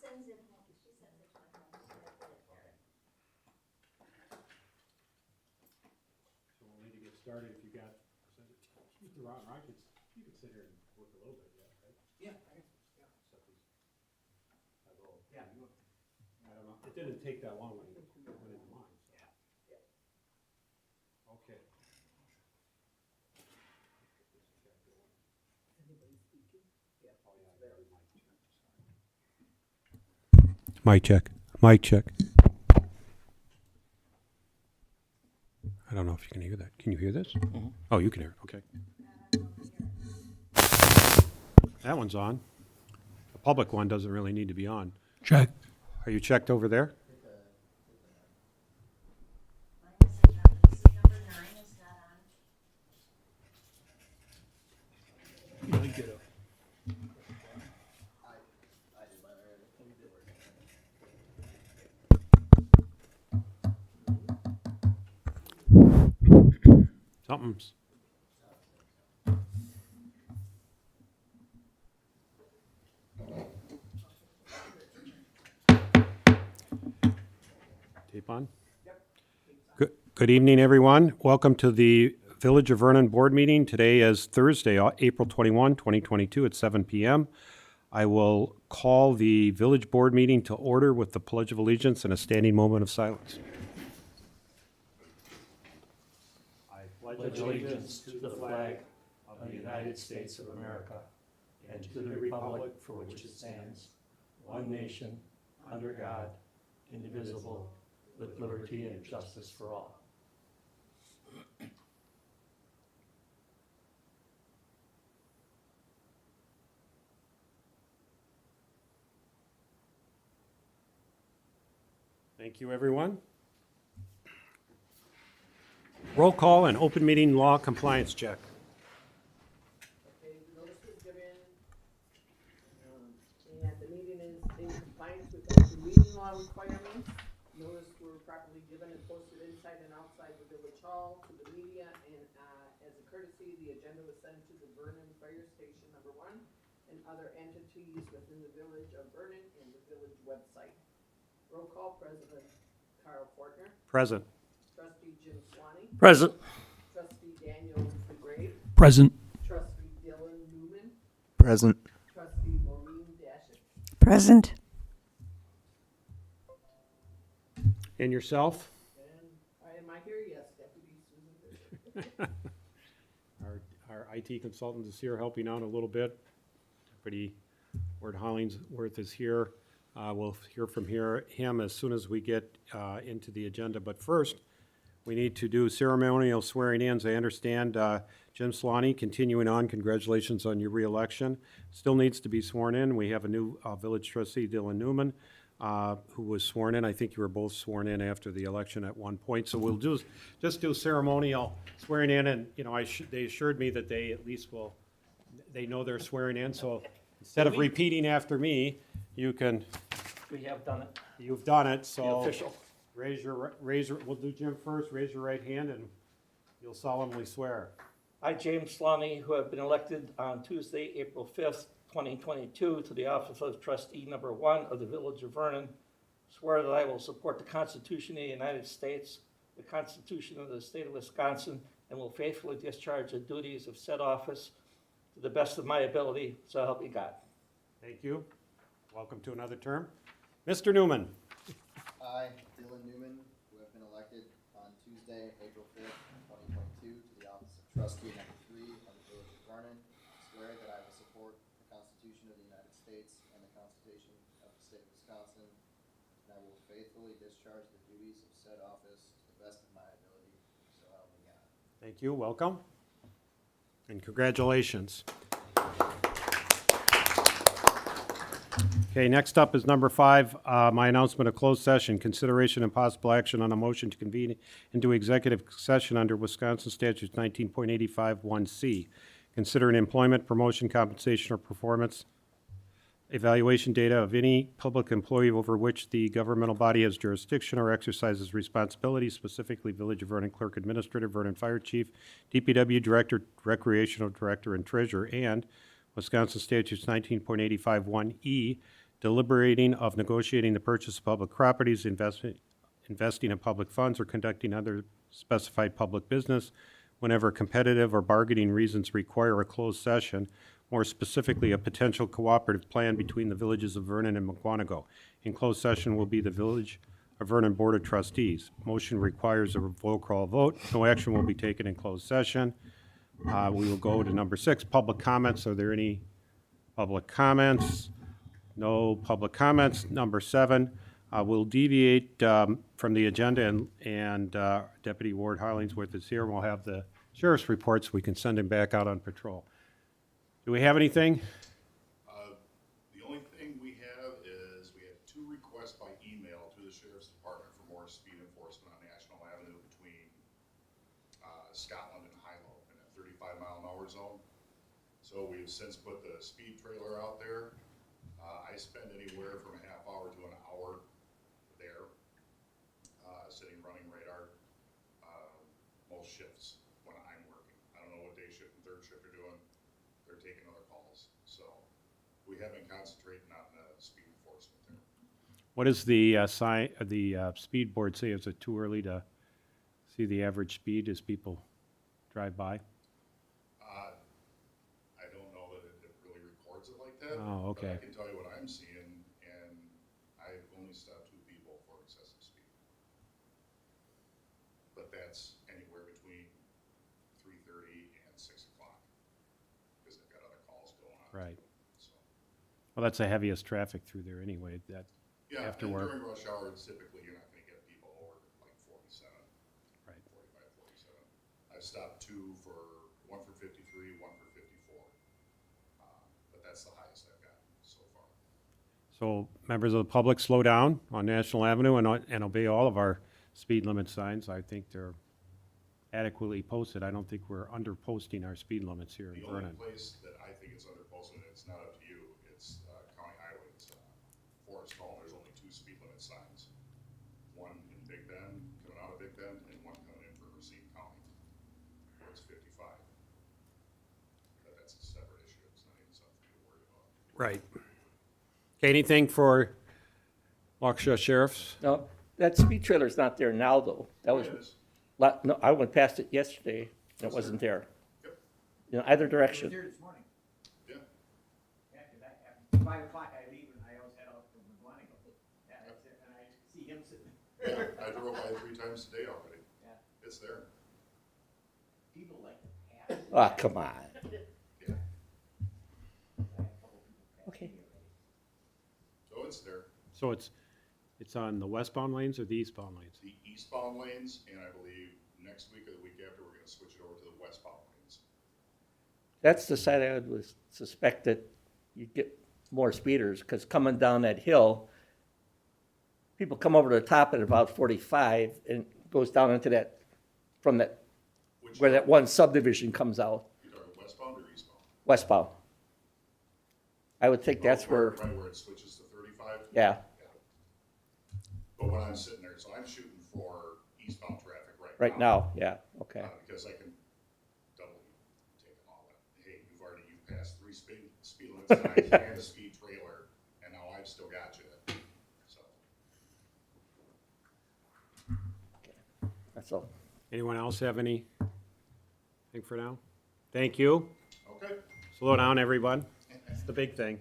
sends it home, she sends it to my home, so I put it there. So we'll need to get started if you got, Mr. Ron, you could sit here and work a little bit, yeah, right? Yeah. Set these, I don't know, it didn't take that long when you went into mine, so. Yeah. Okay. Anybody speaking? Yeah. Oh, yeah, I got mic check. Mic check. I don't know if you can hear that. Can you hear this? Mm-hmm. Oh, you can hear it, okay. That one's on. The public one doesn't really need to be on. Check. Are you checked over there? Mine isn't on, this is number 9, it's not on. You get up. Something's. Tape on? Yep. Good evening, everyone. Welcome to the Village of Vernon Board Meeting. Today is Thursday, April 21, 2022 at 7 p.m. I will call the Village Board Meeting to order with the Pledge of Allegiance and a standing moment of silence. I Pledge allegiance to the flag of the United States of America and to the republic for which it stands, one nation, under God, indivisible, with liberty and justice for all. Thank you, everyone. Roll call and open meeting law compliance check. Okay, the notice was given, and the meeting is in compliance with open meeting law requirements. Notice were properly given and posted inside and outside the village hall to the media, and, as a courtesy, the agenda was sent to the Vernon Fire Station number 1 and other entities within the village of Vernon and the village website. Roll call, President Carl Fortner, Present. Trustee Jim Swanee, Present. Trustee Daniel DeGrave, Present. Trustee Dylan Newman, Present. Trustee Maureen Dashik. Present. And yourself? And am I here? Yes, Deputy Susan Fisher. Our IT consultant is here helping out a little bit. Deputy Ward Hollingsworth is here. We'll hear from him as soon as we get into the agenda. But first, we need to do ceremonial swearing-ins. I understand Jim Swanee, continuing on, congratulations on your reelection. Still needs to be sworn in. We have a new village trustee, Dylan Newman, who was sworn in. I think you were both sworn in after the election at one point. So we'll just do ceremonial swearing in, and they assured me that they at least they know they're swearing in. So instead of repeating after me, you can. We have done it. You've done it. The So official. raise your. We'll do Jim first. Raise your right hand, and you'll solemnly swear. I, James Sloney, who have been elected on Tuesday, April 5th, 2022, to the office of trustee number 1 of the Village of Vernon, swear that I will support the Constitution of the United States, the Constitution of the State of Wisconsin, and will faithfully discharge the duties of said office to the best of my ability, so help me God. Thank you. Welcome to another term. Mr. Newman. I, Dylan Newman, who have been elected on Tuesday, April 5th, 2022, to the office of trustee number 3 of the Village of Vernon, swear that I will support the Constitution of the United States and the Constitution of the State of Wisconsin, and I will faithfully discharge the duties of said office to the best of my ability, so help me God. Thank you. Welcome. And congratulations. Okay, next up is number 5, my announcement of closed session, consideration and possible action on a motion to convene into executive session under Wisconsin statutes 19.85(1)(c). Considering employment, promotion, compensation, or performance evaluation data of any public employee over which the governmental body has jurisdiction or exercises responsibility, specifically Village of Vernon Clerk Administrator, Vernon Fire Chief, DPW Director, Recreational Director, and Treasurer, and Wisconsin statutes 19.851(e), deliberating of negotiating the purchase of public properties, investing in public funds, or conducting other specified public business whenever competitive or bargaining reasons require a closed session, more specifically, a potential cooperative plan between the villages of Vernon and McWanago. In closed session will be the Village of Vernon Board of Trustees. Motion requires a roll call vote. No action will be taken in closed session. We will go to number 6, public comments. Are there any public comments? No public comments. Number 7, we'll deviate from the agenda, and Deputy Ward Harlingsworth is here, and we'll have the sheriff's reports. We can send him back out on patrol. Do we have anything? The only thing we have is we have 2 requests by email to the Sheriff's Department for more speed enforcement on National Avenue between Scotland and Hilo in a 35-mile-an-hour zone. So we've since put the speed trailer out there. I spend anywhere from a half hour to an hour there, sitting running radar, most shifts when I'm working. I don't know what day shift and third shift are doing. They're taking other calls. So we have been concentrating on the speed enforcement there. What does the speed board say? Is it too early to see the average speed as people drive by? I don't know that it really records it like that. Oh, okay. But I can tell you what I'm seeing, and I've only stopped 2 people for excessive speed. But that's anywhere between 3:30 and 6 o'clock, because they've got other calls going on. Right. So, Well, that's the heaviest traffic through there anyway, that, yeah, after and work. during rush hour, typically you're not gonna get people over like 47. Right. 45, 47. I've stopped 2 for, 1 for 53, 1 for 54. But that's the highest I've gotten so far. So members of the public, slow down on National Avenue and obey all of our speed limit signs. I think they're adequately posted. I don't think we're under posting our speed limits here in The only Vernon. place that I think it's under posted, it's not up to you, it's County Highway, it's Forest Hall, there's only 2 speed limit signs. One in Big Bend, coming out of Big Bend, and one coming in from Racine County, where it's 55. But that's a separate issue, it's not even something to worry about. Right. Okay, anything for Waukesha Sheriffs? No, that speed trailer's not there now, though. That was, It is. no, I went past it yesterday, and it wasn't there. Yep. In either I was direction. here this morning. Yeah, Yeah, 'cause at 5 o'clock I leave and I always head out from McGuanago. Yeah, that's it, and I see him sitting there. yeah, I drove by 3 times today already, Yeah, it's there, people like to pass. Ah, come on. yeah. I had a couple people pass Okay. me already. So it's there. So it's on the westbound lanes or the eastbound lanes? The eastbound lanes, and I believe next week or the week after, we're gonna switch it over to the westbound lanes. That's the side I would suspect that you'd get more speeders, because coming down that hill, people come over the top at about 45 and goes down into that, from that, Which, where that one subdivision comes out, you talking westbound or eastbound? westbound. I would think that's Oh, where, right where it switches to 35? yeah, But when I'm sitting there, so I'm shooting for eastbound traffic right now, yeah, okay. Because I can double take them all in. Hey, you've passed 3 speed limit signs and a speed trailer, and now I've still got you. So, That's all. Anyone else have anything for now? Thank you. okay. Slow down, everyone. It's the big thing.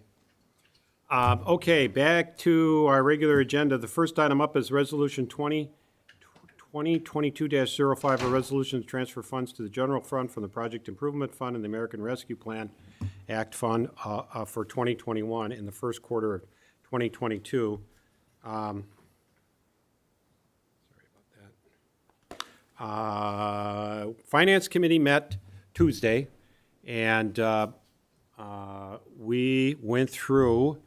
Okay, back to our regular agenda. The first item up is Resolution 2022-05, a resolution to transfer funds to the general fund from the Project Improvement Fund and the American Rescue Plan Act Fund for 2021 in the first quarter of 2022. Sorry about that. Finance Committee met Tuesday, and we went through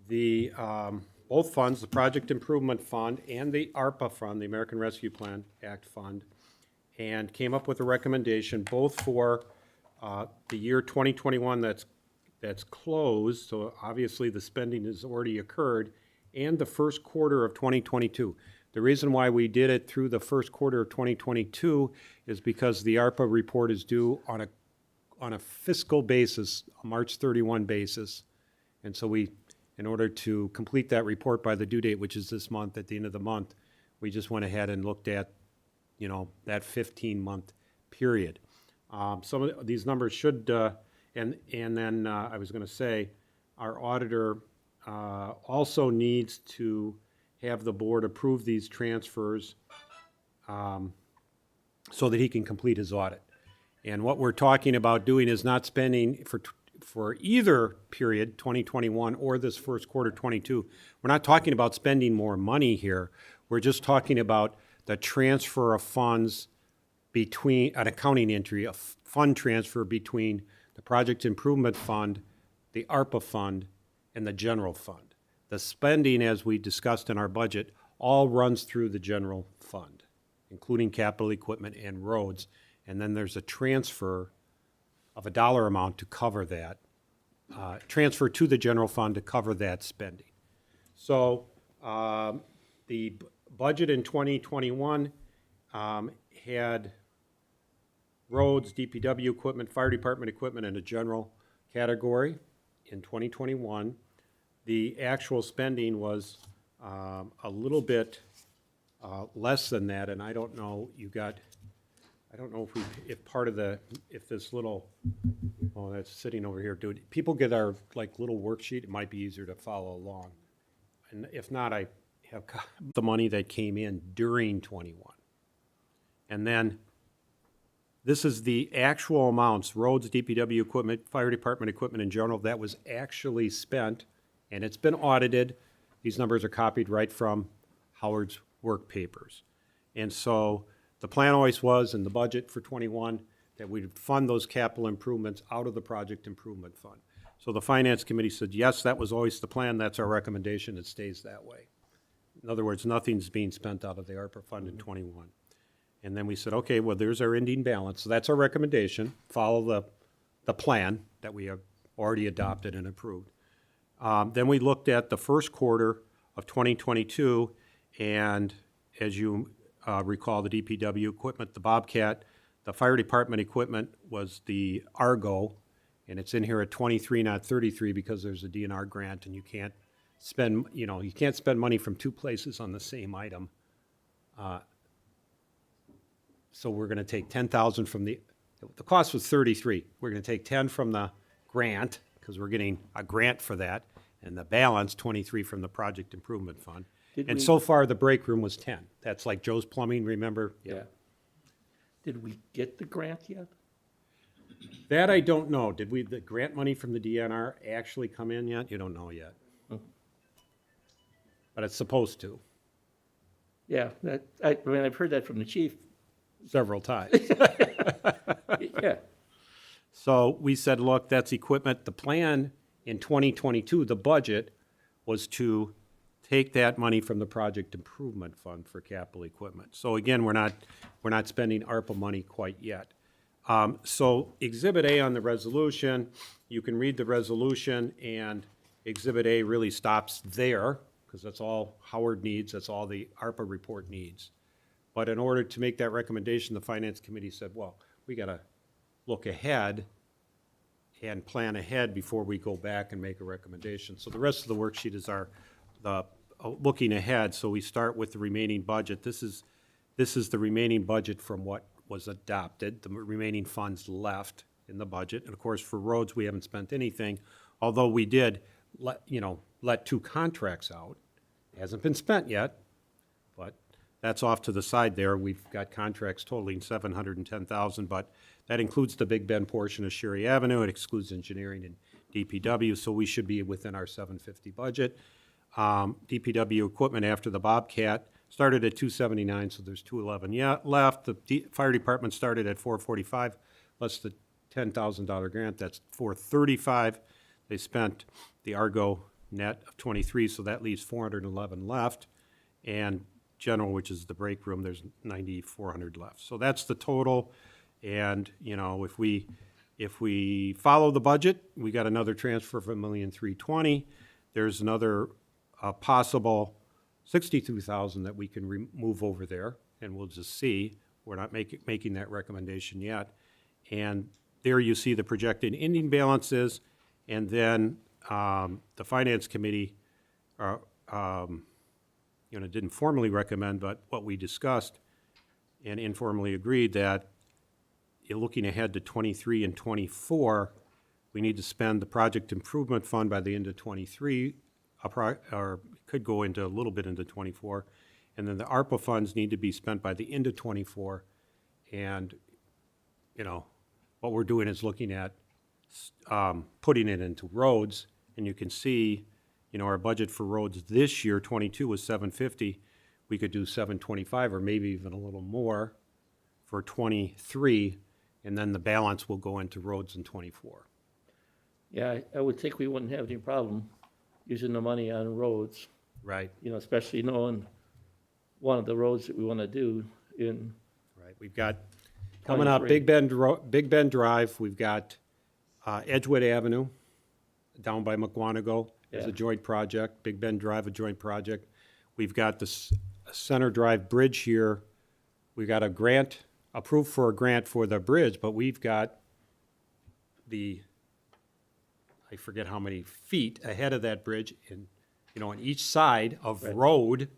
the, both funds, the Project Improvement Fund and the ARPA Fund, the American Rescue Plan Act Fund, and came up with a recommendation both for the year 2021 that's closed, so obviously the spending has already occurred, and the first quarter of 2022. The reason why we did it through the first quarter of 2022 is because the ARPA report is due on a fiscal basis, a March 31 basis. And so we in order to complete that report by the due date, which is this month, at the end of the month, we just went ahead and looked at, you know, that 15-month period. Some of these numbers should, and then I was going to say, our auditor also needs to have the board approve these transfers so that he can complete his audit. And what we're talking about doing is not spending for either period, 2021 or this first quarter 22. We're not talking about spending more money here. We're just talking about the transfer of funds between, an accounting entry, a fund transfer between the Project Improvement Fund, the ARPA Fund, and the General Fund. The spending, as we discussed in our budget, all runs through the General Fund, including capital equipment and roads. And then there's a transfer of a dollar amount to cover that, transfer to the General Fund to cover that spending. So the budget in 2021 had roads, DPW equipment, fire department equipment in a general category. In 2021, the actual spending was a little bit less than that, and I don't know, I don't know if part of if this little, oh, that's sitting over here, dude, people get our like little worksheet, it might be easier to follow along. And if not, I have the money that came in during 21. And then this is the actual amounts, roads, DPW equipment, fire department equipment in general, that was actually spent, and it's been audited. These numbers are copied right from Howard's work papers. And so the plan always was in the budget for 21 that we'd fund those capital improvements out of the Project Improvement Fund. So the Finance Committee said, yes, that was always the plan, that's our recommendation, it stays that way. In other words, nothing's being spent out of the ARPA fund in 21. And then we said, okay, well, there's our ending balance. So that's our recommendation. Follow the plan that we have already adopted and approved. Then we looked at the first quarter of 2022, and as you recall, the DPW equipment, the Bobcat, the fire department equipment was the Argo, and it's in here at 23, not 33, because there's a DNR grant, and you can't spend, you can't spend money from two places on the same item. So we're going to take 10,000 from the cost was 33. We're going to take 10 from the grant, because we're getting a grant for that, and the balance, 23 from the Project Improvement Fund. And so far, the break room was 10. That's like Joe's Plumbing, remember? Yeah. Did we get the grant yet? That I don't know. Did the grant money from the DNR actually come in yet? You don't know yet. But it's supposed to, Yeah, I mean, I've heard that from the chief. several times. Yeah. So we said, look, that's equipment. The plan in 2022, the budget was to take that money from the Project Improvement Fund for capital equipment. So again, we're not spending ARPA money quite yet. So Exhibit A on the resolution, you can read the resolution, and Exhibit A really stops there, because that's all Howard needs, that's all the ARPA report needs. But in order to make that recommendation, the Finance Committee said, well, we got to look ahead and plan ahead before we go back and make a recommendation. So the rest of the worksheet is the looking ahead. So we start with the remaining budget. This is the remaining budget from what was adopted, the remaining funds left in the budget. And of course, for roads, we haven't spent anything, although we did let two contracts out. It hasn't been spent yet, but that's off to the side there. We've got contracts totaling $710,000, but that includes the Big Bend portion of Sherry Avenue. It excludes engineering and DPW, so we should be within our $750 budget. DPW equipment after the Bobcat started at $279, so there's $211 left. The fire department started at $445, less the $10,000 grant, that's $435. They spent the Argo net of 23, so that leaves 411 left. And general, which is the break room, there's 9,400 left. So that's the total. And, if we follow the budget, we got another transfer of $1,320,000. There's another possible $62,000 that we can move over there, and we'll just see. We're not making that recommendation yet. And there you see the projected ending balances, and then the Finance Committee, didn't formally recommend, but what we discussed and informally agreed that you're looking ahead to 23 and 24, we need to spend the project improvement fund by the end of 23, or could go into a little bit into 24, and then the ARPA funds need to be spent by the end of 24. And, what we're doing is looking at putting it into roads, and you can see, our budget for roads this year, 22, was 750. We could do 725 or maybe even a little more for 23, and then the balance will go into roads in 24. Yeah, I would think we wouldn't have any problem using the money on roads, Right, especially knowing one of the roads that we want to do in, right. We've got, coming up, 23. Big Bend Drive, we've got Edgewood Avenue down by McWanago. There's a Yeah. joint project, Big Bend Drive, a joint project. We've got the Center Drive Bridge here. We got a grant, approved for a grant for the bridge, but we've got I forget how many feet ahead of that bridge in, on each side of Right. road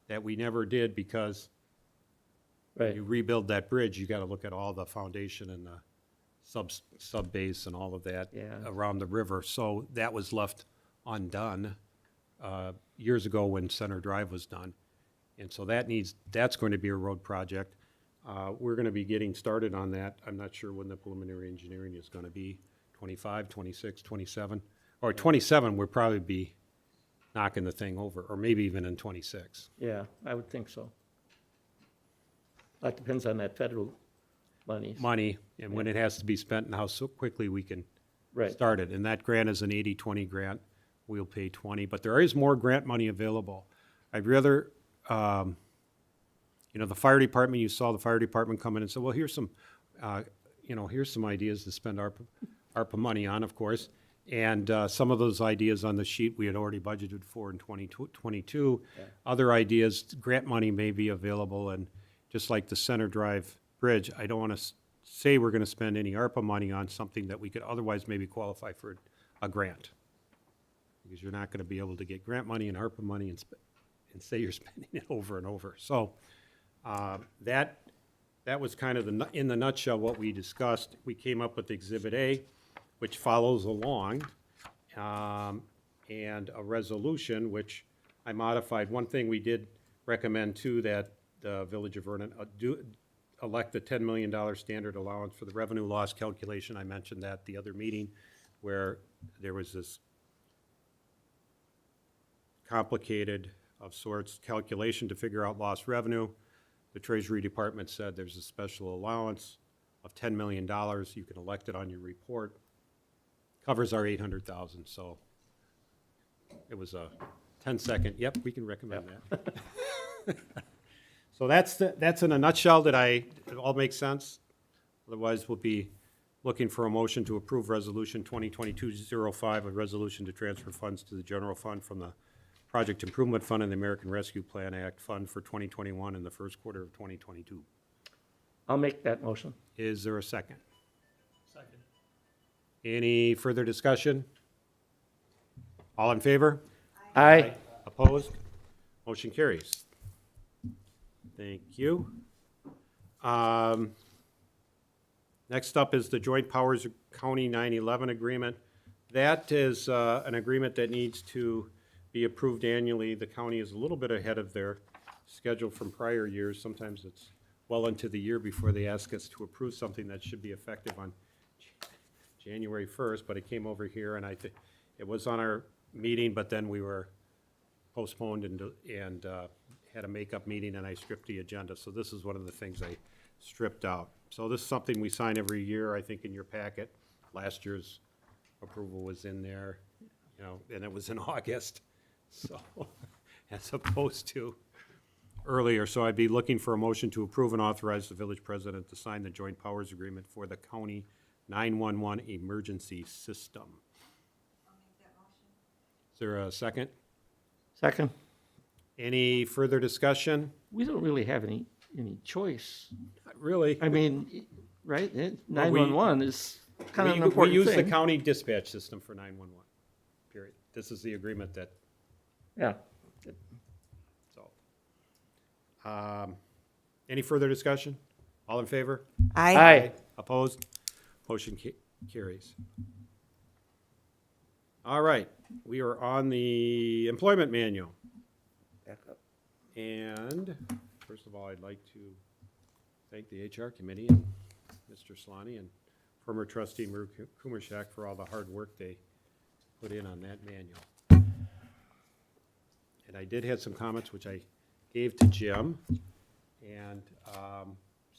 that we never did because right, you rebuild that bridge, you gotta look at all the foundation and the sub base and all of that Yeah. around the river. So that was left undone years ago when Center Drive was done. And so that's going to be a road project. We're gonna be getting started on that. I'm not sure when the preliminary engineering is gonna be, 25, 26, 27. Or 27, we'll probably be knocking the thing over, or maybe even in 26. yeah, I would think so. That depends on that federal money. And when it has to be spent and how so quickly we can Right, start it. And that grant is an 80-20 grant. We'll pay 20, but there is more grant money available. I'd rather, the fire department, you saw the fire department come in and say, well, here's some ideas to spend ARPA money on, of course. And some of those ideas on the sheet we had already budgeted for in 2022. Yeah. Other ideas, grant money may be available, and just like the Center Drive Bridge, I don't want to say we're going to spend any ARPA money on something that we could otherwise maybe qualify for a grant. Because you're not going to be able to get grant money and ARPA money and say you're spending it over and over. So that was kind of in the nutshell what we discussed. We came up with Exhibit A, which follows along, and a resolution, which I modified. One thing we did recommend too, that the Village of Vernon elect the $10 million standard allowance for the revenue loss calculation. I mentioned that the other meeting, where there was this complicated of sorts calculation to figure out lost revenue. The Treasury Department said there's a special allowance of $10 million. You can elect it on your report. Covers our $800,000, so it was a 10-second, yep, we can recommend that. So that's in a nutshell. It all makes sense? Otherwise, we'll be looking for a motion to approve Resolution 2022-05, a resolution to transfer funds to the general fund from the Project Improvement Fund and the American Rescue Plan Act Fund for 2021 and the first quarter of 2022. I'll make that motion. Is there a second? Second. Any further discussion? All in favor? Aye. Opposed? Motion carries. Thank you. Next up is the Joint Powers County 9/11 Agreement. That is an agreement that needs to be approved annually. The county is a little bit ahead of their schedule from prior years. Sometimes it's well into the year before they ask us to approve something that should be effective on January 1st, but it came over here, and I think it was on our meeting, but then we were postponed and had a makeup meeting, and I stripped the agenda. So this is one of the things I stripped out. So this is something we sign every year, I think, in your packet. Last year's approval was in there, and it was in August, so, as opposed to earlier. So I'd be looking for a motion to approve and authorize the village president to sign the joint powers agreement for the county 911 emergency system. I'll make that motion. Is there a second? Second. Any further discussion? We don't really have any choice. Not really. I mean, right? 911 is kind of an We important use the thing. county dispatch system for 911. period. This is the agreement that, Yeah. so. Any further discussion? All in favor? Aye. Opposed? Motion carries. All right, we are on the employment manual. Back up. And first of all, I'd like to thank the HR committee and Mr. Solani and former trustee Maru Kumarshak for all the hard work they put in on that manual. And I did have some comments which I gave to Jim. And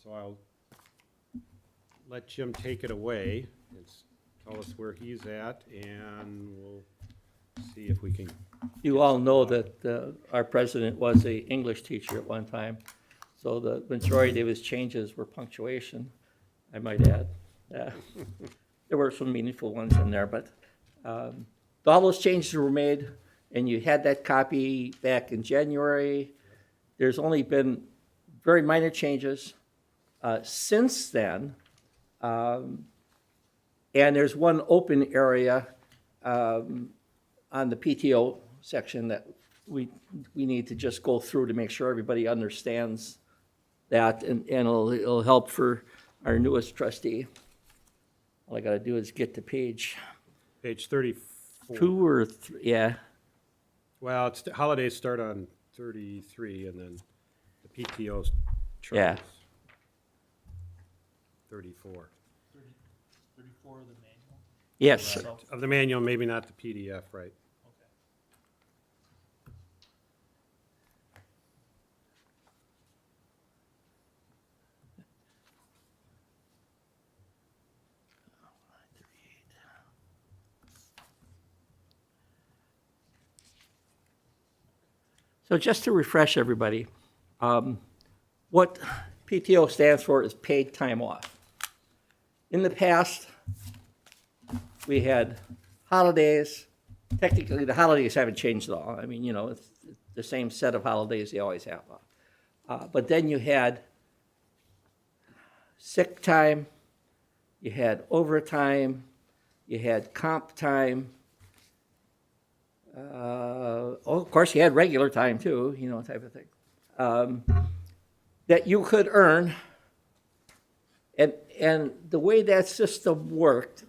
so I'll let Jim take it away and tell us where he's at, and we'll see if we can. You all know that our president was a English teacher at one time, so the majority of his changes were punctuation, I might add. There were some meaningful ones in there, but all those changes were made, and you had that copy back in January. There's only been very minor changes since then. And there's one open area on the PTO section that we need to just go through to make sure everybody understands that, and it'll help for our newest trustee. All I gotta do is get to page Page 34. 2 or 3, yeah. Well, holidays start on 33, and then the PTO Yeah. charges 34. 34 of the manual? Yes, Of the manual, maybe not the PDF, right? Okay. so just to refresh everybody, what PTO stands for is paid time off. In the past, we had holidays. Technically, the holidays haven't changed at all. I mean, it's the same set of holidays they always have. But then you had sick time, you had overtime, you had comp time. Of course, you had regular time too, type of thing. That you could earn. And the way that system worked,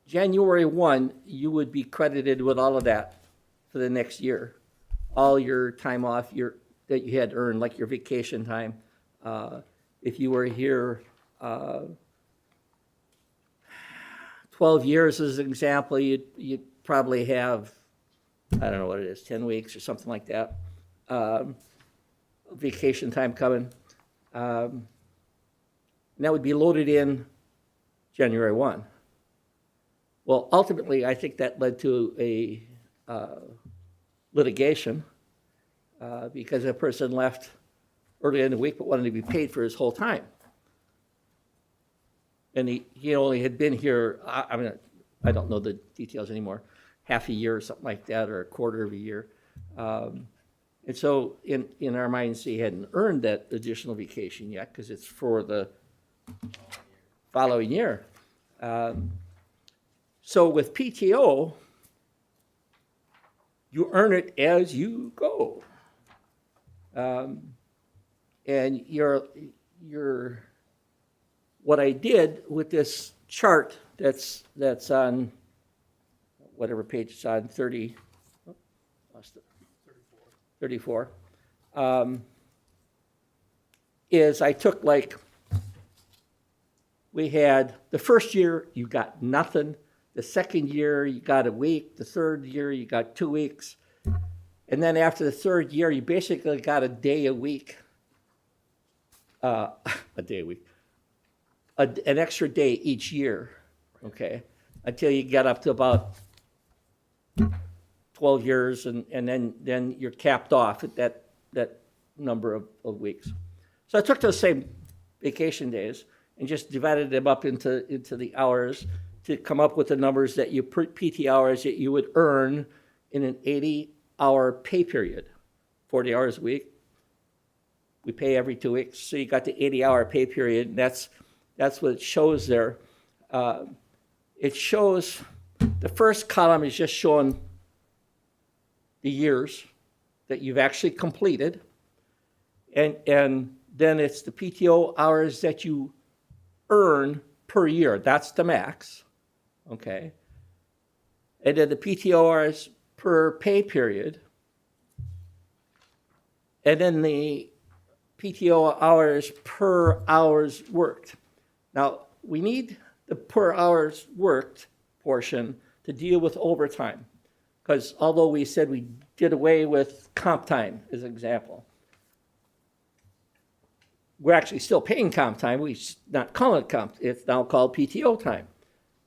January 1, you would be credited with all of that for the next year. All your time off that you had earned, like your vacation time. If you were here 12 years as an example, you'd probably have, I don't know what it is, 10 weeks or something like that. Vacation time coming. And that would be loaded in January 1. Well, ultimately, I think that led to a litigation because a person left early in the week but wanted to be paid for his whole time. And he only had been here, I don't know the details anymore, half a year or something like that, or a quarter of a year. And so in our minds, he hadn't earned that additional vacation yet because it's for the following year. So with PTO, you earn it as you go. And what I did with this chart that's on whatever page it's on, 34, is I took we had the first year you got nothing, the second year you got a week, the third year you got 2 weeks, and then after the third year you basically got a day a week, an extra day each year, okay, until you get up to about 12 years, and then you're capped off at that number of weeks. So I took those same vacation days and just divided them up into the hours to come up with the numbers that PT hours that you would earn in an 80-hour pay period, 40 hours a week. We pay every 2 weeks, so you got the 80-hour pay period, and that's what it shows there. It shows, the first column is just showing the years that you've actually completed. And then it's the PTO hours that you earn per year. That's the max, okay? And then the PTO hours per pay period. And then the PTO hours per hours worked. Now, we need the per hours worked portion to deal with overtime. Because although we said we did away with comp time, as an example, we're actually still paying comp time. We not call it comp. It's now called PTO time.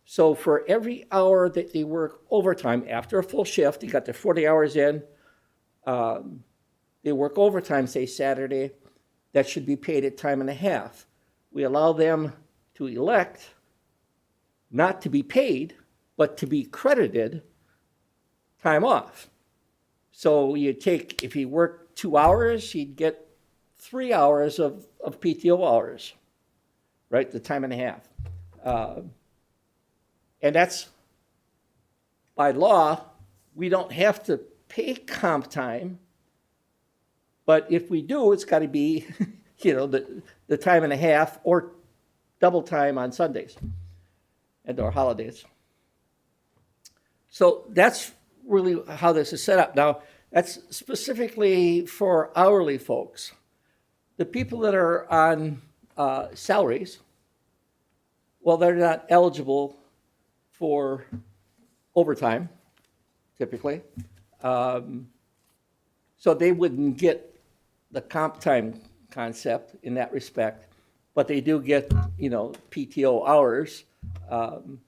So for every hour that they work overtime after a full shift, you got their 40 hours in, they work overtime, say Saturday, that should be paid at time and a half. We allow them to elect not to be paid, but to be credited time off. So you take, if he worked 2 hours, he'd get 3 hours of PTO hours, right? The time and a half. And that's, by law, we don't have to pay comp time, but if we do, it's got to be, the time and a half or double time on Sundays and or holidays. So that's really how this is set up. Now, that's specifically for hourly folks. The people that are on salaries, well, they're not eligible for overtime, typically. So they wouldn't get the comp time concept in that respect, but they do get, PTO hours, and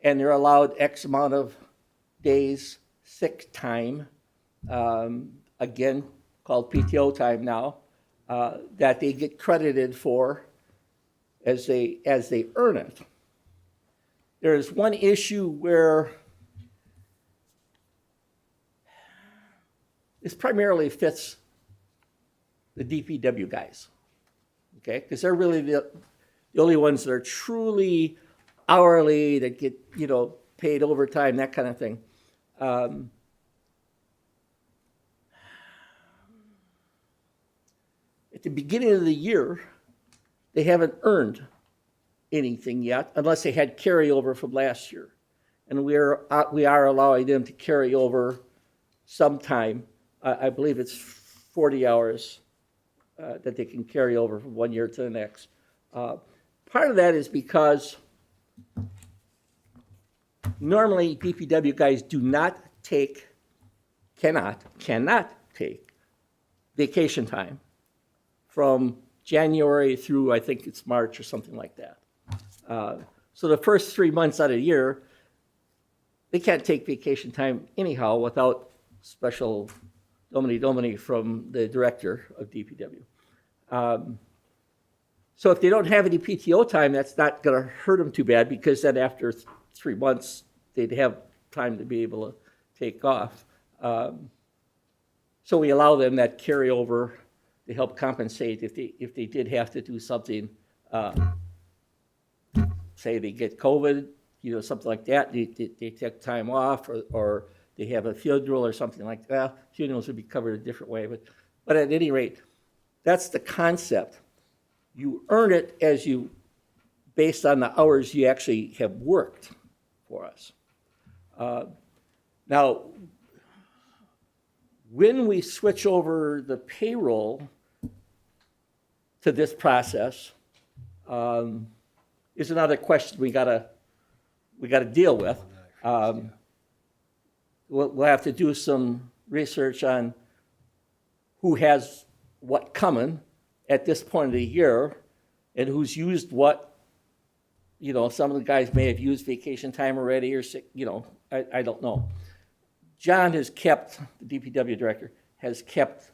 they're allowed X amount of days sick time, again, called PTO time now, that they get credited for as they earn it. There's one issue where this primarily fits the DPW guys, okay? Because they're really the only ones that are truly hourly, that get, paid overtime, that kind of thing. At the beginning of the year, they haven't earned anything yet, unless they had carryover from last year. And we are allowing them to carry over sometime. I believe it's 40 hours that they can carry over from one year to the next. Part of that is because normally DPW guys cannot take vacation time from January through, I think it's March or something like that. So the first 3 months out of the year, they can't take vacation time anyhow without special domini from the director of DPW. So if they don't have any PTO time, that's not going to hurt them too bad, because then after 3 months, they'd have time to be able to take off. So we allow them that carryover to help compensate if they did have to do something. Say they get COVID, something like that, they take time off, or they have a funeral or something like that. Funerals would be covered a different way, but at any rate, that's the concept. You earn it based on the hours you actually have worked for us. Now, when we switch over the payroll to this process, is another question we gotta deal with. We'll have to do some research on who has what coming at this point of the year and who's used what. Some of the guys may have used vacation time already, or sick, I don't know. John has kept, the DPW director, has kept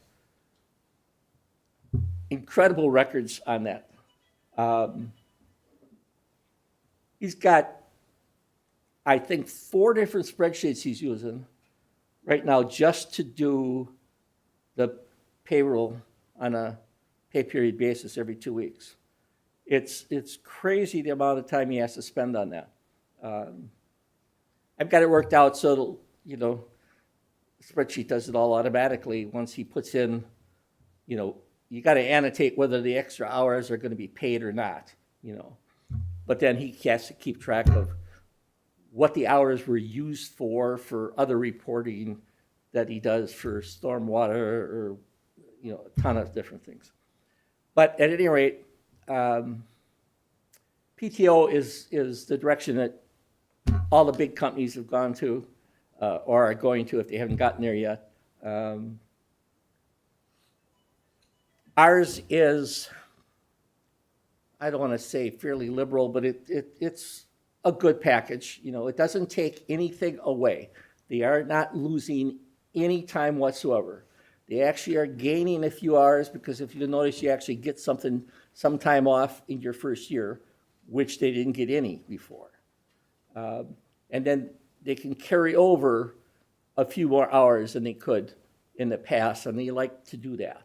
incredible records on that. He's got, I think, 4 different spreadsheets he's using right now just to do the payroll on a pay period basis every 2 weeks. It's crazy the amount of time he has to spend on that. I've got it worked out so it'll, you know, spreadsheet does it all automatically. Once he puts in, you know, you got to annotate whether the extra hours are going to be paid or not, you know. But then he has to keep track of what the hours were used for other reporting that he does for stormwater or, you know, a ton of different things. But at any rate, PTO is the direction that all the big companies have gone to, or are going to if they haven't gotten there yet. Ours is, I don't want to say fairly liberal, but it's a good package. You know, it doesn't take anything away. They are not losing any time whatsoever. They actually are gaining a few hours because if you notice, you actually get some time off in your first year, which they didn't get any before. And then they can carry over a few more hours than they could in the past, and they like to do that.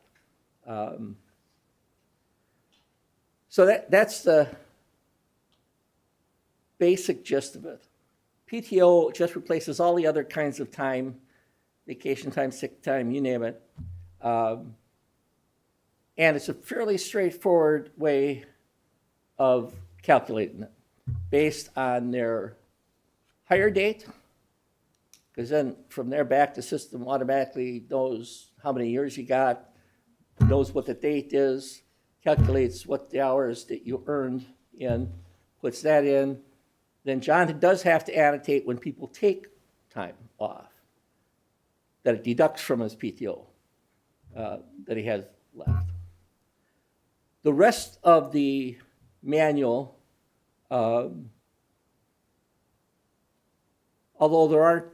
So that's the basic gist of it. PTO just replaces all the other kinds of time, vacation time, sick time, you name it. And it's a fairly straightforward way of calculating it based on their hire date, because then from there back, the system automatically knows how many years you got, knows what the date is, calculates what the hours that you earned in, puts that in. Then John does have to annotate when people take time off, that it deducts from his PTO that he has left. The rest of the manual, although there aren't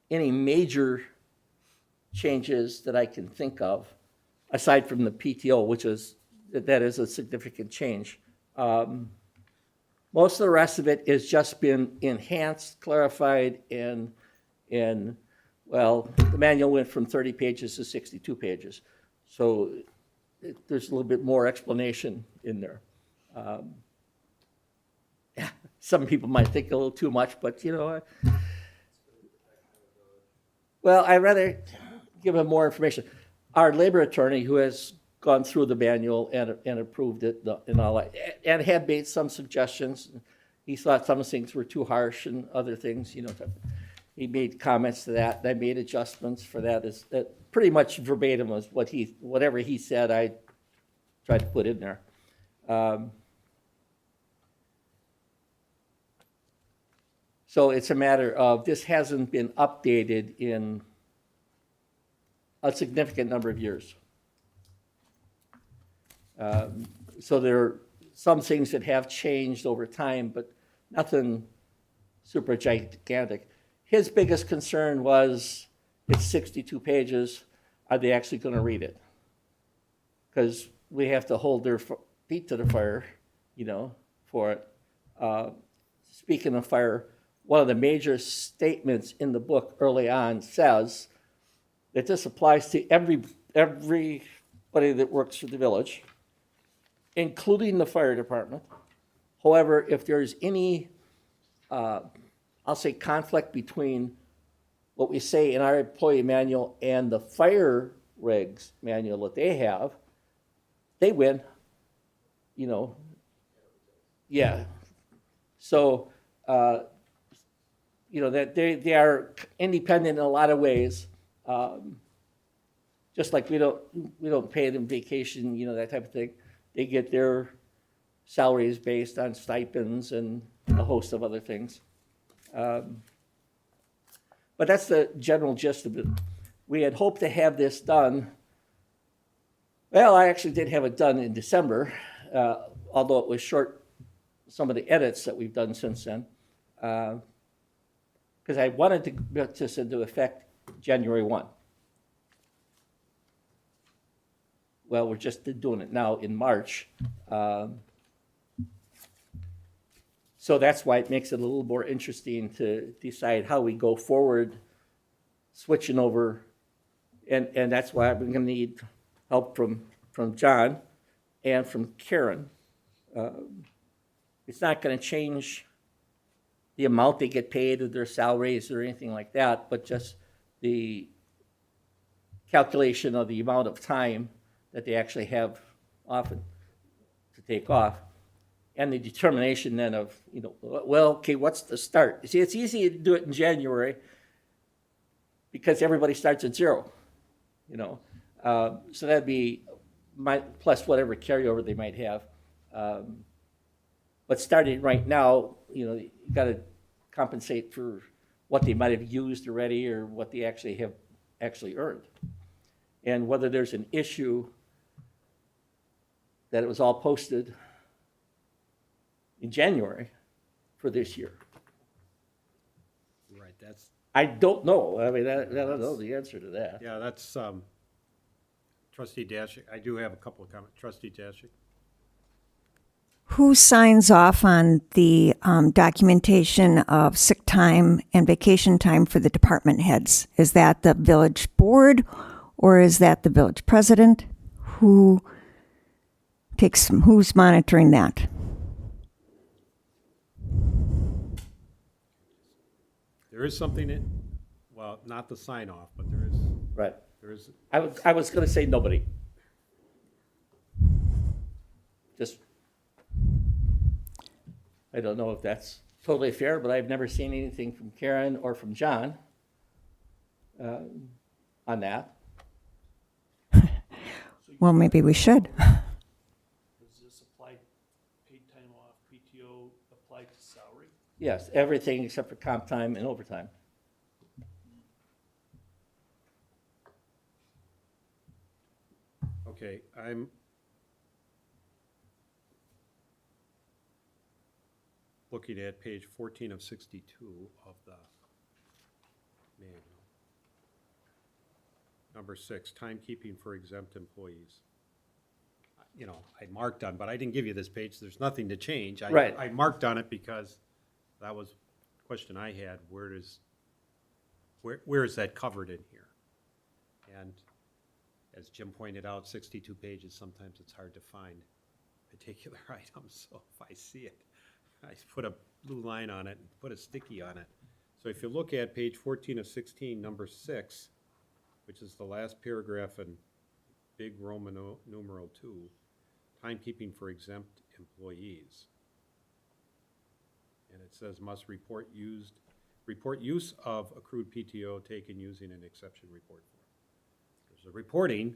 any major changes that I can think of, aside from the PTO, which is, that is a significant change. Most of the rest of it has just been enhanced, clarified, and well, the manual went from 30 pages to 62 pages. So there's a little bit more explanation in there. Yeah, some people might think a little too much, but you know, well, I'd rather give them more information. Our labor attorney, who has gone through the manual and approved it and all that, and had made some suggestions. He thought some things were too harsh and other things, you know. He made comments to that. I made adjustments for that. Is that pretty much verbatim was whatever he said. I tried to put in there. So it's a matter of this hasn't been updated in a significant number of years. So there are some things that have changed over time, but nothing super gigantic. His biggest concern was it's 62 pages. Are they actually going to read it? Because we have to hold their feet to the fire, you know, for it. Speaking of fire, one of the major statements in the book early on says that this applies to everybody that works for the village, including the fire department. However, if there's any, I'll say, conflict between what we say in our employee manual and the fire regs manual that they have, they win, you know. Yeah. So, you know, that they are independent in a lot of ways. Just like we don't pay them vacation, you know, that type of thing. They get their salaries based on stipends and a host of other things. But that's the general gist of it. We had hoped to have this done. Well, I actually did have it done in December, although it was short, some of the edits that we've done since then. Because I wanted to put this into effect January 1. Well, we're just doing it now in March. So that's why it makes it a little more interesting to decide how we go forward, switching over. And that's why I'm going to need help from John and from Karen It's not gonna change the amount they get paid or their salaries or anything like that, but just the calculation of the amount of time that they actually have often to take off. And the determination then of, well, okay, what's the start? You see, it's easy to do it in January because everybody starts at zero, So that'd be plus whatever carryover they might have. But starting right now, you gotta compensate for what they might have used already or what they actually have earned. And whether there's an issue that it was all posted in January for this year. Right, that's, I don't know. I mean, I don't know the answer to that. yeah, that's, trustee Dashik, I do have a couple of comments. Trustee Dashik? Who signs off on the documentation of sick time and vacation time for the department heads? Is that the village board or is that the village president? Who's monitoring that? There is something well, not the sign off, but there is, Right. there is, I was gonna say nobody. Just, I don't know if that's totally fair, but I've never seen anything from Karen or from John on that. Well, maybe we should. Does this apply, paid time off, PTO apply to salary? Yes, everything except for comp time and overtime. okay, I'm looking at page 14 of 62 of the manual. Number 6, timekeeping for exempt employees. I marked on, but I didn't give you this page, there's nothing to change. Right. I marked on it because that was a question I had, where is that covered in here? And as Jim pointed out, 62 pages, sometimes it's hard to find particular items, so if I see it, I put a blue line on it and put a sticky on it. So if you look at page 14 of 16, number 6, which is the last paragraph in big Roman numeral 2, timekeeping for exempt employees. And it says must report use of accrued PTO taken using an exception report form. There's a reporting.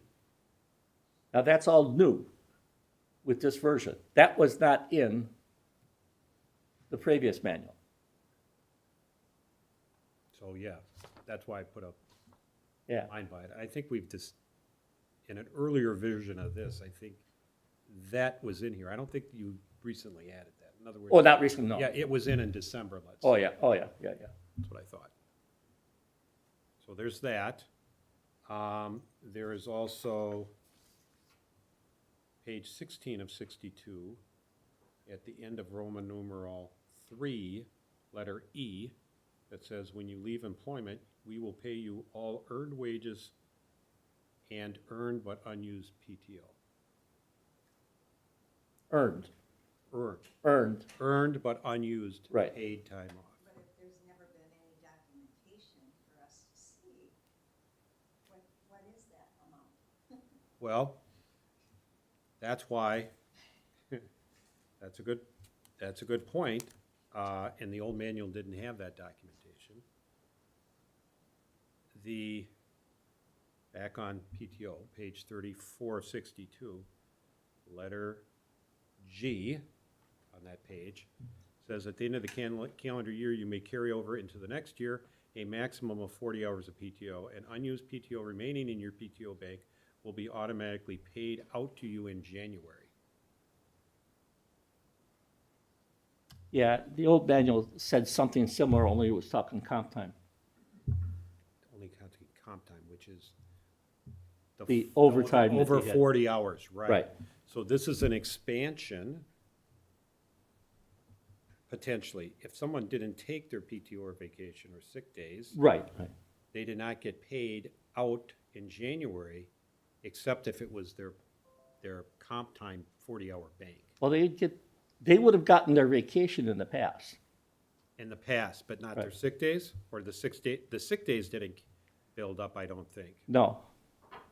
Now, that's all new with this version. That was not in the previous manual. So, yeah, that's why I put a Yeah. line by it. I think we've just, in an earlier version of this, I think that was in here. I don't think you recently added that. In other words. Oh, not recently, no. Yeah, it was in December, let's say. Oh, yeah, yeah. That's what I thought. So there's that. There is also page 16 of 62, at the end of Roman numeral 3, letter E, that says, when you leave employment, we will pay you all earned wages and earned but unused PTO. Earned, Earned but unused Right. paid time off. But if there's never been any documentation for us to see, what is that amount? Well, that's why, that's a good point, and the old manual didn't have that documentation. Back on PTO, page 34 of 62, letter G on that page, says at the end of the calendar year, you may carry over into the next year a maximum of 40 hours of PTO, and unused PTO remaining in your PTO bank will be automatically paid out to you in January. yeah, the old manual said something similar, only it was talking comp time. Only counting comp time, which is The overtime that over they had. 40 hours, right? Right. So this is an expansion, potentially. If someone didn't take their PTO or vacation or sick days, Right. they did not get paid out in January, except if it was their comp time 40-hour bank. Well, they get They would have gotten their vacation in the past. In the past, but not their Right. sick days? Or the sick days didn't build up, I don't think. No,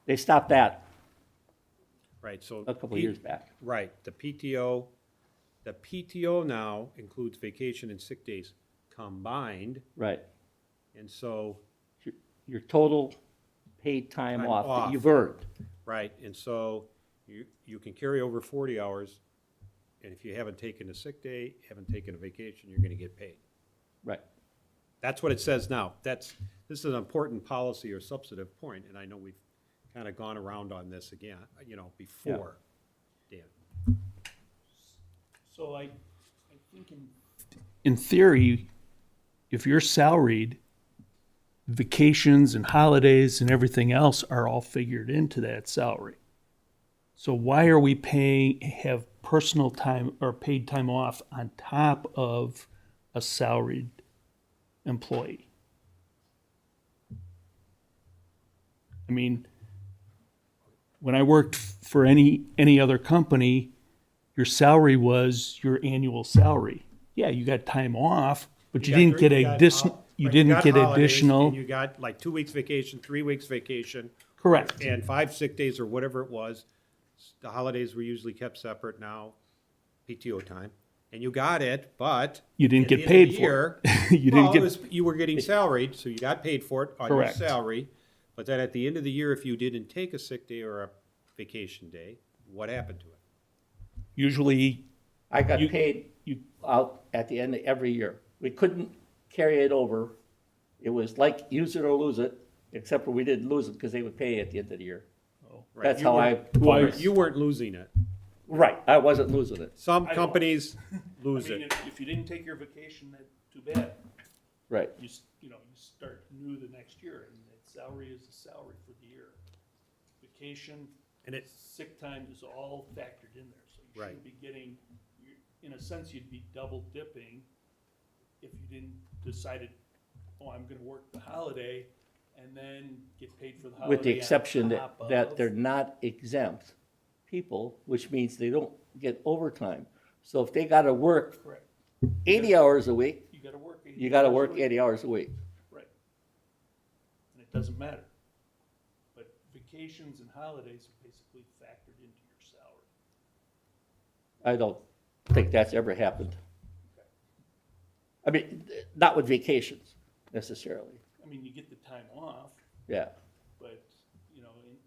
they stopped that Right, so. a couple of years back. Right, the PTO now includes vacation and sick days combined, Right. and so, Your total paid time Time off that off. you've earned. right, and so you can carry over 40 hours, and if you haven't taken a sick day, haven't taken a vacation, you're gonna get paid. Right. That's what it says now. This is an important policy or substantive point, and I know we've kind of gone around on this again, before. Dan? So I think in theory, if you're salaried, vacations and holidays and everything else are all figured into that salary. So why are we have personal time or paid time off on top of a salaried employee? I mean, when I worked for any other company, your salary was your annual salary. Yeah, you got time off, but you didn't get you didn't get additional. You got like 2 weeks vacation, 3 weeks vacation, Correct. and 5 sick days or whatever it was. The holidays were usually kept separate now, PTO time. And you got it, but. You didn't at the get end of paid the for year- it. You Well, didn't get. you were getting salaried, so you got paid for it on your Correct. salary. But then at the end of the year, if you didn't take a sick day or a vacation day, what happened to it? Usually, I got You- paid out at the end of every year. We couldn't carry it over. It was like use it or lose it, except for we didn't lose it because they would pay at the end of the year. Right, That's you how I. weren't- You weren't losing it. Right, I wasn't losing it. Some I was. companies I lose mean, it. if you didn't take your vacation, then too bad. Right. You start new the next year, and that salary is the salary for the year. Vacation And it, sick time is all factored in there, so you Right. shouldn't be getting, in a sense, you'd be double dipping if you didn't decided, oh, I'm gonna work the holiday and then get paid for the holiday. With the on exception top that of- they're not exempt people, which means they don't get overtime. So if they gotta work Correct, 80 hours a week, you gotta work 80 you gotta hours a work week. 80 hours a week. Right. And it doesn't matter. But vacations and holidays are basically factored into your salary. I don't think that's ever happened. I mean, not with vacations necessarily, I mean, you get the time off, yeah. but,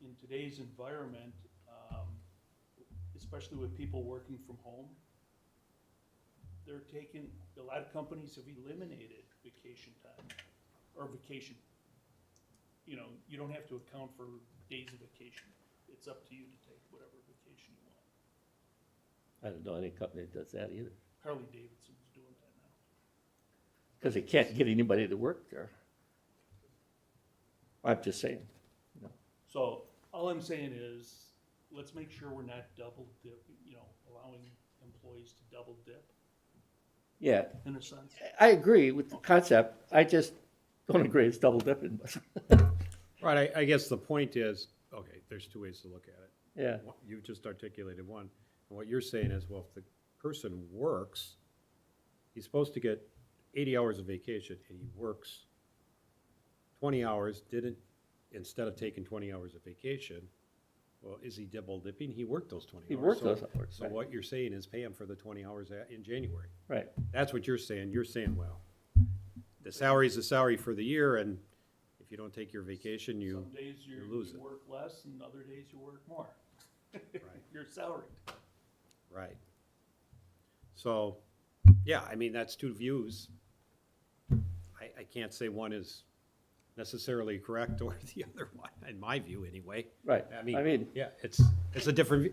in today's environment, especially with people working from home, a lot of companies have eliminated vacation time, or vacation. You don't have to account for days of vacation. It's up to you to take whatever vacation you want. I don't know any company that does that either, Harley Davidson's doing that now. because they can't get anybody to work there. I'm just saying, So all I'm saying is, let's make sure we're not double dip, allowing employees to double dip yeah, in a sense. I agree with the concept, I just don't agree it's double dipping. right, I guess the point is, okay, there's 2 ways to look at it. Yeah, You just articulated one. And what you're saying is, well, if the person works, he's supposed to get 80 hours of vacation, and he works 20 hours, instead of taking 20 hours of vacation, well, is he double dipping? He worked those 20 hours. he worked So- those hours, So right. what you're saying is pay him for the 20 hours in January. Right, That's what you're saying. You're saying, well, the salary's the salary for the year, and if you don't take your vacation, you Some days you lose it. work less, and other days you work more. You're salaried. Right. So, yeah, I mean, that's 2 views. I can't say one is necessarily correct or the other one, in my view, anyway. right, I I mean, mean, yeah, it's just a different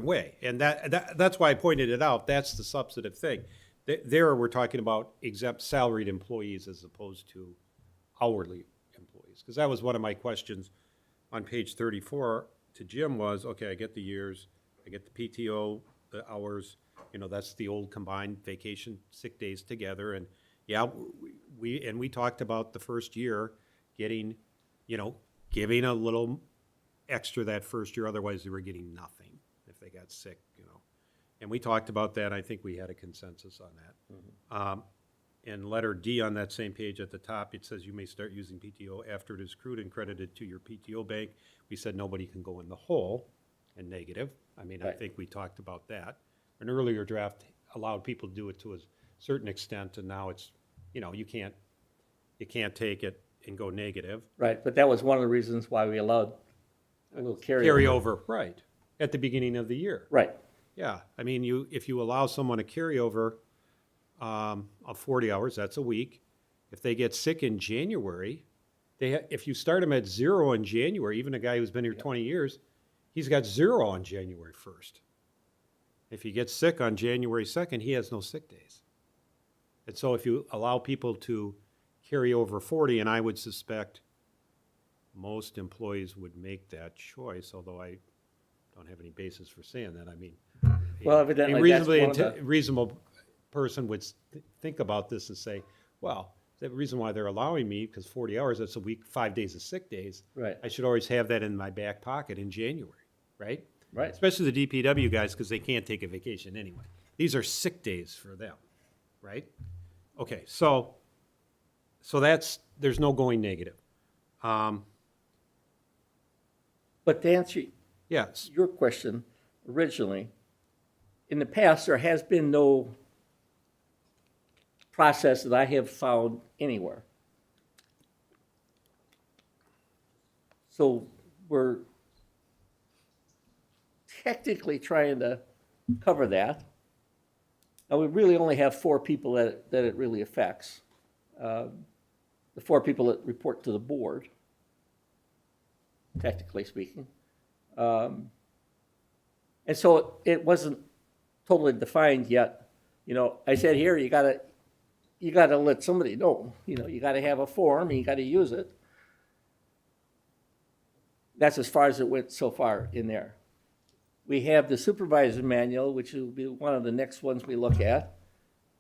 way. And that's why I pointed it out. That's the substantive thing. There, we're talking about exempt salaried employees as opposed to hourly employees. Because that was one of my questions on page 34 to Jim was, okay, I get the years, I get the PTO, the hours, that's the old combined vacation, sick days together. And yeah, we talked about the first year getting, giving a little extra that first year, otherwise they were getting nothing if they got sick, And we talked about that, I think we had a consensus on that. And letter D on that same page at the top, it says you may start using PTO after it is accrued and credited to your PTO bank. We said nobody can go in the hole and negative. I mean, I Right. think we talked about that. An earlier draft allowed people to do it to a certain extent, and now it's, you can't take it and go negative. Right, but that was one of the reasons why we allowed a little carryover. Carryover, right, at the beginning of the year. Right, Yeah, I mean, if you allow someone a carryover of 40 hours, that's a week. If they get sick in January, if you start them at 0 in January, even a guy who's been here 20 years, he's got 0 on January 1st. If he gets sick on January 2nd, he has no sick days. And so if you allow people to carry over 40, and I would suspect most employees would make that choice, although I don't have any basis for saying that. I mean, well, a evidently that's reasonably one of the, reasonable person would think about this and say, well, the reason why they're allowing me, because 40 hours, that's a week, 5 days of sick days. Right. I should always have that in my back pocket in January, right? right, Especially the DPW guys, because they can't take a vacation anyway. These are sick days for them, right? Okay, so there's no going negative. but to answer Yes, your question originally, in the past, there has been no process that I have found anywhere. So we're technically trying to cover that. Now, we really only have 4 people that it really affects. The 4 people that report to the board, technically speaking. And so it wasn't totally defined yet. I said, here, you gotta let somebody know, you gotta have a form and you gotta use it. That's as far as it went so far in there. We have the supervisor manual, which will be one of the next ones we look at.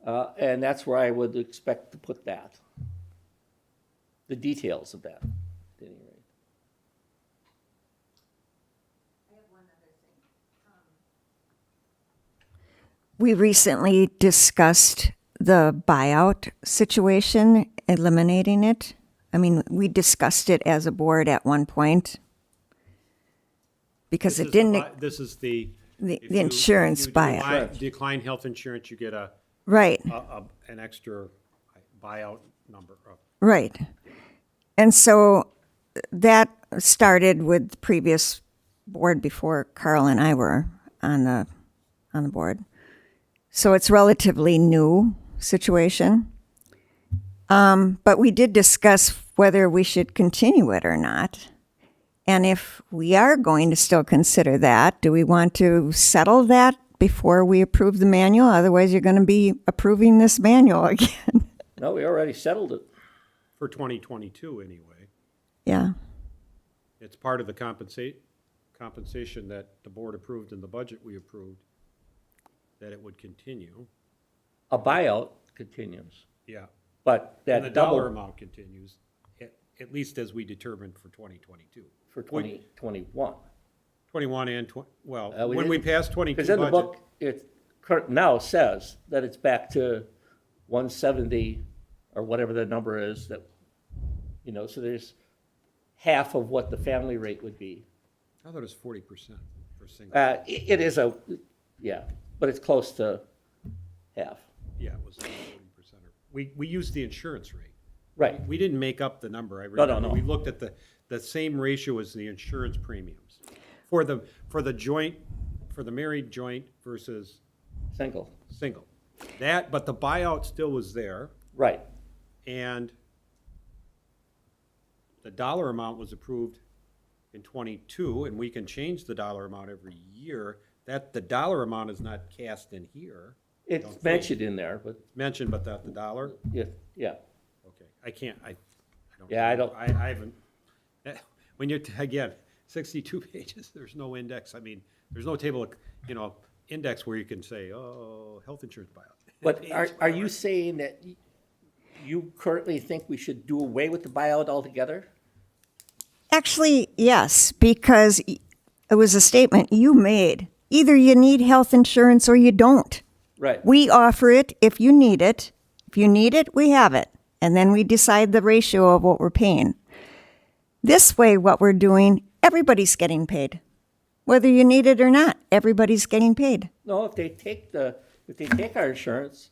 And that's where I would expect to put that. The details of that, at any rate. I have one other thing. We recently discussed the buyout situation, eliminating it. I mean, we discussed it as a board at one point because this it is didn't, this is the. the if you- insurance if you buyout. decline health insurance, you get Right, an extra buyout number. right. And so that started with the previous board before Carl and I were on the board. So it's relatively new situation. But we did discuss whether we should continue it or not. And if we are going to still consider that, do we want to settle that before we approve the manual? Otherwise, you're going to be approving this manual again. No, we already settled it. For 2022, anyway. Yeah. It's part of the compensation that the board approved in the budget we approved, that it would continue. A buyout continues, Yeah. but And the that dollar double amount continues, at least as we determined for 2022. for 2021. 21 and, We when we didn't- passed 22 Because in the budget. book, it now says that it's back to 170 or whatever the number is that, so there's half of what the family rate would be. I thought it was 40% for single. It is yeah, but it's close to half. Yeah, it was like 40%. We used the insurance rate. Right, We didn't make up the number. I No, no, remember. no. We looked at the same ratio as the insurance premiums. For the married joint versus single, single. But the buyout still was there, right. and the dollar amount was approved in 22, and we can change the dollar amount every year. The dollar amount is not cast in here. It's mentioned in there, but Mentioned, but not the dollar? yeah, Okay, I don't. Yeah, I don't- I haven't, when you're, again, 62 pages, there's no index. I mean, there's no table, index where you can say, oh, health insurance buyout. But are you saying that you currently think we should do away with the buyout altogether? Actually, yes, because it was a statement you made Either you need health insurance or you don't. Right. We offer it if you need it. If you need it, we have it. And then we decide the ratio of what we're paying. This way, what we're doing, everybody's getting paid. Whether you need it or not, everybody's getting paid. No, if they take our insurance,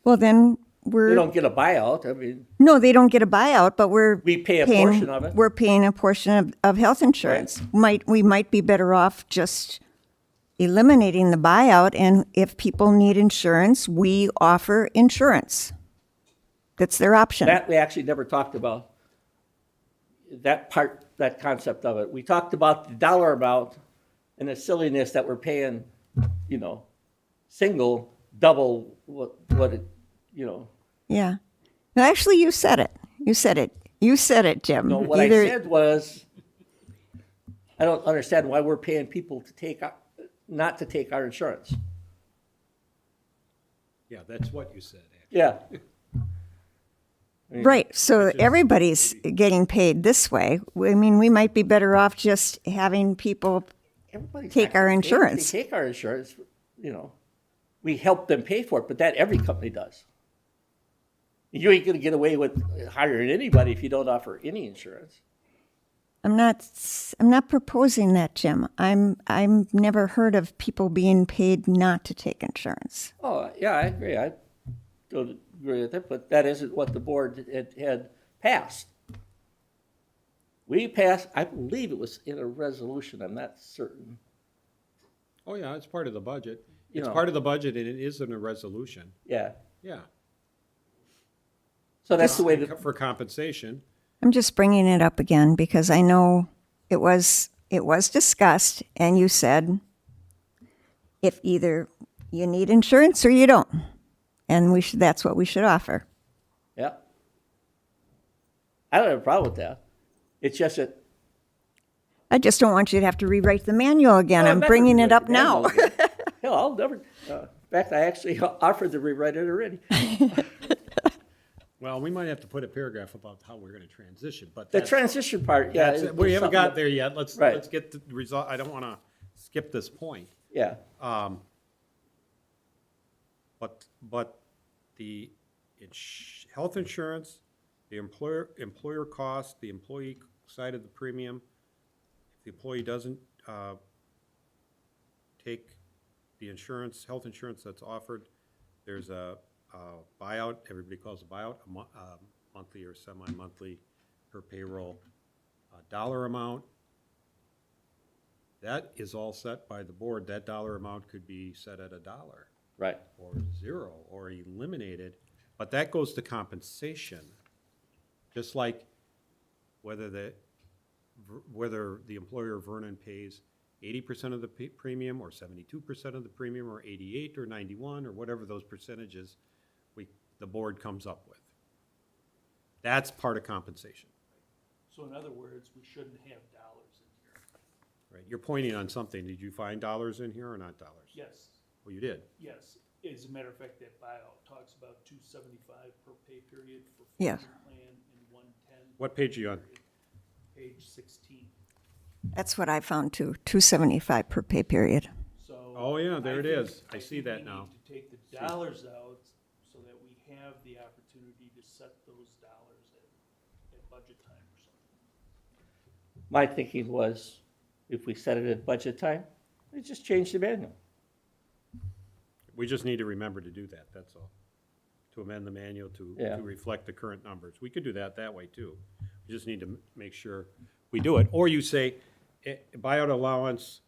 Well, then they we're, don't get a buyout. I mean, no, they don't get a buyout, but we pay a portion of it. We're paying a portion of health insurance. We might be better off just eliminating the buyout, and if people need insurance, we offer insurance. That's their option. That we actually never talked about. That part, that concept of it. We talked about the dollar amount and the silliness that we're paying, you know, single, double what it, you know. Yeah. No, actually, you said it. You said it, Jim. No, what I said was, I don't understand why we're paying people not to take our insurance. Yeah, that's what you said, actually. Yeah. Right. So everybody's getting paid this way. I mean, we might be better off just having people Everybody's take not our gonna insurance. They take our insurance, you know. We help them pay for it, but that every company does. You ain't gonna get away with hiring anybody if you don't offer any insurance. I'm not proposing that, Jim. I'm never heard of people being paid not to take insurance. Oh, yeah, I agree. I don't agree with it, but that isn't what the board had passed. We passed, I believe it was in a resolution, I'm not certain. Oh, yeah, it's part of the budget. You It's know. part of the budget, and it is in a resolution. Yeah, Yeah. so that's the way that, For compensation. I'm just bringing it up again because I know it was discussed, and you said if either you need insurance or you don't, and that's what we should offer. yeah. I don't have a problem with that. It's just that. I just don't want you to have to rewrite the manual again. I'm bringing it up now. Hell, I'll never, in fact, I actually offered to rewrite it already. Well, we might have to put a paragraph about how we're gonna transition, but The that's, transition part, yeah. we is haven't something got that- there yet. Let's Right. get the result. I don't wanna skip this point. Yeah, But the health insurance, the employer cost, the employee side of the premium, if the employee doesn't take the insurance, health insurance that's offered, there's a buyout, everybody calls a buyout, monthly or semi-monthly per payroll dollar amount. That is all set by the board. That dollar amount could be set at $1. right. Or 0, or eliminated, but that goes to compensation. Just like whether the employer Vernon pays 80% of the premium, or 72% of the premium, or 88, or 91, or whatever those percentages the board comes up with. That's part of compensation, So in other words, we shouldn't have dollars in here. right? You're pointing on something. Did you find dollars in here or not dollars? Yes, Well, you did. yes. As a matter of fact, that buyout talks about $275 per pay period for Yes. family plan and $110. What page are you on? Page 16. That's what I found too, $275 per pay period. So. Oh, yeah, there it think- is. I see think that we now. need to take the dollars out so that we have the opportunity to set those dollars at budget time or something. My thinking was, if we set it at budget time, we just change the manual. We just need to remember to do that, that's all. To amend the manual to Yeah. reflect the current numbers. We could do that way too. We just need to make sure we do it. Or you say, buyout allowance,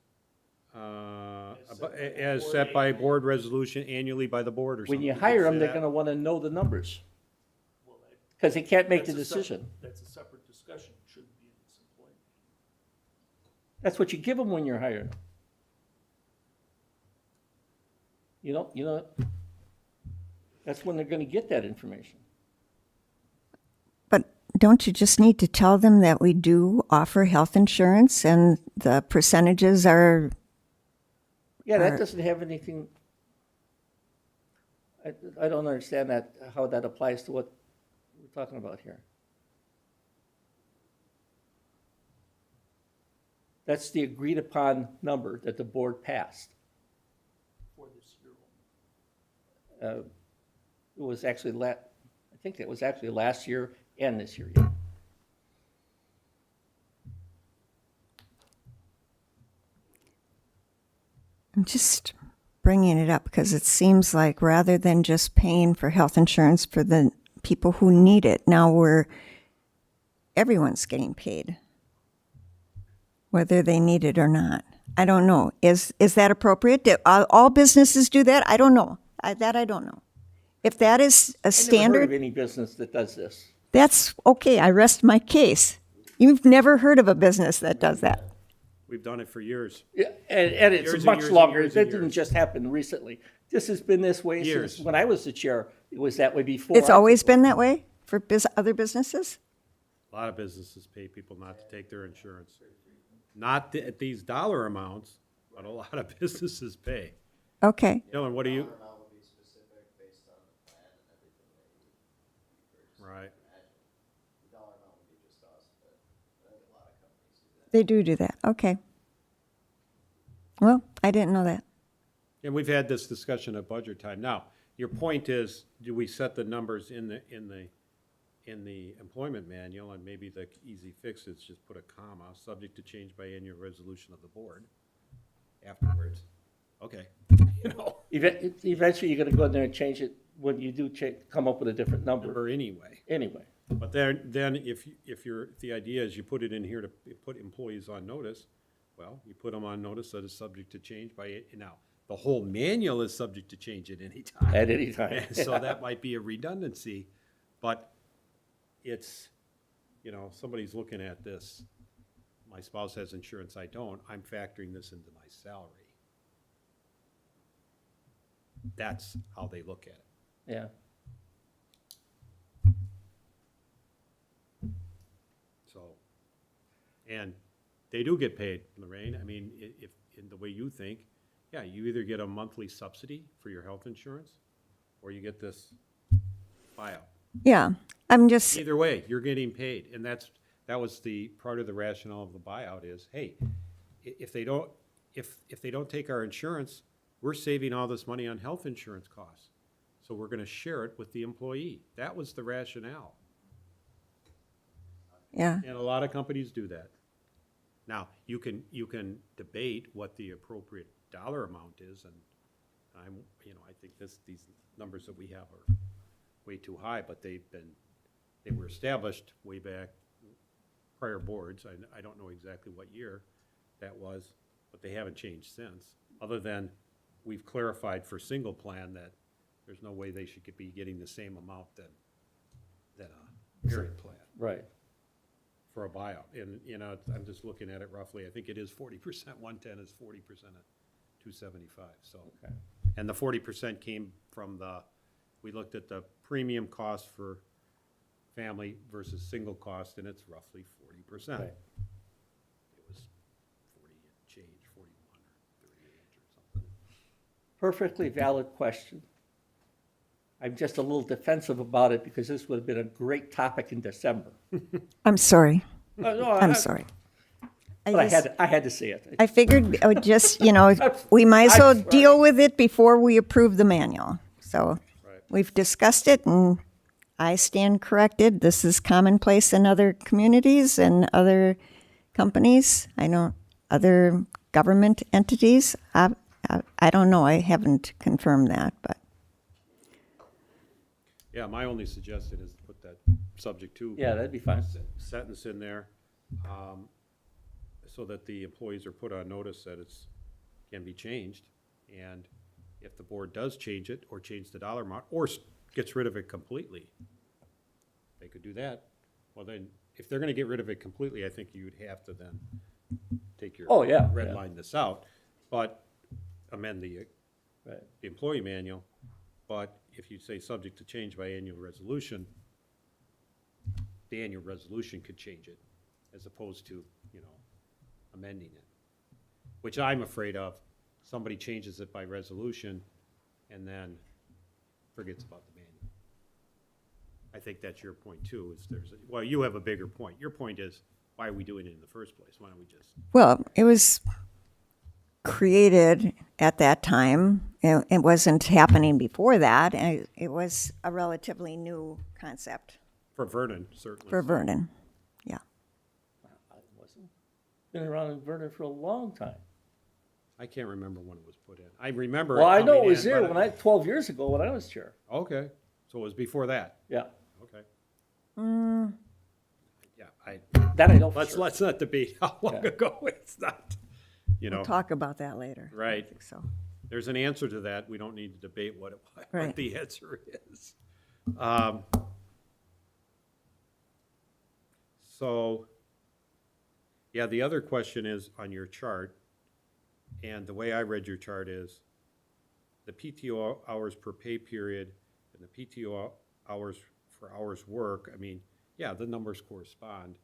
as set by board resolution annually by the board or something. When you could hire say them, they're that. gonna wanna know the numbers, Well, that- because they can't make the that's a sep- decision. That's a separate discussion, shouldn't be in this employment. That's what you give them when you're hiring. You know, that's when they're gonna get that information. But don't you just need to tell them that we do offer health insurance and the percentages are, Yeah, that Or- doesn't have anything, I don't understand that, how that applies to what we're talking about here. That's the agreed upon number that the board passed. For this year. It was actually I think it was actually last year and this year, yeah. I'm just bringing it up because it seems like rather than just paying for health insurance for the people who need it, now everyone's getting paid, whether they need it or not. I don't know. Is that appropriate? Do all businesses do that? I don't know. I don't know. If that is a I never heard standard, of any business that does this. that's okay. I rest my case. You've never heard of a business that does that. We've done it for years. Yeah, and Years it's and much years and longer. years That and didn't years. just happen recently. This has been this way Years. since when I was the chair. It was that way before. It's always been that way for other businesses? A lot of businesses pay people not to take their insurance. Not at these dollar amounts, but a lot of businesses pay. Okay. Dylan, what do you, Dollar amount would be specific based on the plan and everything that you purchase. right? Imagine. The dollar amount would be just us, but I think a lot of companies do that. They do that. Okay. Well, I didn't know that. And we've had this discussion at budget time. Now, your point is, do we set the numbers in the employment manual, and maybe the easy fix is just put a comma, subject to change by annual resolution of the board afterwards? Okay, you know, Eventually, you're gonna go in there and change it when you do come up with a different number. or anyway. Anyway, But then if the idea is you put it in here to put employees on notice, well, you put them on notice that it's subject to change by, now, the whole manual is subject to change at any time. at any time. And so that might be a redundancy, but it's, somebody's looking at this, my spouse has insurance, I don't, I'm factoring this into my salary. That's how they look at it. Yeah. So, and they do get paid, Lorraine. I mean, if, in the way you think, yeah, you either get a monthly subsidy for your health insurance, or you get this buyout. Yeah. I'm just, Either way, you're getting paid, and that was the part of the rationale of the buyout is, hey, if they don't take our insurance, we're saving all this money on health insurance costs. So we're gonna share it with the employee. That was the rationale. yeah. And a lot of companies do that. Now, you can debate what the appropriate dollar amount is, and I think these numbers that we have are way too high, but they were established way back, prior boards. I don't know exactly what year that was, but they haven't changed since, other than we've clarified for single plan that there's no way they should be getting the same amount than a married plan Right. for a buyout. And, I'm just looking at it roughly, I think it is 40%, 110 is 40% of 275, so. Okay. And the 40% came from we looked at the premium cost for family versus single cost, and it's roughly 40%. Right. It was 40 and change, 41 or 38 or something. Perfectly valid question. I'm just a little defensive about it because this would have been a great topic in December. I'm sorry. No, I'm sorry. But I had to say it. I figured I would just, we might as well I'm sorry. deal with it before we approve the manual. So Right. we've discussed it, and I stand corrected. This is commonplace in other communities and other companies. Other government entities. I don't know. I haven't confirmed that, but Yeah, my only suggestion is to put that subject to. Yeah, that'd be fine. Sentence in there, so that the employees are put on notice that can be changed. And if the board does change it, or change the dollar amount, or gets rid of it completely, they could do that. Well, then, if they're gonna get rid of it completely, I think you'd have to then take your. Oh, yeah, Red yeah. line this out, but amend the Right. the employee manual. But if you say subject to change by annual resolution, the annual resolution could change it, as opposed to, amending it. Which I'm afraid of, somebody changes it by resolution and then forgets about the manual. I think that's your point too, well, you have a bigger point. Your point is, why are we doing it in the first place? Why don't we just, Well, it was created at that time. It wasn't happening before that. It was a relatively new concept for Vernon, certainly. for Vernon. Yeah. I wasn't, been around in Vernon for a long time. I can't remember when it was put in. I remember it Well, I know coming it was in, there but when 12 years ago when I was chair. Okay, so it was before that, Yeah, okay. Mm, Yeah, that I know for let's sure. not debate how long Yeah. ago, it's not, you know. we'll talk about that later. Right. I think so. There's an answer to that. We don't need to debate what Right. the answer is. So, yeah, the other question is on your chart, and the way I read your chart is the PTO hours per pay period and the PTO hours for hours work. I mean, yeah, the numbers correspond.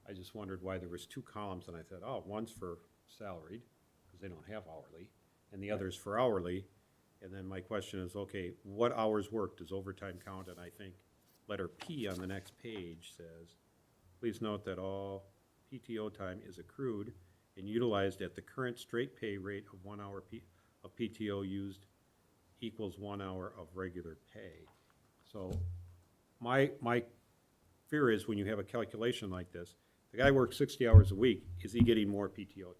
I just wondered why there was two columns, and I thought, oh, one's for salaried, because they don't have hourly, and the other's for hourly. And then my question is, okay, what hours worked? Does overtime count? And I think letter P on the next page says, please note that all PTO time is accrued and utilized at the current straight pay rate of 1 hour of PTO used equals 1 hour of regular pay. So my fear is when you have a calculation like this, the guy works 60 hours a week, is he getting more PTO time?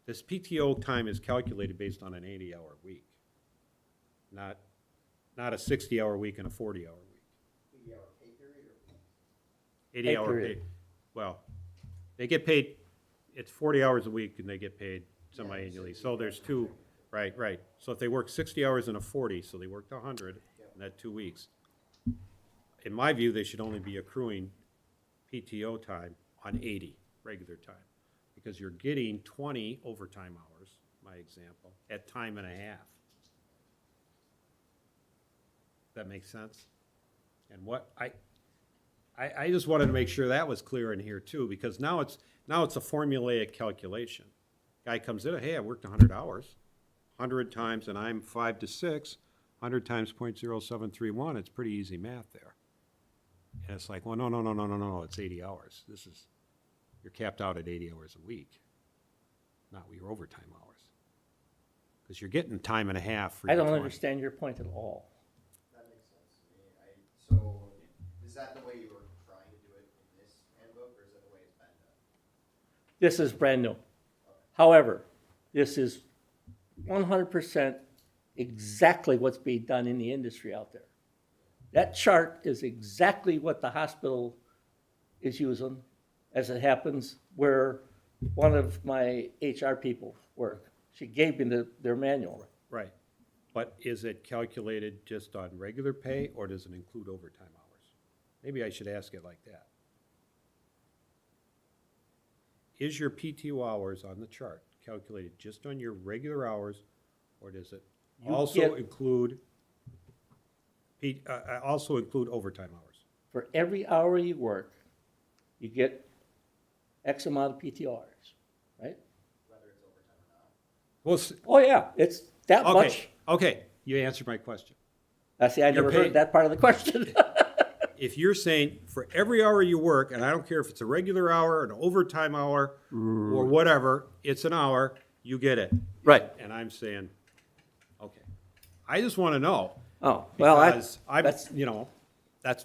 This PTO time is calculated based on an 80-hour week, not a 60-hour week and a 40-hour week. 80-hour pay period or? 80-hour pay, period. well, they get paid, it's 40 hours a week and they get paid semi-annually. So there's two, right. So if they work 60 hours in a 40, so they worked 100 in that 2 weeks. In my view, they should only be accruing PTO time on 80 regular time, because you're getting 20 overtime hours, my example, at time and a half. That makes sense? And what I just wanted to make sure that was clear in here too, because now it's a formulaic calculation. Guy comes in, hey, I worked 100 hours, 100 times, and I'm 5 to 6, 100 times 0.0731, it's pretty easy math there. And it's like, well, no, it's 80 hours. You're capped out at 80 hours a week, not your overtime hours. Because you're getting time and a half for I your don't 20. understand your point at all. That makes sense to me. So, is that the way you were trying to do it in this handbook, or is that the way it's been done? This is brand new. However, this is 100% exactly what's being done in the industry out there. That chart is exactly what the hospital is using, as it happens, where one of my HR people work. She gave me their manual. Right. But is it calculated just on regular pay, or does it include overtime hours? Maybe I should ask it like that. Is your PTO hours on the chart calculated just on your regular hours, or does it You also get- include overtime hours? For every hour you work, you get X amount of PTO hours, right? Whether it's overtime or not? Well, Oh, yeah, it's that much. okay, you answered my question. See, I never paid- heard that part of the question. If you're saying for every hour you work, and I don't care if it's a regular hour, an overtime hour, or whatever, it's an hour, you get it. Right. And I'm saying, okay. I just want to know. Oh, well, Because that's, that's,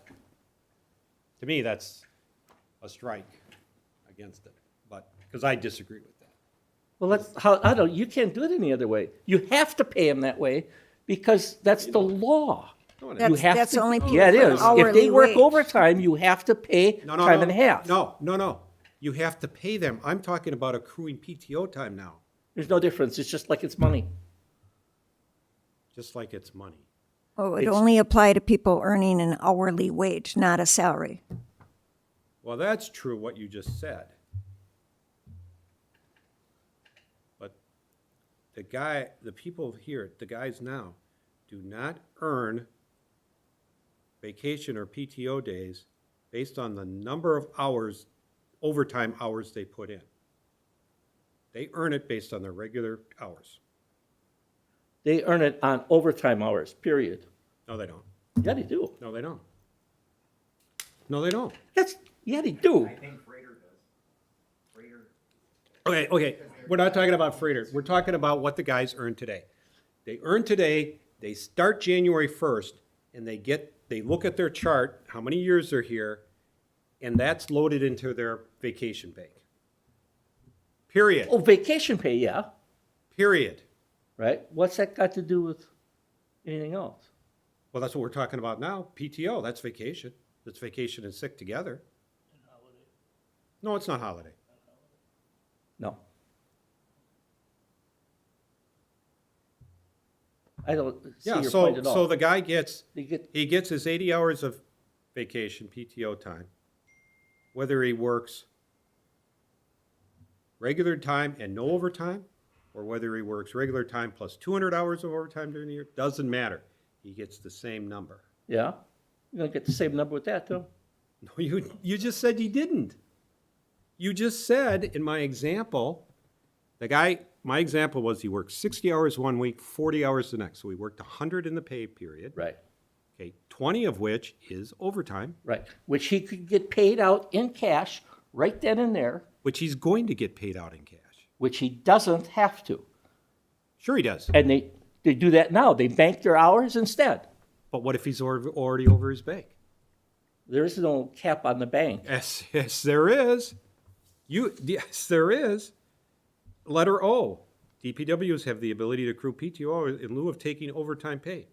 to me, that's a strike against it. But, because I disagree with that. well, I don't, you can't do it any other way. You have to pay them that way because that's the law. No, it You That's- have that's to- only Yeah, it for is. If hourly they work wage. overtime, you have to pay No, time and a half. No. You have to pay them. I'm talking about accruing PTO time now, There's no difference. It's just like it's money. just like it's money. Oh, it It's- only apply to people earning an hourly wage, not a salary. Well, that's true, what you just said. But the people here, the guys now, do not earn vacation or PTO days based on the number of hours, overtime hours they put in. They earn it based on their regular hours. They earn it on overtime hours, period. No, they don't. Yeah, they do. No, they don't. No, they don't. Yeah, they do. I think Freighter does. Freighter, Okay, we're not talking about freighter. We're talking about what the guys earn today. They earn today, they start January 1st, and they look at their chart, how many years they're here, and that's loaded into their vacation bank. Period. Oh, vacation pay, yeah, Period. right? What's that got to do with anything else? Well, that's what we're talking about now. PTO, that's vacation. That's vacation and sick together. No, it's not holiday. No. I don't see Yeah, your point at all. so the guy gets, They get, he gets his 80 hours of vacation, PTO time, whether he works regular time and no overtime, or whether he works regular time plus 200 hours of overtime during the year, doesn't matter. He gets the same number. yeah, you're gonna get the same number with that, too. No, you just said you didn't. You just said in my example, my example was he worked 60 hours one week, 40 hours the next. So he worked 100 in the pay period. Right, Okay, 20 of which is overtime, right. Which he could get paid out in cash right then and there, which he's going to get paid out in cash. which he doesn't have to. Sure he does. And they do that now. They bank their hours instead. But what if he's already over his bank? There is no cap on the bank. Yes, there is. Yes, there is. Letter O. DPWs have the ability to accrue PTO in lieu of taking overtime pay.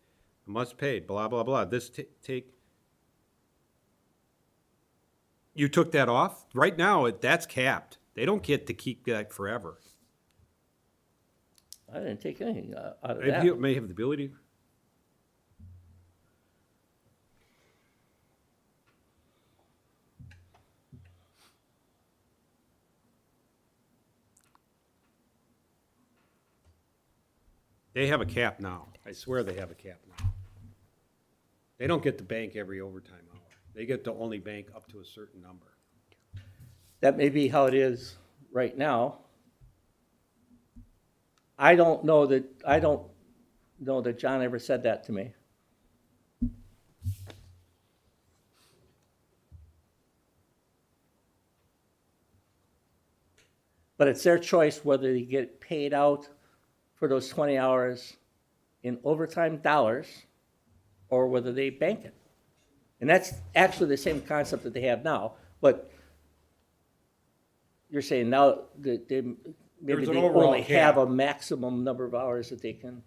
Must paid, blah, blah, blah. You took that off? Right now, that's capped. They don't get to keep that forever. I didn't take anything out of They that. may have the ability. They have a cap now. I swear they have a cap now. They don't get to bank every overtime hour. They get to only bank up to a certain number. That may be how it is right now. I don't know that John ever said that to me. But it's their choice whether they get paid out for those 20 hours in overtime dollars or whether they bank it. And that's actually the same concept that they have now, but you're saying now that maybe There's an they overall only cap. have a maximum number of hours that they can.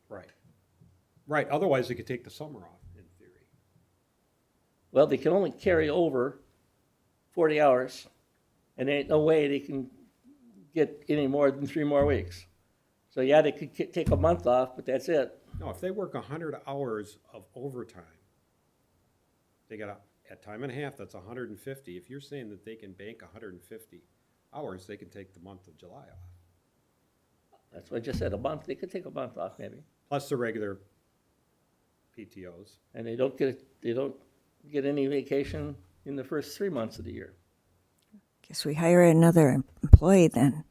Right. Right, otherwise they could take the summer off, in theory. Well, they can only carry over 40 hours, and there ain't no way they can get any more than 3 more weeks. So yeah, they could take a month off, but that's it. No, if they work 100 hours of overtime, they got at time and a half, that's 150. If you're saying that they can bank 150 hours, they can take the month of July off. That's what I just said, a month. They could take a month off maybe, Plus the regular PTOs. and they don't get any vacation in the first 3 months of the year. Guess we hire another employee then.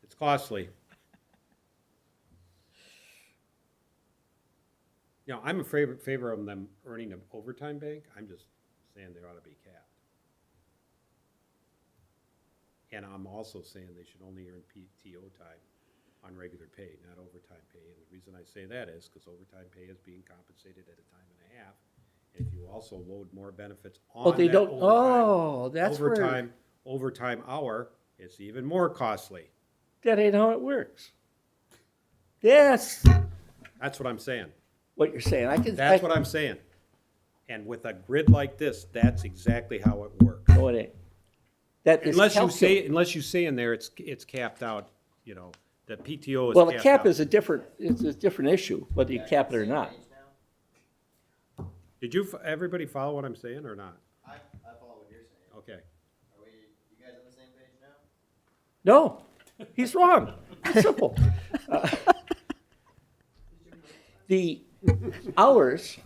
It's costly. You know, I'm in favor of them earning an overtime bank. I'm just saying they ought to be capped. And I'm also saying they should only earn PTO time on regular pay, not overtime pay. And the reason I say that is because overtime pay is being compensated at a time and a half. And if you also load more benefits on Oh, they that don't, overtime, oh, that's where, overtime hour, it's even more costly. that ain't how it works. Yes, That's what I'm saying. what you're saying. That's what I'm saying. And with a grid like this, that's exactly how it works. No, it ain't. That is Unless you say in there it's capped out, you know, the PTO is well, the capped cap out. is it's a different issue, whether you cap it or not. Did everybody follow what I'm saying or not? I follow what you're saying. Okay. Are you guys on the same page now? No, he's wrong. It's simple. The hours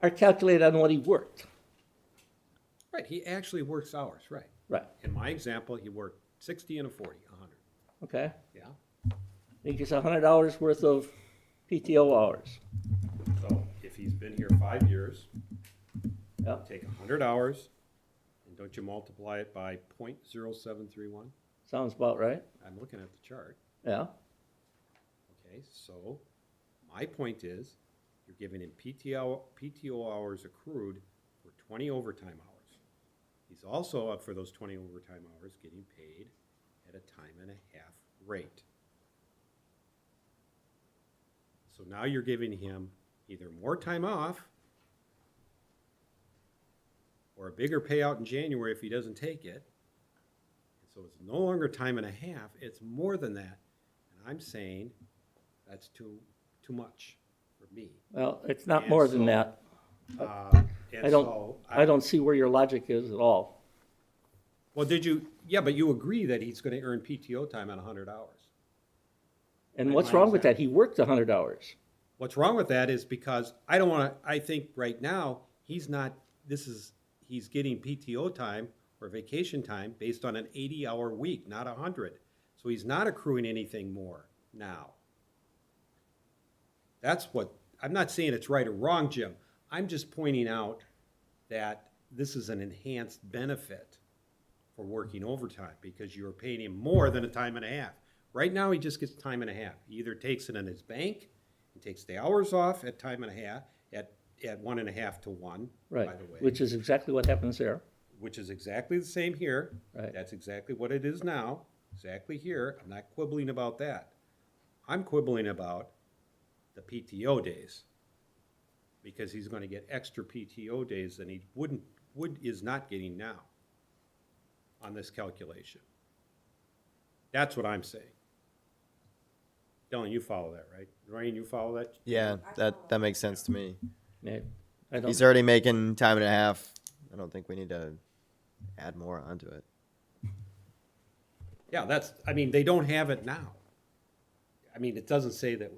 are calculated on what he worked. Right, he actually works hours, right. Right, In my example, he worked 60 and a 40, 100. okay? Yeah? He gets $100 worth of PTO hours. So if he's been here 5 years, Yeah. Take 100 hours, and don't you multiply it by 0.0731? Sounds about right. I'm looking at the chart. Yeah. Okay, so my point is, you're giving him PTO hours accrued for 20 overtime hours. He's also, up for those 20 overtime hours, getting paid at a time and a half rate. So now you're giving him either more time off or a bigger payout in January if he doesn't take it. So it's no longer time and a half, it's more than that. And I'm saying that's too much for me. Well, it's not And more than so, that. And I don't, so I don't see where your logic is at all. Well, yeah, but you agree that he's gonna earn PTO time on 100 hours. And Why- what's why wrong is with that? that? He worked 100 hours. What's wrong with that is because I think right now, he's getting PTO time or vacation time based on an 80-hour week, not 100. So he's not accruing anything more now. I'm not saying it's right or wrong, Jim. I'm just pointing out that this is an enhanced benefit for working overtime because you're paying him more than a time and a half. Right now, he just gets time and a half. He either takes it in his bank, he takes the hours off at time and a half, at 1.5 to 1, Right. by the way. Which is exactly what happens there. Which is exactly the same here. Right. That's exactly what it is now, exactly here. I'm not quibbling about that. I'm quibbling about the PTO days. Because he's gonna get extra PTO days than he is not getting now on this calculation. That's what I'm saying. Dylan, you follow that, right? Ryan, you follow that? Yeah, that makes sense to me. Yeah, I don't, He's already making time and a half. I don't think we need to add more onto it. Yeah, they don't have it now. I mean, it doesn't say that,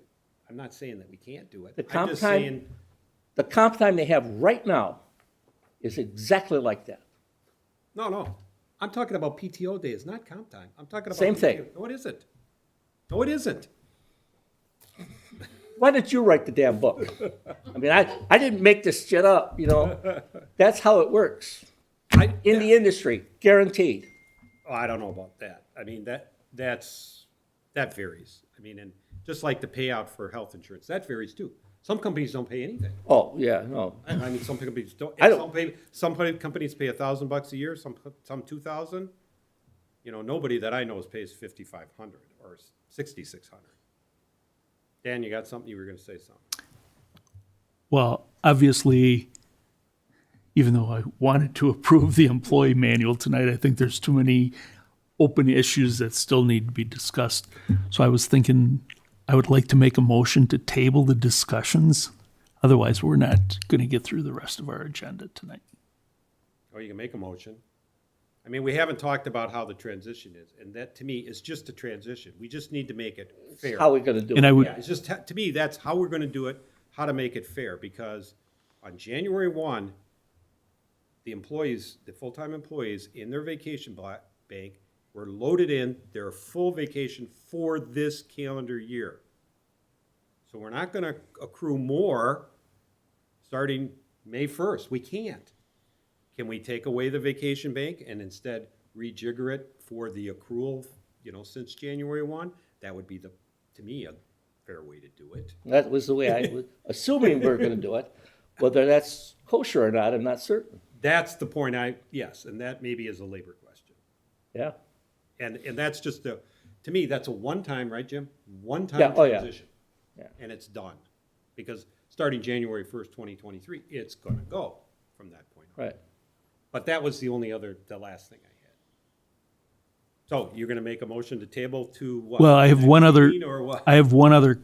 I'm not saying that we can't do it. The I'm comp just time- saying, the comp time they have right now is exactly like that. no, I'm talking about PTO days, not comp time. I'm talking about. Same thing. PTO. No, it isn't. No, it isn't. Why didn't you write the damn book? I mean, I didn't make this shit up, you know? That's how it works in the industry, guaranteed. Oh, I don't know about that. I mean, that varies. I mean, and just like the payout for health insurance, that varies too. Some companies don't pay anything. Oh, yeah, no. I mean, some companies don't. I don't- Some companies pay $1,000 a year, some 2,000. You know, nobody that I know pays 5,500 or 6,600. Dan, you got something? You were gonna say something. Well, obviously, even though I wanted to approve the employee manual tonight, I think there's too many open issues that still need to be discussed. So I was thinking I would like to make a motion to table the discussions. Otherwise, we're not going to get through the rest of our agenda tonight. Or you can make a motion. I mean, we haven't talked about how the transition is, and that to me is just a transition. We just need to make it fair. How are we gonna do it? And I would, Yeah, it's just, to me, that's how we're gonna do it, how to make it fair, because on January 1, the employees, the full-time employees in their vacation bank were loaded in their full vacation for this calendar year. So we're not gonna accrue more starting May 1st. We can't. Can we take away the vacation bank and instead rejigger it for the accrual, since January 1? That would be to me, a fair way to do it. That was the way I was assuming we were gonna do it. Whether that's kosher or not, I'm not certain. That's the point yes, and that maybe is a labor question. Yeah, And that's just to me, that's a one-time, right, Jim? One-time Yeah, oh, yeah. transition. Yeah. And it's done. Because starting January 1st, 2023, it's gonna go from that point on. right. But that was the last thing I had. So you're gonna make a motion to table to what? well, I have one other, Or what? I have one other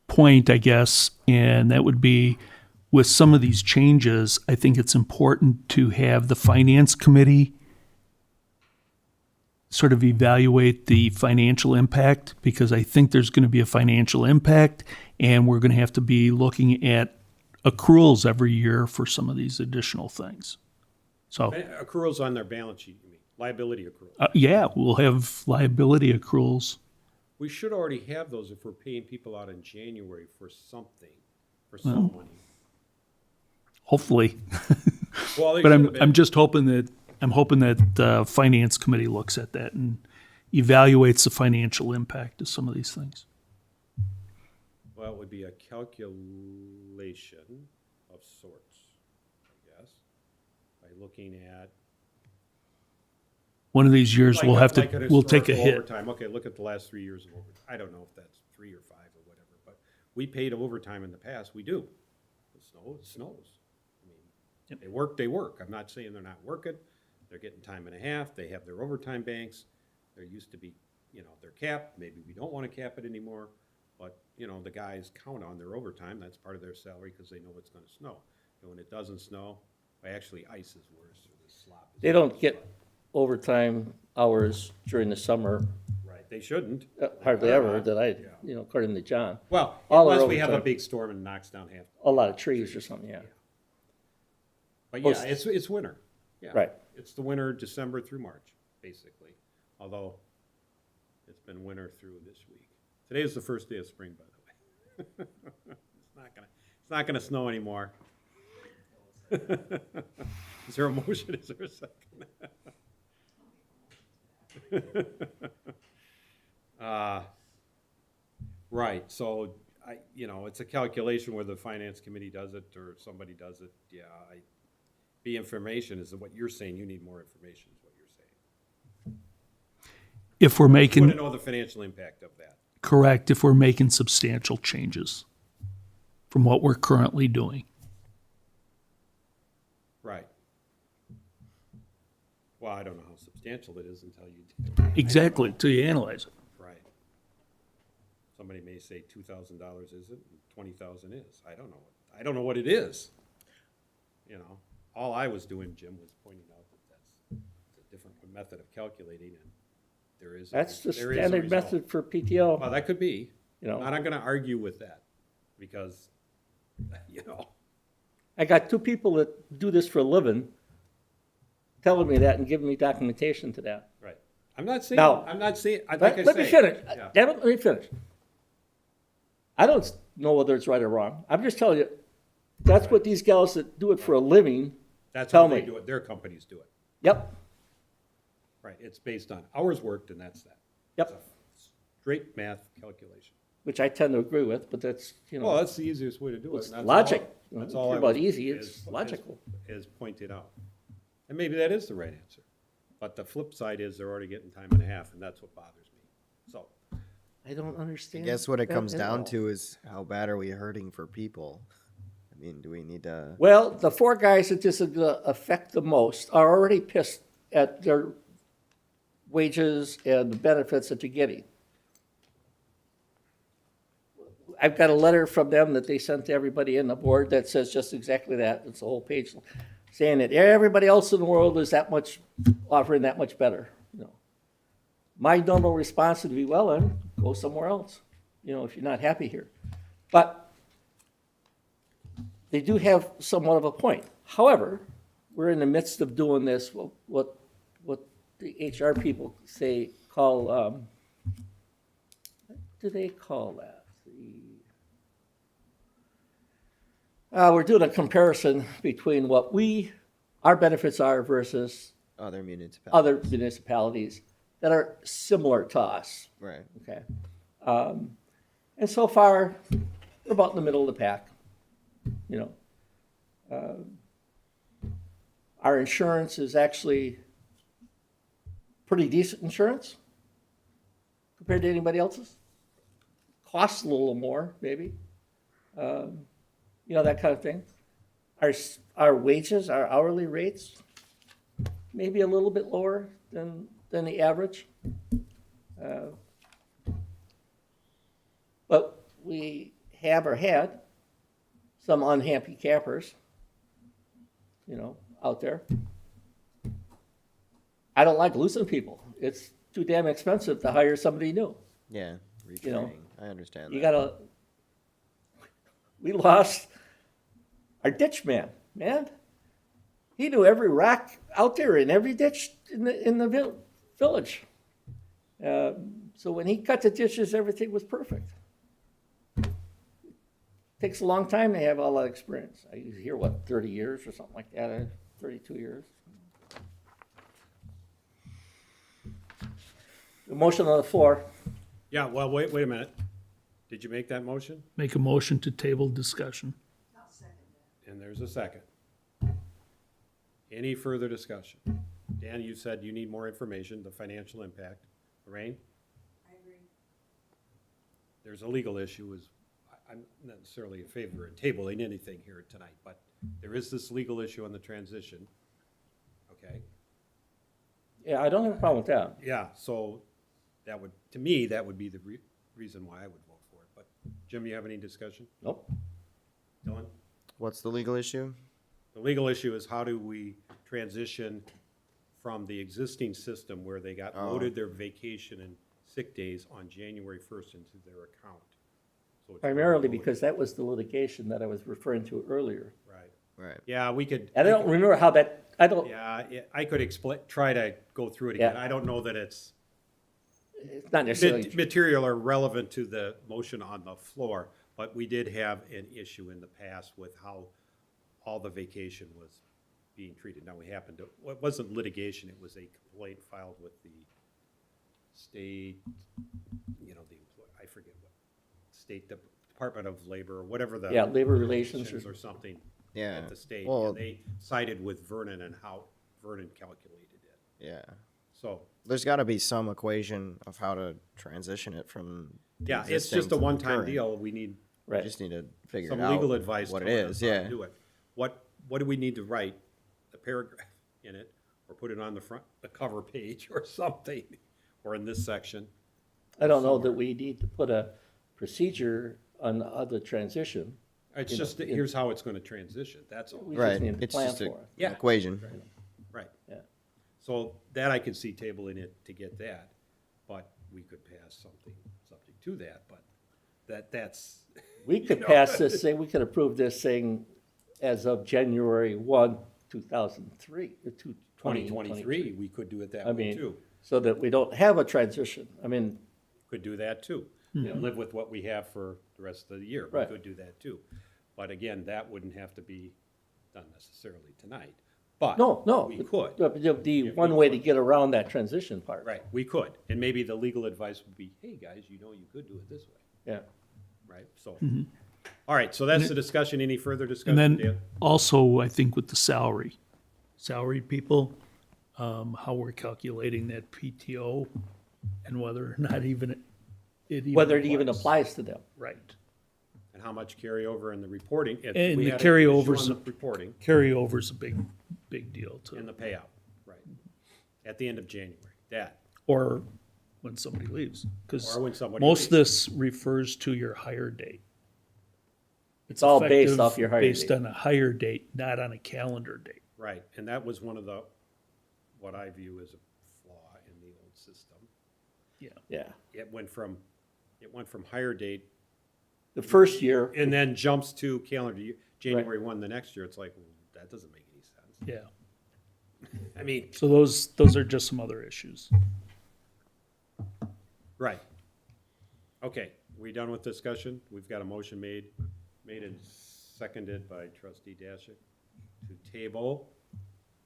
point, I guess, and that would be with some of these changes, I think it's important to have the finance committee sort of evaluate the financial impact, because I think there's going to be a financial impact, and we're going to have to be looking at accruals every year for some of these additional things. So, Accruals on their balance sheet, you mean, liability accrual. yeah, we'll have liability accruals. We should already have those if we're paying people out in January for something, for some money. Hopefully. Well, they But should have been. I'm just hoping that finance committee looks at that and evaluates the financial impact of some of these things. Well, it would be a calculation of sorts, I guess, by looking at. One of these years we'll have to, like an we'll take a historical hit. overtime. Okay, look at the last 3 years of overtime. I don't know if that's 3 or 5 or whatever, but we paid overtime in the past. We do. It snows. I mean, they work. I'm not saying they're not working. They're getting time and a half. They have their overtime banks. There used to be, they're capped. Maybe we don't want to cap it anymore. But, the guys count on their overtime. That's part of their salary because they know it's going to snow. And when it doesn't snow, actually ice is worse or the slop is They don't worse. get overtime hours during the summer, Right, they shouldn't. hardly ever, that Yeah. according to John. Well, All their unless we have a overtime. big storm and knocks down half. A lot of trees or something, yeah. But Most- yeah, it's winter. Yeah. Right. It's the winter, December through March, basically. Although it's been winter through this week. Today is the first day of spring, by the way. It's not gonna snow anymore. Is there a motion? Is there a second? Right, so it's a calculation whether the finance committee does it or somebody does it. Yeah, the information is what you're saying. You need more information is what you're saying. If we're You want making, to know the financial impact of that. correct, if we're making substantial changes from what we're currently doing. Right. Well, I don't know how substantial it is until you. Exactly, till you analyze it. Right. Somebody may say $2,000 isn't, and 20,000 is. I don't know. I don't know what it is. All I was doing, Jim, was pointing out that that's a different method of calculating, and there is. That's the there is a standard result. method for PTO, Well, that could be. you I'm know. not gonna argue with that, because, I got 2 people that do this for a living telling me that and giving me documentation to that. right. I'm not saying, Now- like I say. Let me finish. Yeah. Damn it, let me finish. I don't know whether it's right or wrong. I'm just telling you, that's what these gals that do it for a living, That's Tell how they me. do it. Their companies do it. yep, Right. It's based on hours worked, and that's that. yep, It's a straight math calculation. which I tend to agree with, but that's, Well, that's the easiest way to do it. it's and that's logic. all- That's It's all I about was- easy, is- it's logical. Is pointed out. And maybe that is the right answer. But the flip side is they're already getting time and a half, and that's what bothers me. So, I don't I understand. guess what it that comes at down all. to is how bad are we hurting for people? I mean, do we need to? Well, the 4 guys that this is gonna affect the most are already pissed at their wages and the benefits that they're getting. I've got a letter from them that they sent to everybody in the board that says just exactly that. It's a whole page saying that everybody else in the world is offering that much better, My normal response would be, well, then, go somewhere else, if you're not happy here. But they do have somewhat of a point. However, we're in the midst of doing this, what the HR people call, what do they call that? We're doing a comparison between what our benefits are versus Other municipalities. other municipalities that are similar to us, Right. okay? And so far, we're about in the middle of the pack, Our insurance is actually pretty decent insurance compared to anybody else's. Costs a little more, maybe. That kind of thing. Our wages, our hourly rates, maybe a little bit lower than the average. But we have or had some unhappy campers, out there. I don't like losing people. It's too damn expensive to hire somebody new. Yeah. Retraining. I understand that. We lost our ditch man. He knew every rock out there in every ditch in the village. So when he cut the ditches, everything was perfect. Takes a long time to have all that experience. I hear 30 years or something like that. 32 years. A motion on the floor. Yeah, well, wait a minute. Did you make that motion? Make a motion to table discussion. I'll second that. And there's a second. Any further discussion? Dan, you said you need more information, the financial impact. Lorraine, I agree. there's a legal issue, I'm not necessarily in favor of tabling anything here tonight, but there is this legal issue on the transition. Okay? Yeah, I don't have a problem with that. Yeah, so that would, to me, that would be the reason why I would vote for it. But Jim, you have any discussion? Nope. Dylan? What's the legal issue? The legal issue is how do we transition from the existing system where they got loaded their vacation and sick days on January 1st into their account? So it's Primarily really- because that was the litigation that I was referring to earlier. Right. Right. Yeah, we could. And I don't remember how that, I don't, Yeah, I could explain, try to go through it again. Yeah. I don't know that it's it's not necessarily, material or relevant to the motion on the floor, but we did have an issue in the past with how all the vacation was being treated. Now, we happened to, well, it wasn't litigation, it was a complaint filed with the state, I forget what, State Department of Labor, or whatever the. yeah, labor relations or something Yeah. at the state. Well- And they sided with Vernon and how Vernon calculated it. Yeah. So, There's got to be some equation of how to transition it from. the yeah, it's existing just to a the one-time current. deal. We need We right. just need to figure some it out. legal advice. What it telling us is, how to yeah. do it. What do we need to write, a paragraph in it, or put it on the cover page or something, or in this section? I don't know that we need to put a procedure on the transition. It's You know, just, that here's how it's gonna transition, that's all. We Right. just need to It's plan just for it. an Yeah. equation. Right. Yeah. So that I could see tabling it to get that, but we could pass something subject to that, but that's. We could pass this, say, we could approve this saying as of January 1, 2003, 2023, we could do it that I way mean, too. so that we don't have a transition. I mean, Could do that too. Live with what we have for the rest of the year. We Right. could do that too. But again, that wouldn't have to be done necessarily tonight. But no. we could. The one way to get around that transition part. Right, we could. And maybe the legal advice would be, hey, guys, you could do it this way, Yeah. right? So, all right, so that's the discussion. Any further discussion, And Dan? then also, I think with the salaried people, how we're calculating that PTO and whether or not Whether it even applies to them. Right. And how much carryover in the reporting? If And we the had an issue carryover's- on the reporting Carryover's a big deal and too. the payout, right? At the end of January, that. Or when somebody leaves, because Or when somebody most leaves. of this refers to your hire date. It's all based effective off your hire Based date. on a hire date, not on a calendar date. Right, and that was one of the, what I view as a flaw in the old system. Yeah. It went from hire date The first year, and then jumps to calendar year, January 1 the next year. It's like, well, that doesn't make any sense. Yeah. I mean, So those are just some other issues. right. Okay, we done with discussion? We've got a motion made and seconded by trustee Dashik to table.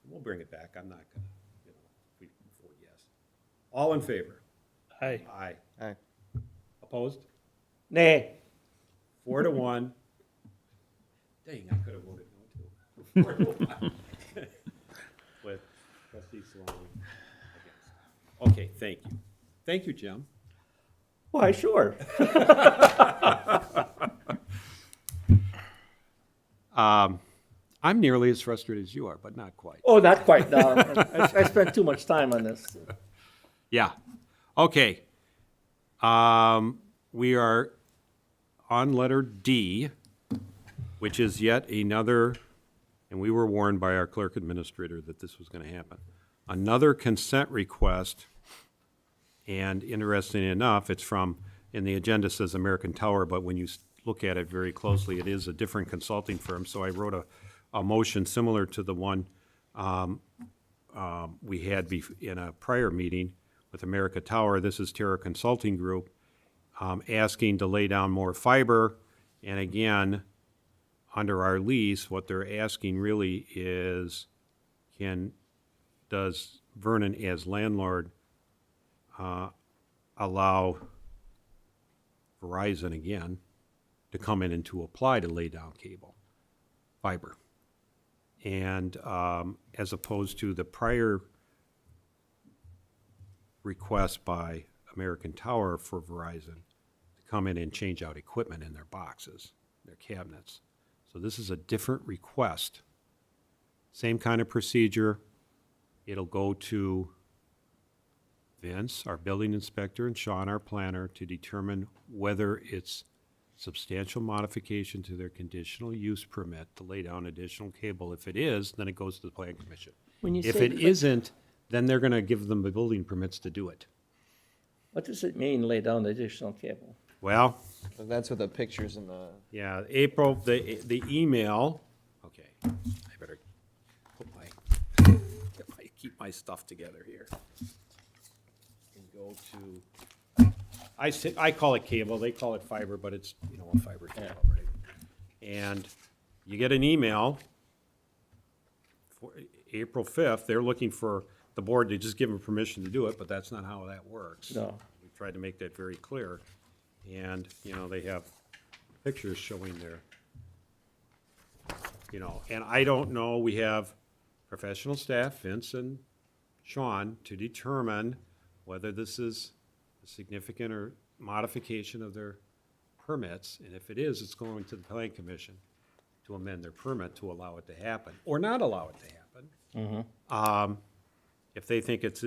We'll bring it back. I'm not gonna, we vote yes. All in favor? Aye. Aye. Aye. Opposed? nay, 4-1. Dang, I could have voted no too. 4-1. With trustee Salami against. Okay, thank you. Thank you, Jim. why, sure. I'm nearly as frustrated as you are, but not quite. Oh, not quite, no. I spent too much time on this. Yeah. Okay. We are on letter D, which is yet another, and we were warned by our clerk administrator that this was going to happen. Another consent request, and interestingly enough, it's from, in the agenda says American Tower, but when you look at it very closely, it is a different consulting firm. So I wrote a motion similar to the one we had in a prior meeting with America Tower. This is Terra Consulting Group, asking to lay down more fiber. And again, under our lease, what they're asking really is does Vernon as landlord allow Verizon again to come in and to apply to lay down cable, fiber? And as opposed to the prior request by American Tower for Verizon to come in and change out equipment in their boxes, their cabinets. So this is a different request. Same kind of procedure. It'll go to Vince, our building inspector, and Sean, our planner, to determine whether it's substantial modification to their conditional use permit to lay down additional cable. If it is, then it goes to the plan commission. When you If say it isn't, then they're gonna give them the building permits to do it. What does it mean, lay down additional cable? Well, That's what the pictures in the. yeah, April, the email, okay, I better put keep my stuff together here. And go to, I call it cable, they call it fiber, but it's, a fiber cable, right? And you get an email for April 5th, they're looking for the board to just give them permission to do it, but that's not how that works. No. We tried to make that very clear. And, they have pictures showing their, and I don't know, we have professional staff, Vince and Sean, to determine whether this is a significant or modification of their permits. And if it is, it's going to the plan commission to amend their permit to allow it to happen, or not allow it to happen. If they think it's,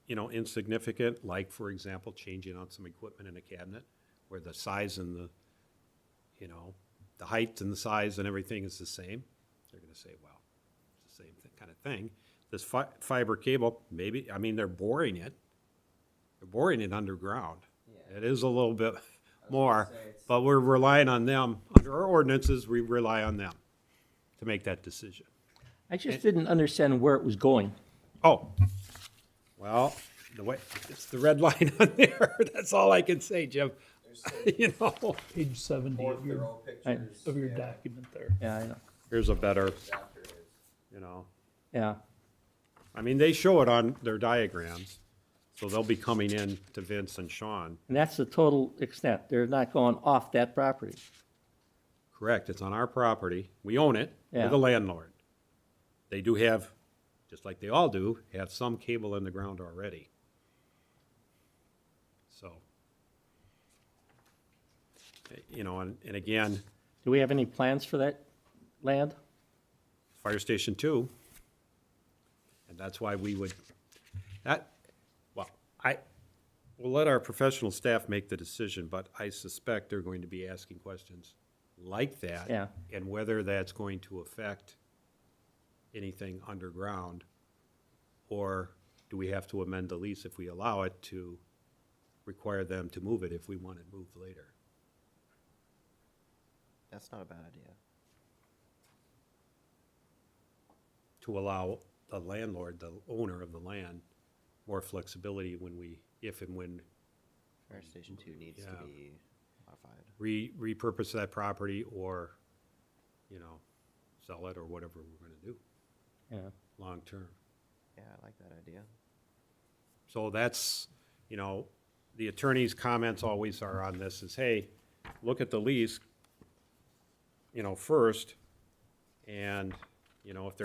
insignificant, like, for example, changing out some equipment in a cabinet where the size and the height and the size and everything is the same, they're gonna say, well, it's the same kind of thing. This fiber cable, maybe, they're boring it. They're boring it underground. It is a little bit more, but we're relying on them. Under our ordinances, we rely on them to make that decision. I just didn't understand where it was going. Oh, well, it's the red line on there. That's all I can say, Jim. Page 70 of your document there. Yeah, I know. Here's a better, Yeah, they show it on their diagrams, so they'll be coming in to Vince and Sean. and that's the total extent. They're not going off that property. Correct, it's on our property. We own it. We're Yeah. the landlord. They do have, just like they all do, have some cable in the ground already. So, and again, Do we have any plans for that land? Fire Station 2. And that's why we would, we'll let our professional staff make the decision, but I suspect they're going to be asking questions like that. Yeah. And whether that's going to affect anything underground, or do we have to amend the lease if we allow it to require them to move it if we want it moved later? That's not a bad idea. To allow the landlord, the owner of the land, more flexibility if and when Fire Station 2 needs to Yeah. be modified. repurpose that property or, sell it or whatever we're gonna do, Yeah. long-term. Yeah, I like that idea. So that's, the attorney's comments always are on this is, hey, look at the lease, first. And, if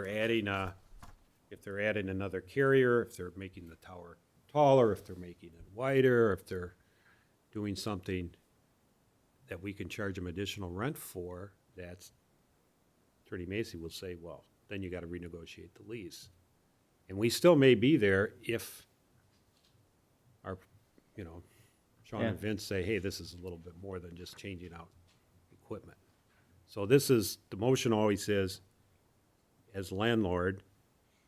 they're adding another carrier, if they're making the tower taller, if they're making it wider, if they're doing something that we can charge them additional rent for, that's, Attorney Macy will say, well, then you gotta renegotiate the lease. And we still may be there if our, Sean and Yeah. Vince say, hey, this is a little bit more than just changing out equipment. So this is, the motion always says, as landlord,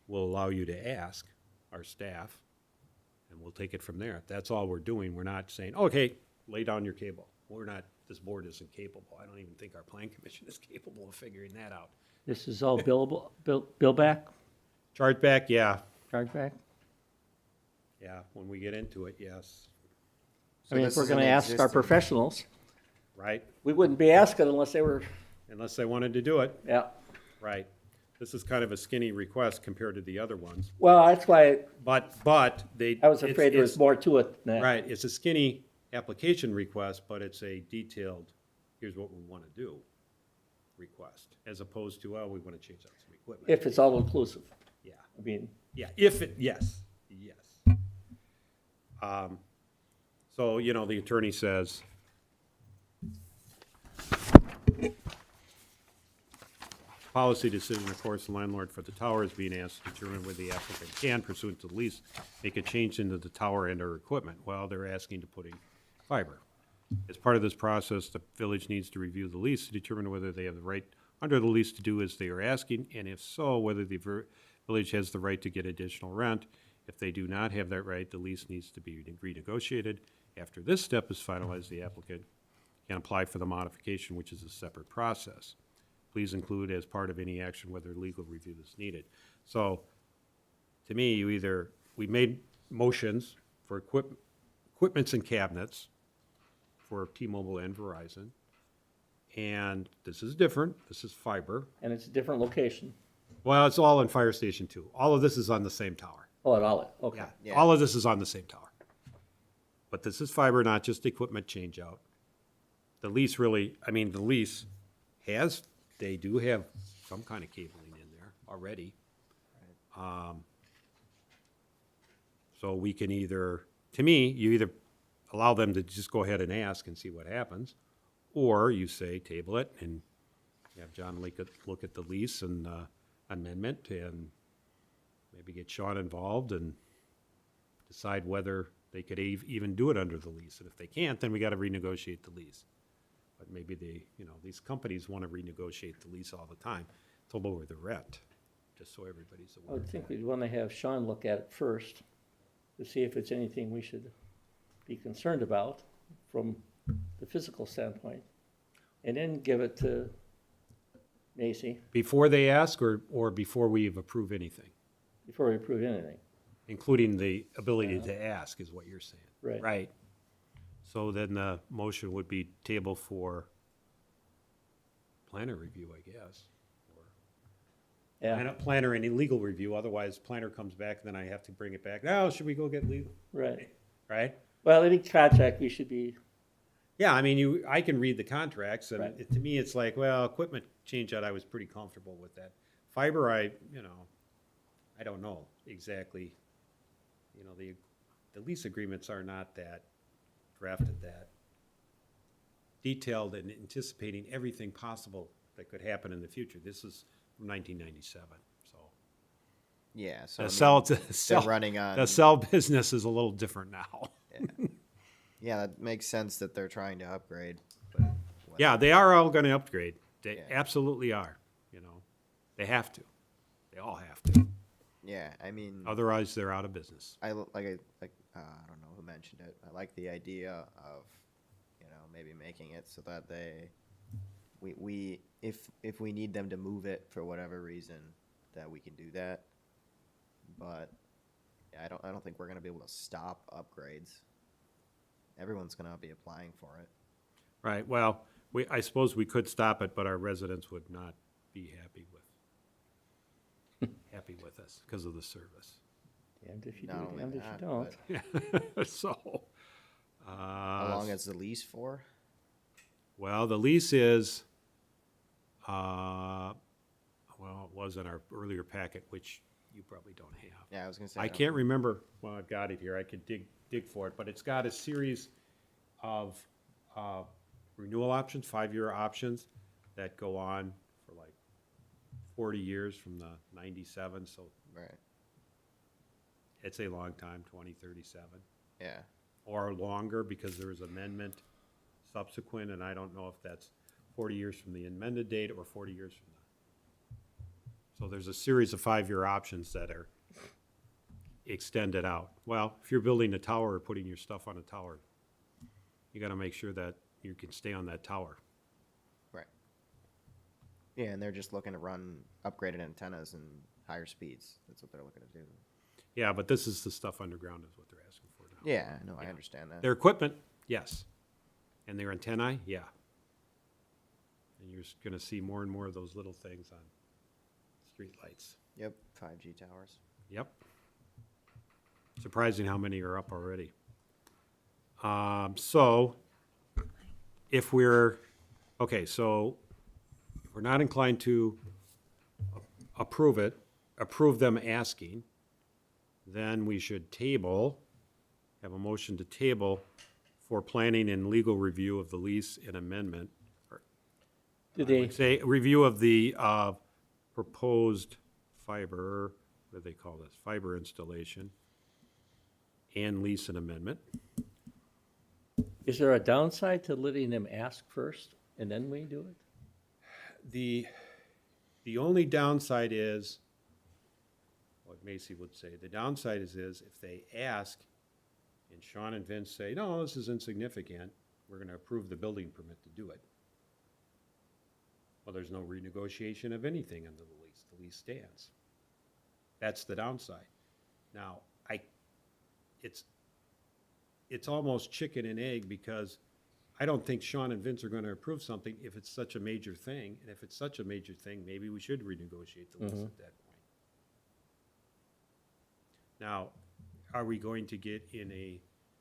we'll allow you to ask our staff, and we'll take it from there. That's all we're doing. We're not saying, okay, lay down your cable. We're not, this board isn't capable. I don't even think our plan commission is capable of figuring that out. This is all billable, bill back, Charge back, yeah, charge back? yeah, when we get into it, yes, I mean, if we're gonna ask our professionals, right? we wouldn't be asking unless they were, Unless they wanted to do it, yeah. right. This is kind of a skinny request compared to the other ones, Well, that's why but they. I was it's- afraid there was it's- more to it than that. Right, it's a skinny application request, but it's a detailed, here's what we want to do request, as opposed to, oh, we want to change out some equipment. If it's all inclusive. Yeah, I mean, yeah, if it, yes, yes. So, you know, the attorney says, policy decision, of course, the landlord for the tower is being asked to determine whether the applicant can pursuant to the lease make a change into the tower and or equipment. Well, they're asking to put in fiber. As part of this process, the village needs to review the lease to determine whether they have the right under the lease to do as they are asking, and if so, whether the village has the right to get additional rent. If they do not have that right, the lease needs to be renegotiated. After this step is finalized, the applicant can apply for the modification, which is a separate process. Please include as part of any action whether legal review is needed. So, to me, we made motions for equipments and cabinets for T-Mobile and Verizon. And this is different, this is fiber. and it's a different location. Well, it's all in Fire Station 2. All of this is on the same tower. Oh, at all, okay. Yeah, all of this is on the same tower. But this is fiber, not just equipment change out. The lease really, I mean, the lease they do have some kind of cabling in there already. So we can either, to me, you either allow them to just go ahead and ask and see what happens, or you say table it and have John look at the lease and amendment and maybe get Sean involved and decide whether they could even do it under the lease. And if they can't, then we got to renegotiate the lease. But maybe these companies want to renegotiate the lease all the time to lower the rent, just so everybody's I aware. would think we'd want to have Sean look at it first to see if it's anything we should be concerned about from the physical standpoint. And then give it to Macy Before they ask or before we approve anything, before we approve anything. including the ability to ask is what you're saying. Right. Right. So then the motion would be table for planner review, I guess. Yeah, Planner and legal review, otherwise planner comes back, then I have to bring it back. Now, should we go get legal? right. Right? Well, any contract, we should be, Yeah, I mean, I can read the contracts, and Right. to me, it's like, well, equipment change out, I was pretty comfortable with that. Fiber, I don't know exactly. The lease agreements are not that drafted that detailed and anticipating everything possible that could happen in the future. This is from 1997, so. Yeah, so The running on. the cell business is a little different now. Yeah, that makes sense that they're trying to upgrade. But Yeah, they are all gonna upgrade. They Yeah. absolutely are, They have to. They all have to. yeah, I mean, Otherwise, they're out of business. I don't know who mentioned it. I like the idea of, maybe making it so that if we need them to move it for whatever reason, that we can do that. But yeah, I don't think we're gonna be able to stop upgrades. Everyone's gonna be applying for it. Right, well, I suppose we could stop it, but our residents would not be happy with us because of the service. damned if you do, Not only damned if that, you don't. So. How long is the lease for? Well, the lease is, it was in our earlier packet, which you probably don't have. Yeah, I was gonna say. I can't remember, well, I've got it here, I could dig for it, but it's got a series of renewal options, 5-year options that go on for like 40 years from the 97, so Right. it's a long time, 2037. Yeah. Or longer, because there is amendment subsequent, and I don't know if that's 40 years from the amended date or 40 years from the. So there's a series of 5-year options that are extended out. Well, if you're building a tower or putting your stuff on a tower, you gotta make sure that you can stay on that tower. Right. Yeah, and they're just looking to run upgraded antennas and higher speeds. That's what they're looking to do. Yeah, but this is the stuff underground is what they're asking for now. Yeah, no, I understand that. Their equipment, yes. And their antennae, yeah. And you're just gonna see more and more of those little things on streetlights. Yep, 5G towers. Yep. Surprising how many are up already. So if we're, okay, so if we're not inclined to approve it, approve them asking, then we should table, have a motion to table for planning and legal review of the lease and amendment. Do I they, would say, review of the proposed fiber, what do they call this? Fiber installation and lease and amendment. is there a downside to letting them ask first and then we do it? The only downside is, what Macy would say, the downside is if they ask and Sean and Vince say, no, this is insignificant, we're gonna approve the building permit to do it. Well, there's no renegotiation of anything under the lease stands. That's the downside. Now, it's almost chicken and egg because I don't think Sean and Vince are gonna approve something if it's such a major thing. And if it's such a major thing, maybe we should renegotiate the lease at that point. Now, are we going to get in a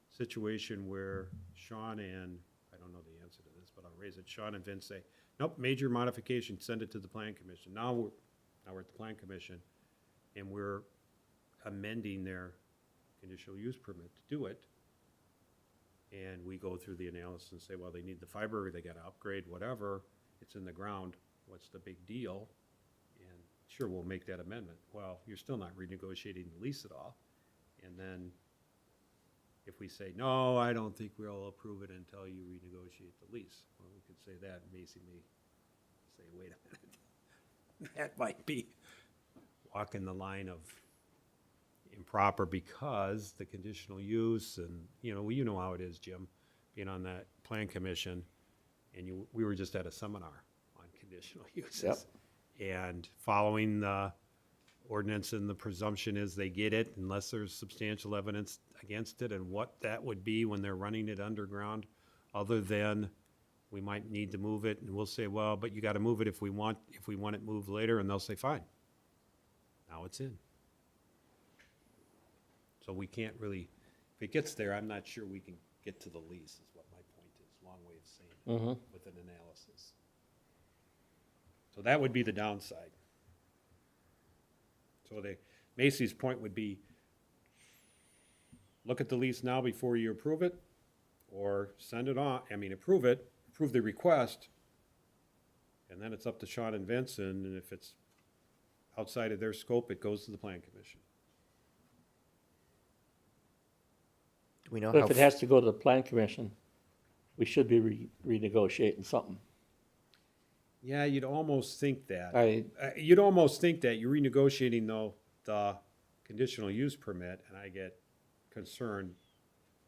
situation where Sean and, I don't know the answer to this, but I'll raise it, Sean and Vince say, nope, major modification, send it to the plan commission. Now we're at the plan commission and we're amending their conditional use permit to do it. And we go through the analysis and say, well, they need the fiber, they gotta upgrade, whatever, it's in the ground, what's the big deal? And sure, we'll make that amendment. Well, you're still not renegotiating the lease at all. And then if we say, no, I don't think we'll approve it until you renegotiate the lease, well, we could say that, and Macy may say, wait a minute. That might be walking the line of improper because the conditional use and, you know how it is, Jim, being on that plan commission, and we were just at a seminar on conditional uses. And following the ordinance, and the presumption is they get it unless there's substantial evidence against it, and what that would be when they're running it underground, other than we might need to move it, and we'll say, well, but you gotta move it if we want it moved later, and they'll say, fine. Now it's in. So we can't really, if it gets there, I'm not sure we can get to the lease, is what my point is. Long way of saying it with an analysis. So that would be the downside. So Macy's point would be, look at the lease now before you approve it, or send it on, approve it, approve the request, and then it's up to Sean and Vince, and if it's outside of their scope, it goes to the plan commission. Do we know But how? if it has to go to the plan commission, we should be renegotiating something. Yeah, you'd almost think that. I- You'd almost think that you're renegotiating though the conditional use permit, and I get concerned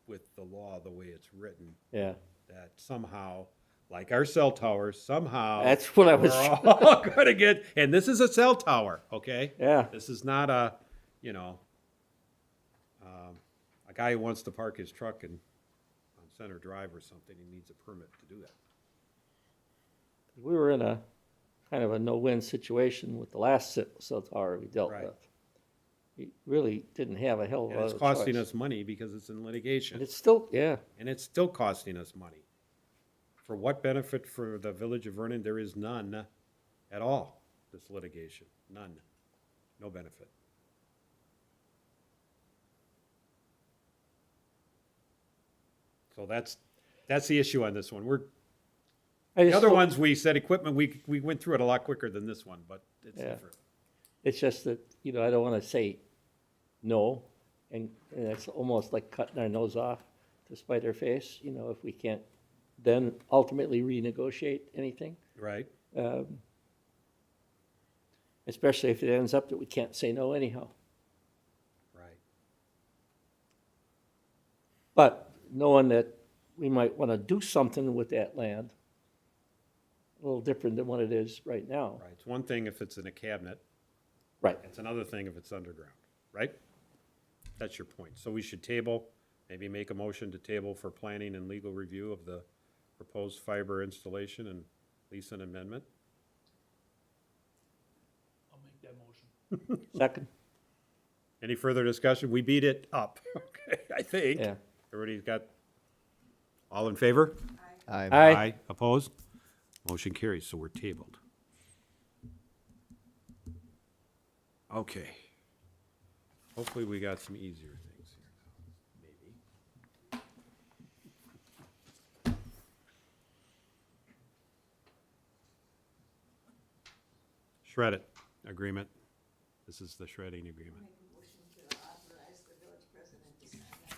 with the law, the way it's written, Yeah, that somehow, like our cell towers, somehow. that's what I was, We're all gonna get, and this is a cell tower, okay? yeah. This is not a, a guy who wants to park his truck on Center Drive or something, he needs a permit to do that. We were in a kind of a no-win situation with the last cell tower we dealt Right. with. We really didn't have a hell of a And lot it's of costing choice. us money because it's in litigation. And it's still, yeah, And it's still costing us money. For what benefit for the village of Vernon? There is none at all, this litigation, none, no benefit. So that's the issue on this one. The other ones, we said equipment, we went through it a lot quicker than this one, but it's Yeah. different. It's just that, I don't wanna say no, and it's almost like cutting our nose off to spite our face, if we can't then ultimately renegotiate anything. Right? Especially if it ends up that we can't say no anyhow. Right. But knowing that we might wanna do something with that land, a little different than what it is right now. Right. It's one thing if it's in a cabinet. Right. It's another thing if it's underground, right? That's your point. So we should table, maybe make a motion to table for planning and legal review of the proposed fiber installation and lease and amendment. I'll make that motion. Second? Any further discussion? We beat it up, okay, I think. Yeah. Everybody's got, all in favor? Aye. Opposed? Motion carries, so we're tabled. Okay. Hopefully we got some easier things here now, maybe. Shred it agreement. This is the shredding agreement. Make a motion to authorize the village president to sign that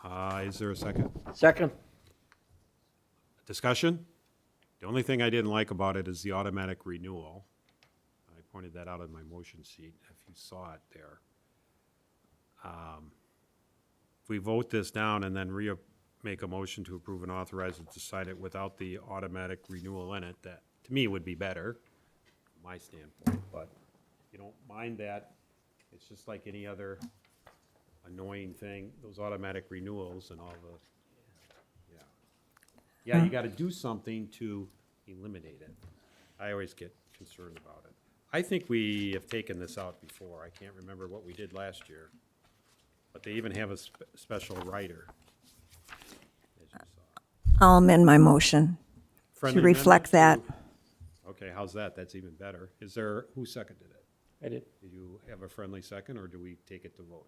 agreement. Is there a second? Second? Discussion? The only thing I didn't like about it is the automatic renewal. I pointed that out in my motion sheet, if you saw it there. If we vote this down and then make a motion to approve and authorize it to sign it without the automatic renewal in it, that, to me, would be better, from my standpoint, but if you don't mind that, it's just like any other annoying thing, those automatic renewals and all the, yeah, you gotta do something to eliminate it. I always get concerned about it. I think we have taken this out before. I can't remember what we did last year. But they even have a special writer, as you saw. I'll amend my motion to Friendly reflect that. amendment to- Okay, how's that? That's even better. Is there, who seconded it? I did. Did you have a friendly second, or do we take it to vote?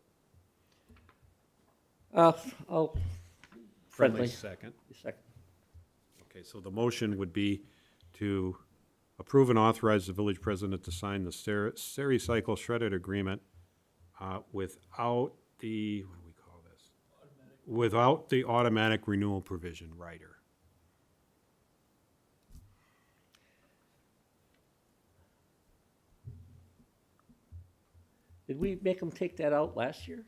I'll, friendly. Second. Second. Okay, so the motion would be to approve and authorize the village president to sign the Stericycle shredded agreement without the, what do we call this? Without the automatic renewal provision rider. Did we make them take that out last year?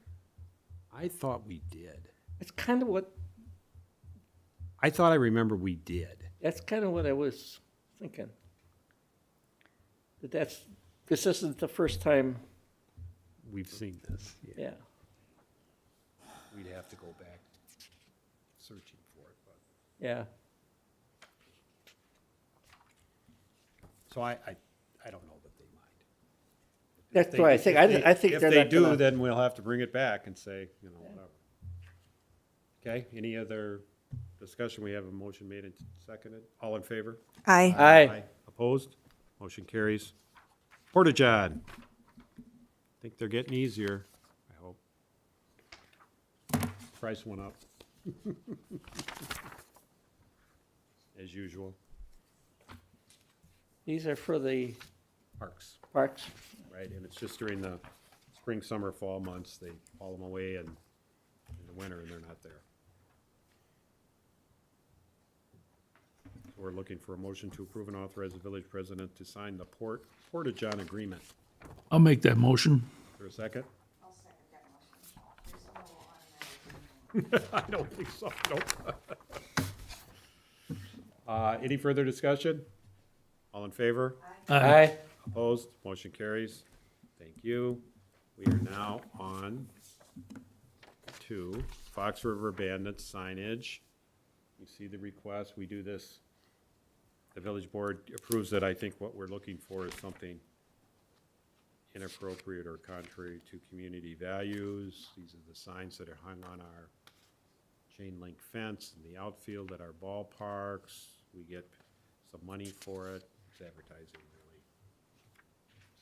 I thought we did. That's kind of what, I thought I remember we did. that's kind of what I was thinking. This isn't the first time, We've seen this. yeah. We'd have to go back searching for it, but. Yeah. So I don't know that they mind. That's They- why I think, if I think If they're they not do, gonna. then we'll have to bring it back and say, you know, whatever. Okay, any other discussion? We have a motion made and seconded. All in favor? Aye. Aye. Opposed? Motion carries. Porta-John. Think they're getting easier, I hope. Price went up. As usual. These are for the Parks, parks. right? And it's just during the spring, summer, fall months, they haul them away and in the winter and they're not there. So we're looking for a motion to approve and authorize the village president to sign the Porta-John agreement. I'll make that motion. For a second? I'll second that motion. There's no automatic renewal. I don't think so, nope. Any further discussion? All in favor? Aye. Opposed? Motion carries. Thank you. We are now on to Fox River Bandit signage. You see the request. We do this. The village board approves it. I think what we're looking for is something inappropriate or contrary to community values. These are the signs that are hung on our chain link fence in the outfield at our ballparks. We get some money for it. It's advertising, really.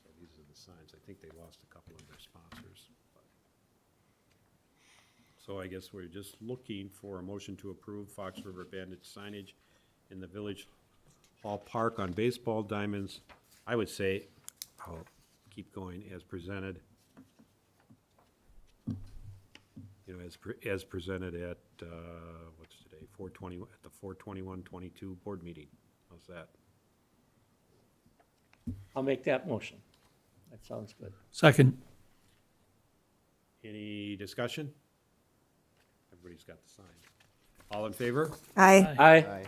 So these are the signs. I think they lost a couple of their sponsors. But. So I guess we're just looking for a motion to approve Fox River Bandit signage in the Village Hall Park on baseball diamonds. I would say, I'll keep going, as presented. You know, as presented at, what's today, 4/20, at the 4/21/22 board meeting. How's that? I'll make that motion. That sounds good. Second. Any discussion? Everybody's got the sign. All in favor? Aye. Aye.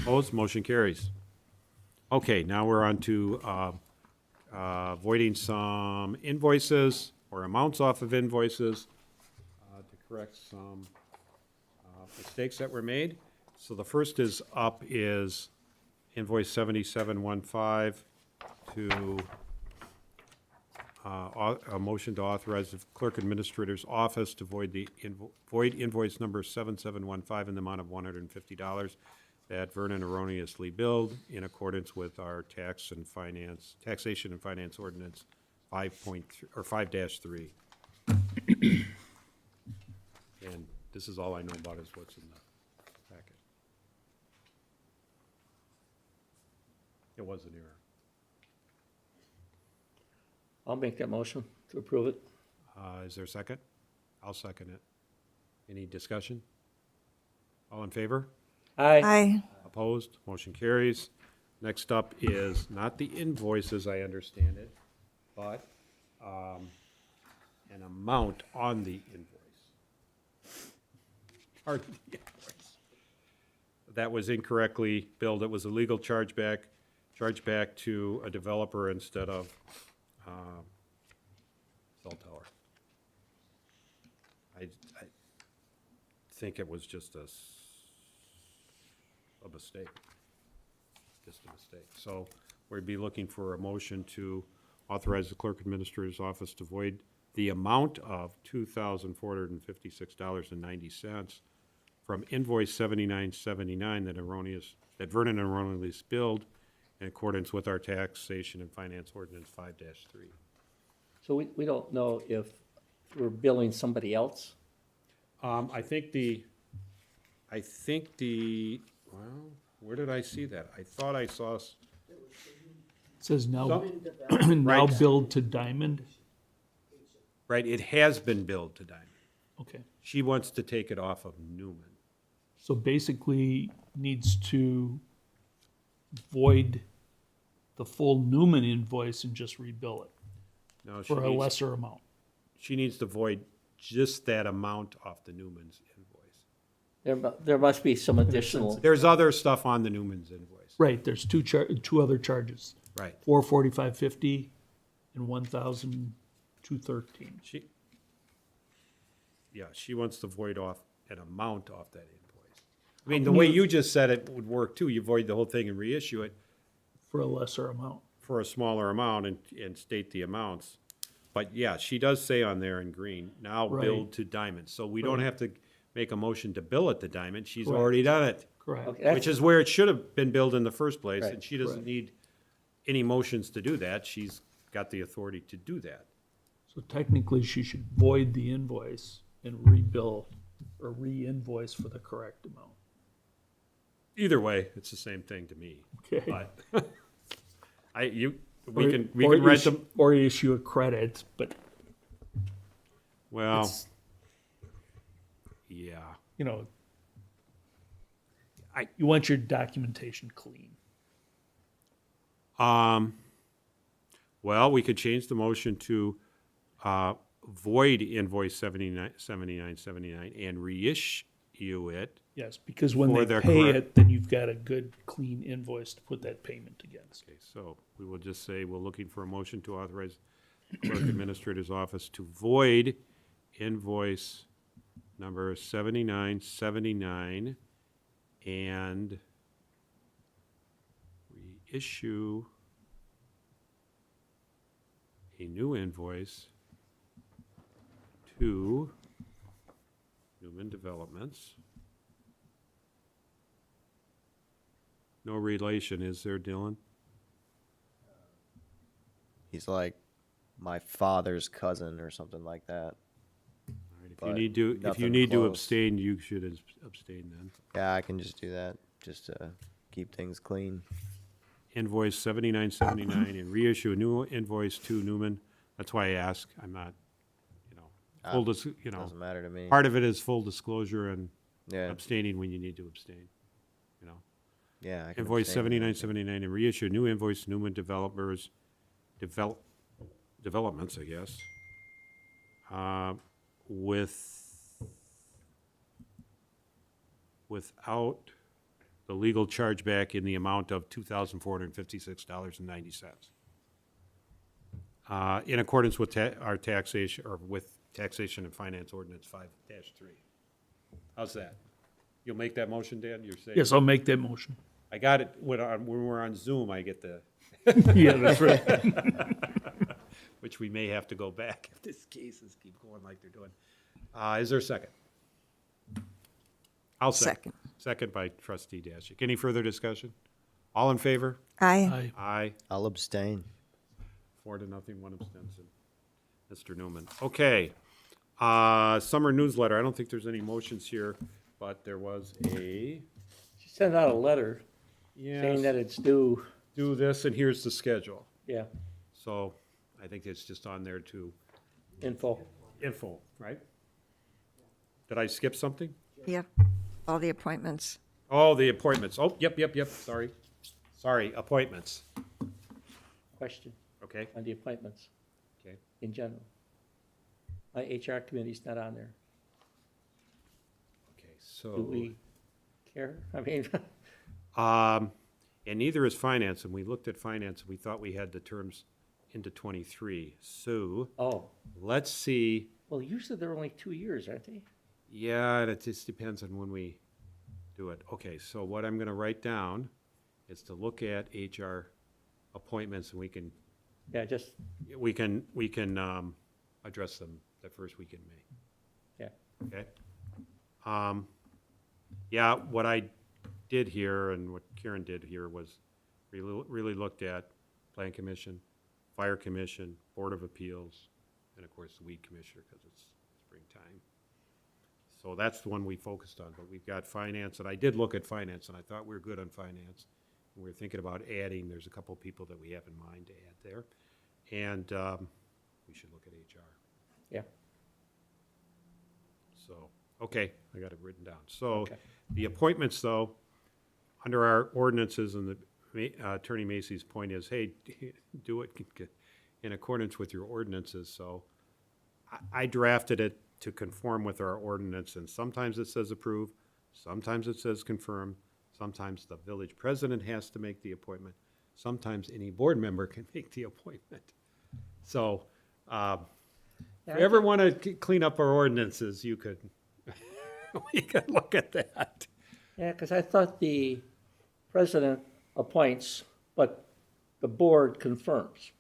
Opposed? Motion carries. Okay, now we're on to voiding some invoices or amounts off of invoices to correct some mistakes that were made. So the first is up is invoice 7715 to a motion to authorize the clerk administrator's office to void void invoice number 7715 in the amount of $150 that Vernon erroneously billed in accordance with our taxation and finance ordinance 5.3. And this is all I know about is what's in the packet. It was an error. I'll make that motion to approve it. Is there a second? I'll second it. Any discussion? All in favor? Aye. Aye. Opposed? Motion carries. Next up is not the invoices, I understand it, but an amount on the invoice. Part of the invoice. That was incorrectly billed. It was a legal chargeback to a developer instead of cell tower. I think it was just a mistake. Just a mistake. So we'd be looking for a motion to authorize the clerk administrator's office to void the amount of $2,456.90 from invoice 7979 that Vernon erroneously billed in accordance with our taxation and finance ordinance 5-3. So we don't know if we're billing somebody else? I think well, where did I see that? I thought I saw, It says now, So- now Right. billed to Diamond. right, it has been billed to Diamond. Okay. She wants to take it off of Newman. So basically needs to void the full Newman invoice and just rebill it No, she for a needs, lesser amount. she needs to void just that amount off the Newman's invoice. There must be some additional, There's other stuff on the Newman's invoice. Right, there's two other charges, Right. $445.50 and $1,213. She wants to void off an amount off that invoice. I mean, the way you just said it would work too. You void the whole thing and reissue it For a lesser amount. for a smaller amount and state the amounts. But yeah, she does say on there in green, now Right. billed to Diamond. So we don't Right. have to make a motion to bill it to Diamond. She's Correct. already done it, Correct. okay, that's, which is where it should have been billed in the first place. Right. And she doesn't Correct. need any motions to do that. She's got the authority to do that. So technically, she should void the invoice and rebill or re-invoice for the correct amount. Either way, it's the same thing to me. Okay. But we Or- can or write issue- them, Or issue a credit, but, well, it's- yeah. you know, you want your documentation clean. Well, we could change the motion to void invoice 7979 and reissue it. Yes, because when For they their pay correct- it, then you've got a good, clean invoice to put that payment against. Okay, so we will just say we're looking for a motion to authorize the clerk administrator's office to void invoice number 7979 and reissue a new invoice to Newman Developments. No relation, is there, Dylan? He's like my father's cousin or something like that. All right, if you But need to, nothing to close. abstain, you should abstain then. Yeah, I can just do that, just to keep things clean. Invoice 7979 and reissue a new invoice to Newman. That's why I ask. I'm not, full Doesn't matter to me. part of it is full disclosure and Yeah, abstaining when you need to abstain. yeah. I can Invoice abstain on that. 7979 and reissue a new invoice to Newman Developments, I guess, without the legal chargeback in the amount of $2,456.90. In accordance with our taxation, or with taxation and finance ordinance 5-3. How's that? You'll make that motion, Dan? You're saying? Yes, I'll make that motion. I got it, when we're on Zoom, I get the, Yeah, that's right. which we may have to go back if these cases keep going like they're doing. Is there a second? I'll second. Second by trustee Dashik. Any further discussion? All in favor? Aye. Aye. I'll abstain. 4-0, 1 abstention. Mr. Newman. Okay. Summer newsletter. I don't think there's any motions here, but there was a, She sent out a letter saying that yes, it's due, do this, and here's the schedule. yeah, So I think it's just on there to info. info, right? Did I skip something? Yep, all the appointments. Oh, the appointments. Oh, yep, sorry, appointments. Question Okay, on the appointments okay. in general. My HR committee's not on there. Okay, so. Do we care? I mean, And neither is finance, and we looked at finance, and we thought we had the terms into 23. So oh, let's see, well, usually they're only 2 years, aren't they? yeah, and it just depends on when we do it. Okay, so what I'm gonna write down is to look at HR appointments, and we can address them the first week in May. Yeah. Okay? Yeah, what I did here and what Karen did here was really looked at Plan Commission, Fire Commission, Board of Appeals, and of course the Weed Commissioner, because it's springtime. So that's the one we focused on, but we've got finance, and I did look at finance, and I thought we were good on finance. And we were thinking about adding, there's a couple people that we have in mind to add there. And we should look at HR. Yeah. So, okay, I got it written down. So Okay. the appointments, though, under our ordinances, and Attorney Macy's point is, hey, do it in accordance with your ordinances. So I drafted it to conform with our ordinance, and sometimes it says approve, sometimes it says confirm, sometimes the village president has to make the appointment, sometimes any board member can make the appointment. So, if you ever want to clean up our ordinances, you could, we could look at that. Yeah, because I thought the president appoints, but the board confirms.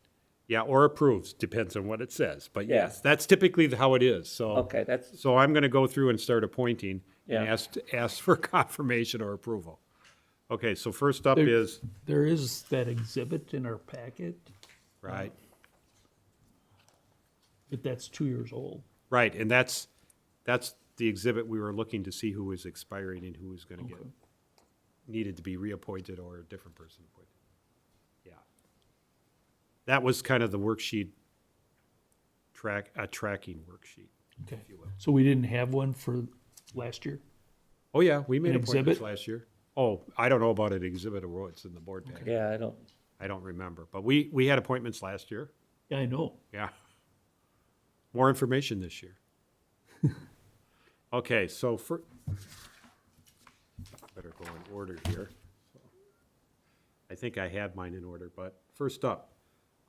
Yeah, or approves, depends on what it says, but Yeah. yes, that's typically how it is, so. Okay, that's, So I'm gonna go through and start appointing and Yeah. ask for confirmation or approval. Okay, so first up There- is, There is that exhibit in our packet, right, but that's 2 years old. right, and that's the exhibit we were looking to see who was expiring and who was gonna get, Okay. needed to be reappointed or a different person appointed. Yeah. That was kind of the worksheet, a tracking worksheet, Okay. if you will. So we didn't have one for last year? Oh, yeah, we made An appointments exhibit? last year. Oh, I don't know about an exhibit or what's in the board packet. yeah, I don't remember, but we had appointments last year, Yeah, I know. yeah. More information this year. Okay, so better go in order here. I think I had mine in order, but first up,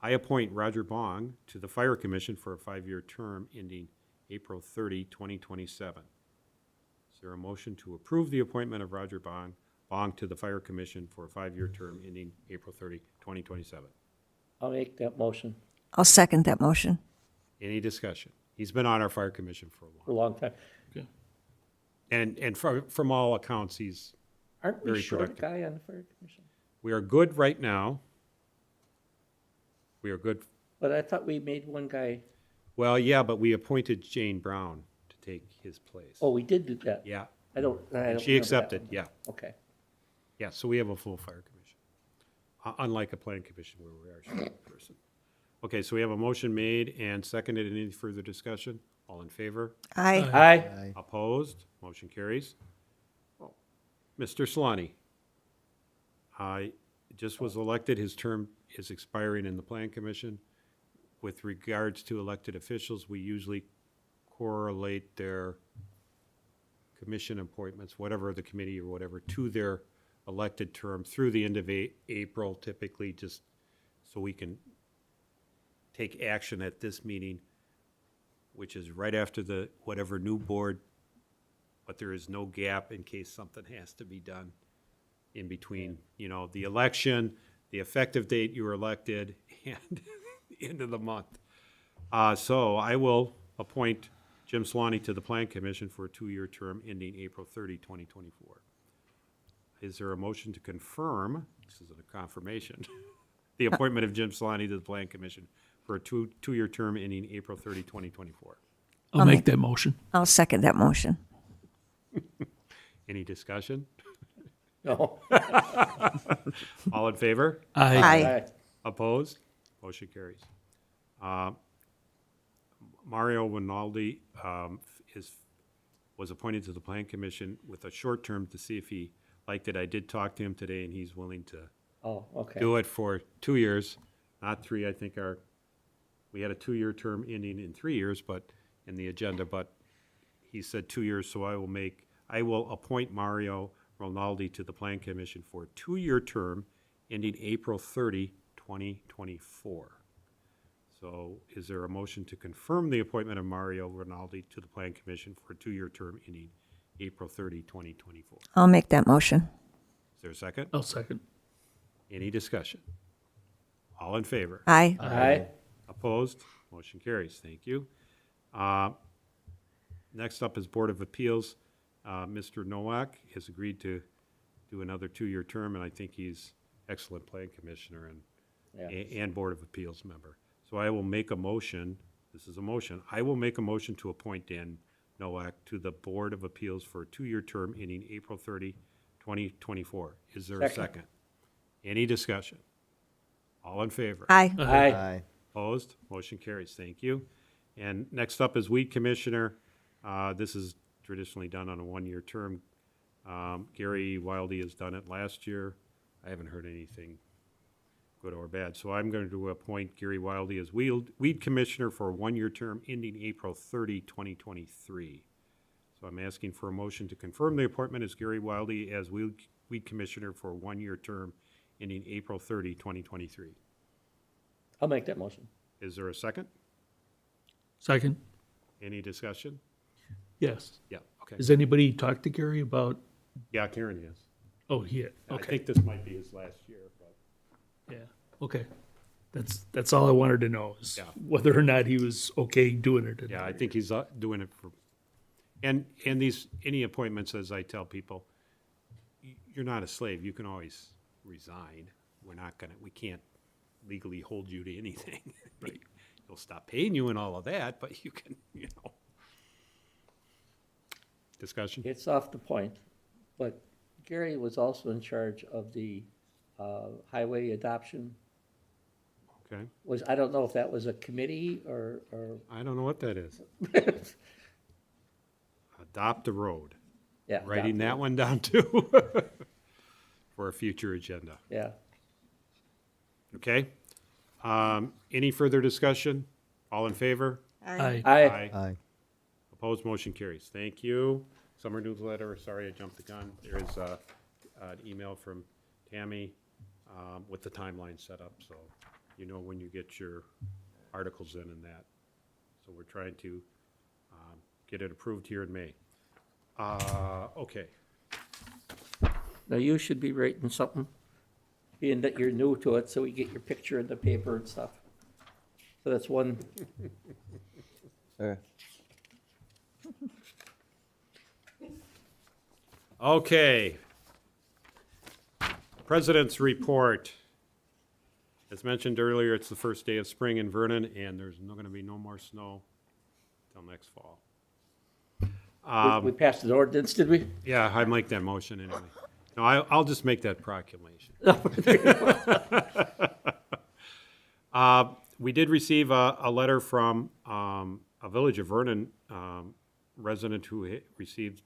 I appoint Roger Bong to the Fire Commission for a 5-year term ending April 30, 2027. Is there a motion to approve the appointment of Roger Bong to the Fire Commission for a 5-year term ending April 30, 2027? I'll make that motion I'll second that motion. Any discussion? He's been on our Fire Commission for a for a while. long time. Okay. And from all accounts, Aren't we Very short a productive. guy on the fire commission? we are good right now. We are good. But I thought we made one guy, Well, yeah, but we appointed Jane Brown to take his place. oh, we did do that. Yeah, I don't she remember that accepted, one. yeah. Okay. Yeah, so we have a full Fire Commission. Unlike a Plan Commission where we are short a person. Okay, so we have a motion made and seconded. Any further discussion? All in favor? Aye. Aye. Opposed? Motion carries. Oh, Mr. Solani. Just was elected. His term is expiring in the Plan Commission. With regards to elected officials, we usually correlate their commission appointments, whatever the committee or whatever, to their elected term through the end of April, typically, just so we can take action at this meeting, which is right after the, whatever new board, but there is no gap in case something has to be done in between, the election, the effective date you were elected, and the end of the month. So I will appoint Jim Swanee to the Plan Commission for a 2-year term ending April 30, 2024. Is there a motion to confirm, this isn't a confirmation, the appointment of Jim Swanee to the Plan Commission for a two-year term ending April 30, 2024? I'll make that motion. I'll second that motion. Any discussion? No. All in favor? Aye. Aye. Opposed? Motion carries. Mario Rinaldi was appointed to the Plan Commission with a short term to see if he liked it. I did talk to him today, and he's willing to Oh, okay. do it for 2 years, not 3. I think we had a 2-year term ending in 3 years, but in the agenda, but he said 2 years, so I will appoint Mario Rinaldi to the Plan Commission for a 2-year term ending April 30, 2024. So is there a motion to confirm the appointment of Mario Rinaldi to the Plan Commission for a 2-year term ending April 30, 2024? I'll make that motion. Is there a second? I'll second. Any discussion? All in favor? Aye. Aye. Opposed? Motion carries. Thank you. Next up is Board of Appeals. Mr. Nowak has agreed to do another 2-year term, and I think he's excellent Plan Commissioner and Board of Appeals member. So I will make a motion, this is a motion, I will make a motion to appoint Dan Nowak to the Board of Appeals for a 2-year term ending April 30, 2024. Is there a second? Any discussion? All in favor? Aye. Aye. Opposed? Motion carries. Thank you. And next up is Weed Commissioner. This is traditionally done on a 1-year term. Gary Wildy has done it last year. I haven't heard anything good or bad. So I'm going to appoint Gary Wildy as Weed Commissioner for a 1-year term ending April 30, 2023. So I'm asking for a motion to confirm the appointment as Gary Wildy as Weed Commissioner for a 1-year term ending April 30, 2023. I'll make that motion. Is there a second? Second? Any discussion? Yes. Yeah, okay. Has anybody talked to Gary about, Yeah, Karen is. oh, he had, I okay, think this might be his last year, but yeah, okay. That's all I wanted to know, is Yeah. whether or not he was okay doing it. yeah, I think he's doing it for, and any appointments, as I tell people, you're not a slave. You can always resign. We can't legally hold you to anything. Right. He'll stop paying you and all of that, but you can, Discussion? It's off the point, but Gary was also in charge of the highway adoption. Okay. I don't know if that was a committee or I don't know what that is. Adopt a road. yeah. Writing that adopted. one down too for a future agenda. Yeah. Okay? Any further discussion? All in favor? Aye. Aye. Opposed, motion carries. Thank you. Summer newsletter, sorry I jumped the gun. There is an email from Tammy with the timeline set up, so you know when you get your articles in and that. So we're trying to get it approved here in May. Okay. Now you should be writing something, being that you're new to it, so we get your picture in the paper and stuff. So that's one. Okay. President's report. As mentioned earlier, it's the first day of spring in Vernon, and there's going to be no more snow till next fall. We passed the ordinance, did we? Yeah, I make that motion anyway. No, I'll just make that proclamation. We did receive a letter from a Village of Vernon resident who received,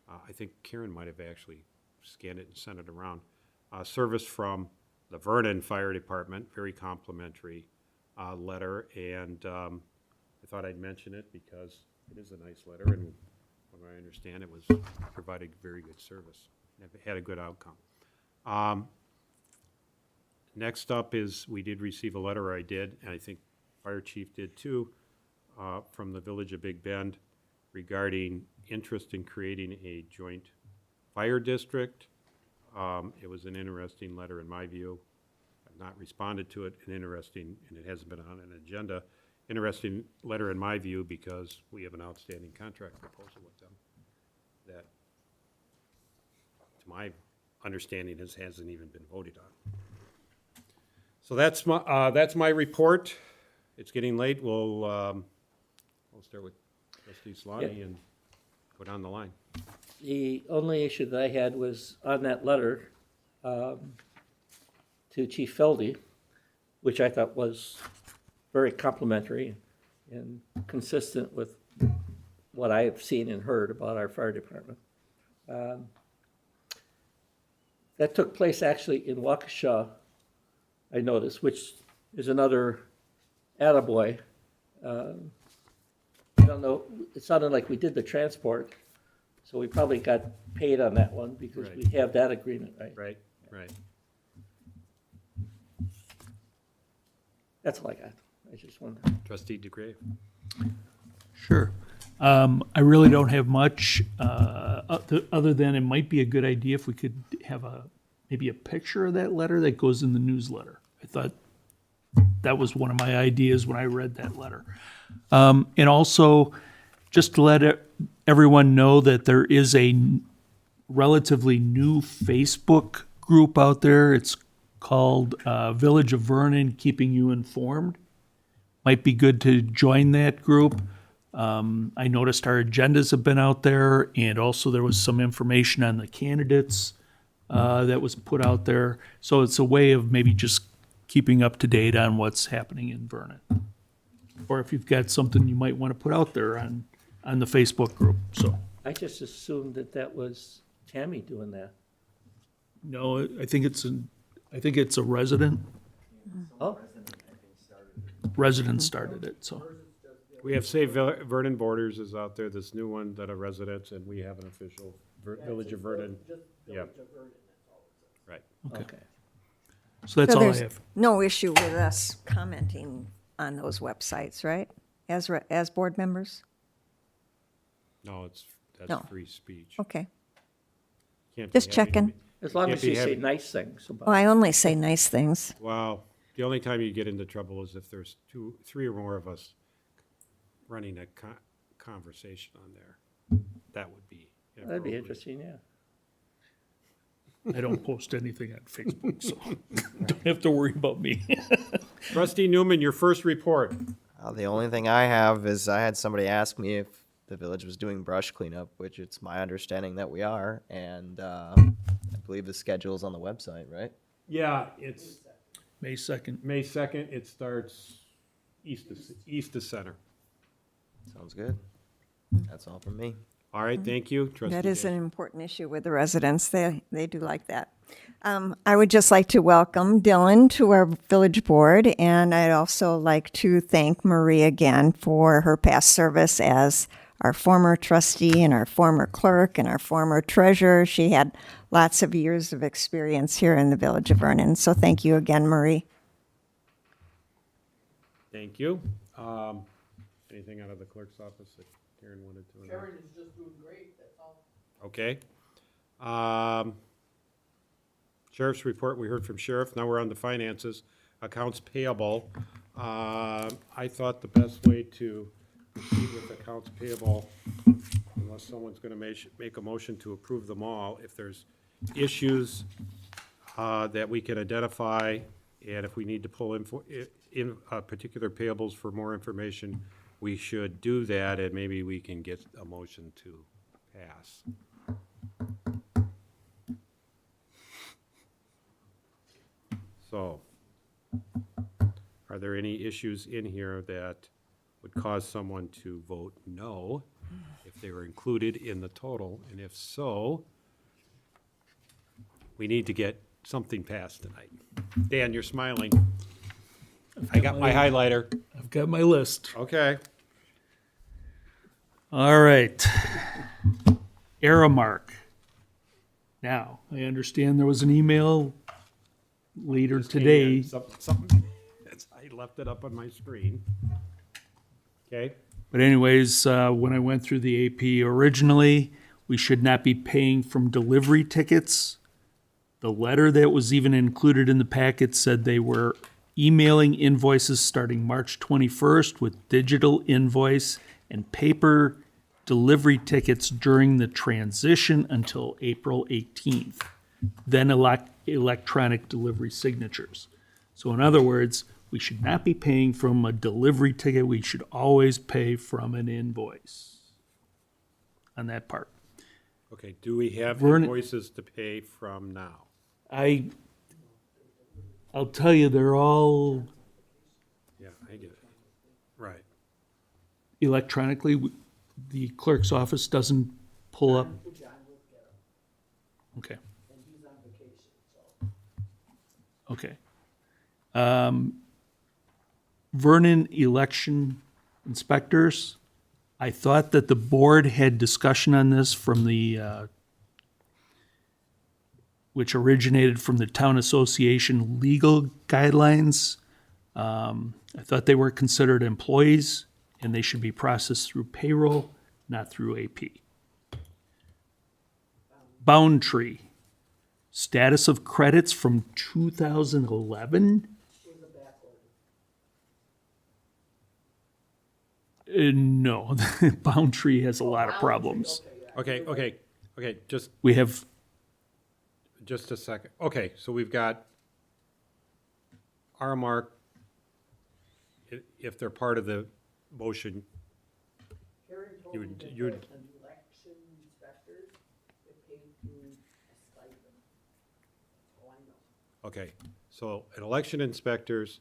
I think Karen might have actually scanned it and sent it around, service from the Vernon Fire Department, very complimentary letter, and I thought I'd mention it because it is a nice letter, and from what I understand, it was provided very good service. It had a good outcome. Next up is, we did receive a letter, I did, and I think Fire Chief did too, from the Village of Big Bend regarding interest in creating a joint fire district. It was an interesting letter in my view. I've not responded to it, and it hasn't been on an agenda. interesting letter in my view, because we have an outstanding contract proposal with them that, to my understanding, hasn't even been voted on. So that's my report. It's getting late. We'll start with trustee Solani and go down the line. The only issue that I had was on that letter to Chief Feldy, which I thought was very complimentary and consistent with what I have seen and heard about our fire department. That took place actually in Waukesha, I noticed, which is another attaboy. I don't know, it sounded like we did the transport, so we probably got paid on that one because we have that agreement, right? Right. That's all I got. I just wanted. Trustee DeGrave. Sure. I really don't have much, other than it might be a good idea if we could have maybe a picture of that letter that goes in the newsletter. I thought that was one of my ideas when I read that letter. And also, just to let everyone know that there is a relatively new Facebook group out there. It's called Village of Vernon, Keeping You Informed. Might be good to join that group. I noticed our agendas have been out there, and also there was some information on the candidates that was put out there. So it's a way of maybe just keeping up to date on what's happening in Vernon. Or if you've got something you might want to put out there on the Facebook group, so. I just assumed that was Tammy doing that. No, I think it's a resident. Oh, Resident started it, so. We have Save Vernon Borders is out there, this new one that are residents, and we have an official Village of Vernon. Yeah. Right. okay. So that's So all I there's have. no issue with us commenting on those websites, right? As board members? No, No. that's free speech. Okay. Can't be Just having- checking. As long Can't as be you say having- nice things Well, about I it. only say nice things. Well, the only time you get into trouble is if there's three or more of us running a conversation on there. That would be That'd be inappropriate. interesting, yeah. I don't post anything on Facebook, so don't have to worry about me. Trustee Newman, your first report. The only thing I have is I had somebody ask me if the village was doing brush cleanup, which it's my understanding that we are, and I believe the schedule is on the website, right? Yeah, it's May 2nd. May 2nd. It starts east of center. Sounds good. That's all from me. All right, thank you. Trustee That is an Jason. important issue with the residents. They do like that. I would just like to welcome Dylan to our village board, and I'd also like to thank Marie again for her past service as our former trustee and our former clerk and our former treasurer. She had lots of years of experience here in the village of Vernon. So thank you again, Marie. Thank you. Anything out of the clerk's office that Karen wanted to announce? Karen is just doing great, that's all. Okay. Sheriff's report, we heard from Sheriff. Now we're on the finances. Accounts payable. I thought the best way to proceed with accounts payable, unless someone's gonna make a motion to approve them all, if there's issues that we can identify, and if we need to pull in particular payables for more information, we should do that, and maybe we can get a motion to pass. So, are there any issues in here that would cause someone to vote no if they were included in the total? And if so, we need to get something passed tonight. Dan, you're smiling. I got my highlighter. I've got my list. Okay. All right. Aramark. Now, I understand there was an email later today. Something, I left it up on my screen. Okay. But anyways, when I went through the AP originally, we should not be paying from delivery tickets. The letter that was even included in the packet said they were emailing invoices starting March 21st with digital invoice and paper delivery tickets during the transition until April 18th. Then electronic delivery signatures. So in other words, we should not be paying from a delivery ticket. We should always pay from an invoice on that part. Okay, do we have Vernon- invoices to pay from now? I'll tell you, they're all Yeah, I get it. Right. electronically. The clerk's office doesn't pull up. John will get him, Okay, and he's on vacation, so. okay. Vernon election inspectors, I thought that the board had discussion on this from the, which originated from the town association legal guidelines. I thought they were considered employees and they should be processed through payroll, not through AP. Boundtree, status of credits from 2011? No, Boundtree has a lot of problems. Okay, just We have, a second. Okay, so we've got Aramark, if they're part of the motion, Karen told You me would- that you would- the election inspectors, they paid through a stipend. Oh, I know. okay, so an election inspectors,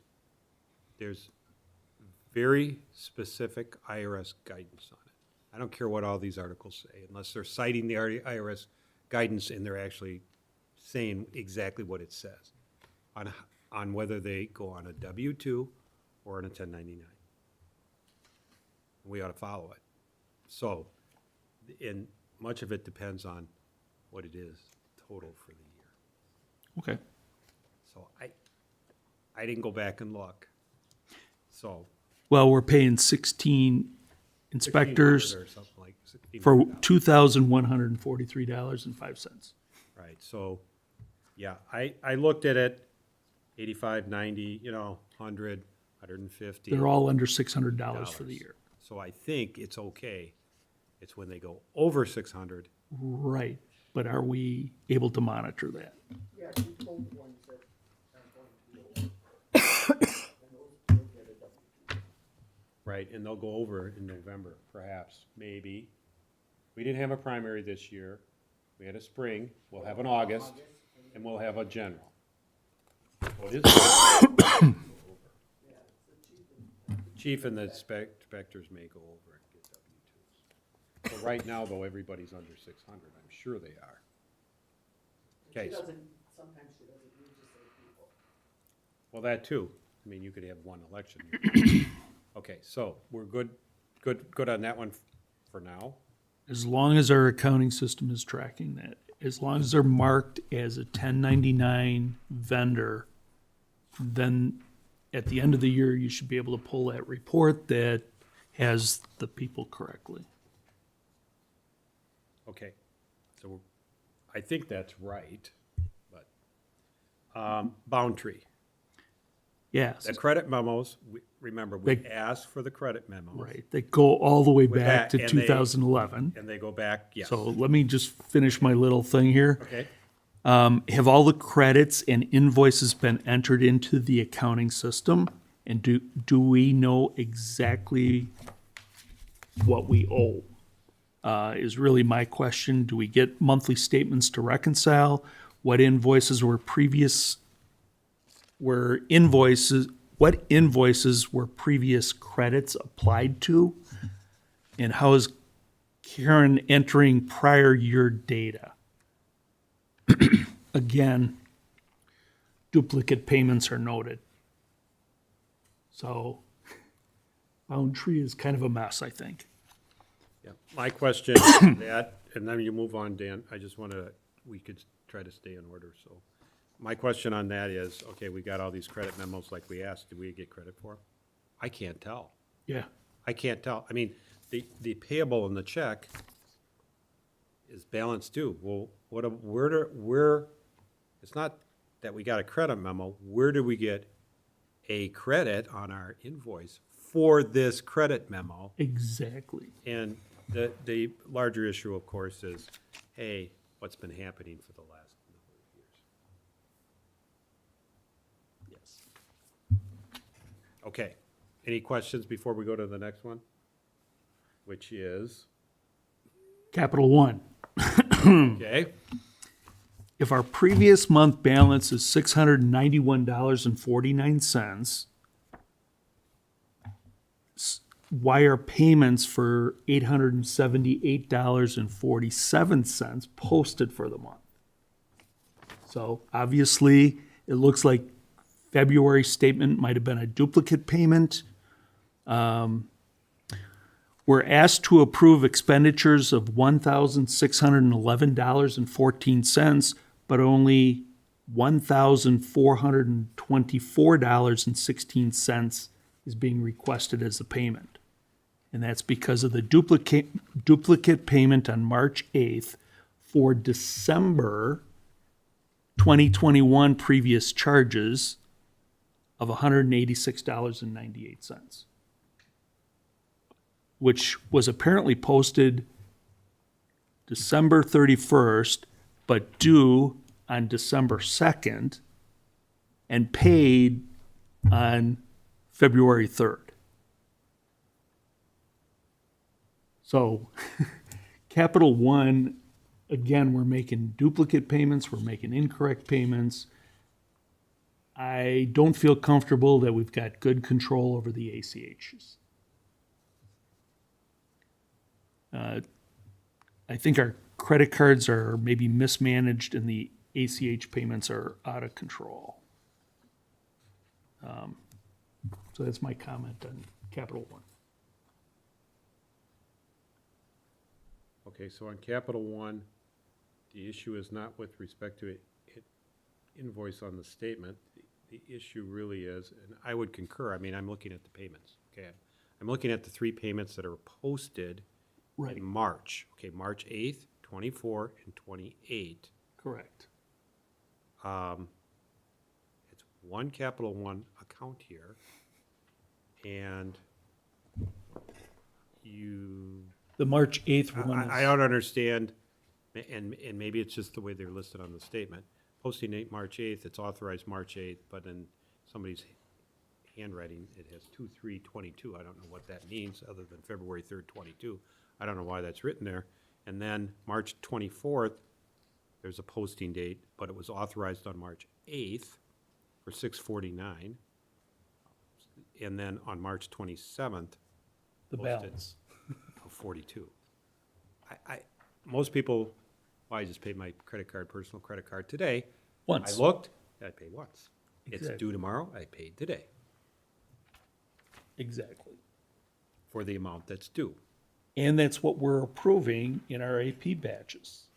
there's very specific IRS guidance on it. I don't care what all these articles say, unless they're citing the IRS guidance and they're actually saying exactly what it says on whether they go on a W-2 or on a 1099. We ought to follow it. So, and much of it depends on what it is total for the year. okay. So I didn't go back and look. So. Well, we're paying 16 inspectors 1,600 or something like for $1,600. $2,143.05. Right, so, yeah, I looked at it, 85, 90, 100, 150. They're all under $600 for the year. So I think it's okay. It's when they go over 600, Right, but are we able to monitor that? Yeah, we told the ones that aren't going to be over. And those will get a W-2. right, and they'll go over in November, perhaps, maybe. We didn't have a primary this year. We had a spring, we'll have an August, and we'll have a general. What is it? Chief and the inspectors may go over and get W-2s. So right now, though, everybody's under 600, I'm sure they are. Okay, She doesn't, sometimes she doesn't use the same people. well, that too. I mean, you could have one election. Okay, so we're good on that one for now? As long as our accounting system is tracking that, as long as they're marked as a 1099 vendor, then at the end of the year, you should be able to pull that report that has the people correctly. Okay, so I think that's right, but, Boundtree. Yeah, The credit memos, remember, we They- asked for the credit memos. right. They go all the way With back that, to and they- 2011. And they go back, yes. So let me just finish my little thing here. Okay, Have all the credits and invoices been entered into the accounting system? And do we know exactly what we owe? Is really my question. Do we get monthly statements to reconcile? What invoices were previous credits applied to? And how is Karen entering prior year data? Again, duplicate payments are noted. So Boundtree is kind of a mess, I think. yeah. My question, on that, and then you move on, Dan, I just wanted, we could try to stay in order, so. My question on that is, okay, we got all these credit memos like we asked, did we get credit for them? I can't tell. Yeah. I can't tell. I mean, the payable in the check is balanced due. Well, where, it's not that we got a credit memo, where do we get a credit on our invoice for this credit memo. Exactly. And the larger issue, of course, is, hey, what's been happening for the last number of years? Yes. Okay. Any questions before we go to the next one? Which is, Capital One. okay, If our previous month balance is $691.49, why are payments for $878.47 posted for the month? So obviously, it looks like February statement might have been a duplicate payment. We're asked to approve expenditures of $1,611.14, but only $1,424.16 is being requested as a payment. And that's because of the duplicate payment on March 8th for December 2021 previous charges of $186.98, which was apparently posted December 31st, but due on December 2nd and paid on February 3rd. So, Capital One, again, we're making duplicate payments, we're making incorrect payments. I don't feel comfortable that we've got good control over the ACHs. I think our credit cards are maybe mismanaged and the ACH payments are out of control. So that's my comment on Capital One. okay, so on Capital One, the issue is not with respect to invoice on the statement. The issue really is, and I would concur, I mean, I'm looking at the payments, okay? I'm looking at the three payments that are posted Right, in March, okay, March 8th, 24, and 28. correct. It's one Capital One account here, and you, The March 8th one I is, don't understand, and maybe it's just the way they're listed on the statement. Posting date March 8th, it's authorized March 8th, but in somebody's handwriting, it has 2/3/22. I don't know what that means, other than February 3rd, 22. I don't know why that's written there. And then March 24th, there's a posting date, but it was authorized on March 8th for 6/49. And then on March 27th, the posted balance. of 42. Most people, well, I just paid my credit card, personal credit card today. Once. I looked, I paid once. It's Exactly. due tomorrow, I paid today Exactly. for the amount that's due. And that's what we're approving in our AP batches,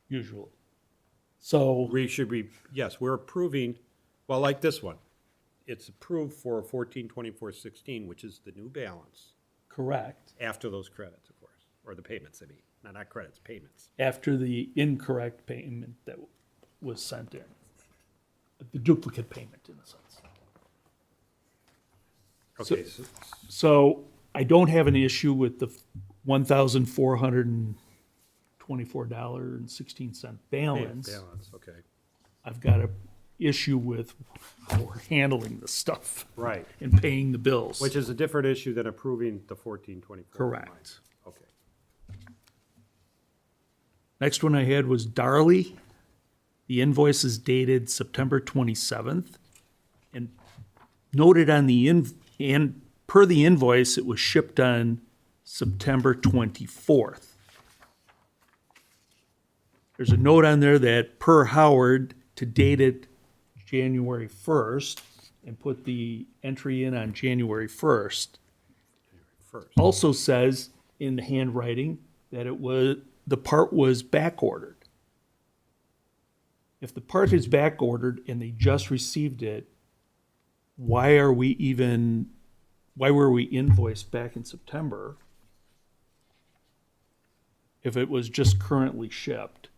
usually. So, We should be, yes, we're approving, well, like this one. It's approved for 14/24/16, which is the new balance, correct, after those credits, of course, or the payments, I mean, not credits, payments. after the incorrect payment that was sent in. The duplicate payment, in a sense. Okay, So I don't have an issue with the $1,424.16 balance. balance, okay. I've got an issue with how we're handling the stuff Right, and paying the bills. which is a different issue than approving the 14/24. Correct. Okay. Next one I had was Darley. The invoice is dated September 27th. And noted on the and per the invoice, it was shipped on September 24th. There's a note on there that per Howard to date it January 1st and put the entry in on January 1st. First, Also says in the handwriting that the part was back ordered. If the part is back ordered and they just received it, why were we invoiced back in September if it was just currently shipped?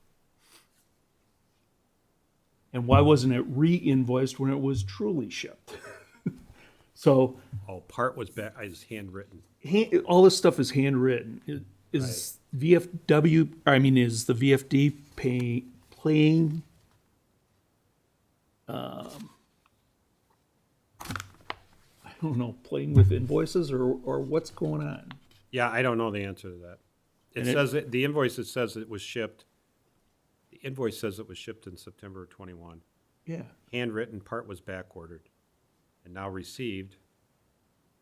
And why wasn't it re-invoiced when it was truly shipped? So, Oh, part was back, is handwritten. all this stuff is handwritten. Is VFW, I mean, is the VFD playing, I don't know, playing with invoices or what's going on? Yeah, I don't know the answer to that. It And it- says, the invoice, it says it was shipped, the invoice says it was shipped in September of 21. Yeah. Handwritten, part was back ordered, and now received,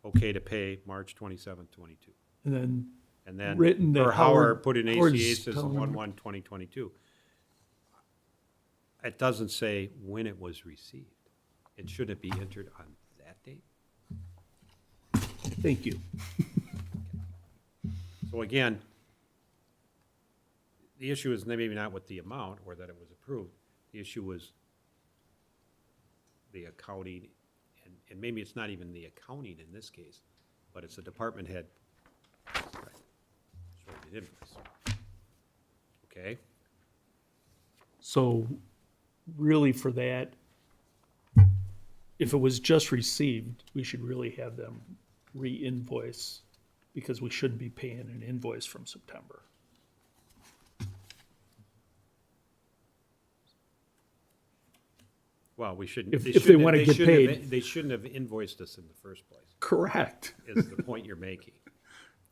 okay to pay March 27th, 22. And then And then, Written that or Howard Howard- put in Howard's ACA says telling them- 1/1/2022. It doesn't say when it was received. It shouldn't be entered on that date. thank you. So again, the issue is maybe not with the amount or that it was approved. The issue was the accounting, and maybe it's not even the accounting in this case, but it's a department head. Right. Showing an invoice. Okay? So really for that, if it was just received, we should really have them re-invoice because we shouldn't be paying an invoice from September. Well, we shouldn't. If they shouldn't- wanna get shouldn't have- paid. They shouldn't have invoiced us in the first place, Correct. is the point you're making.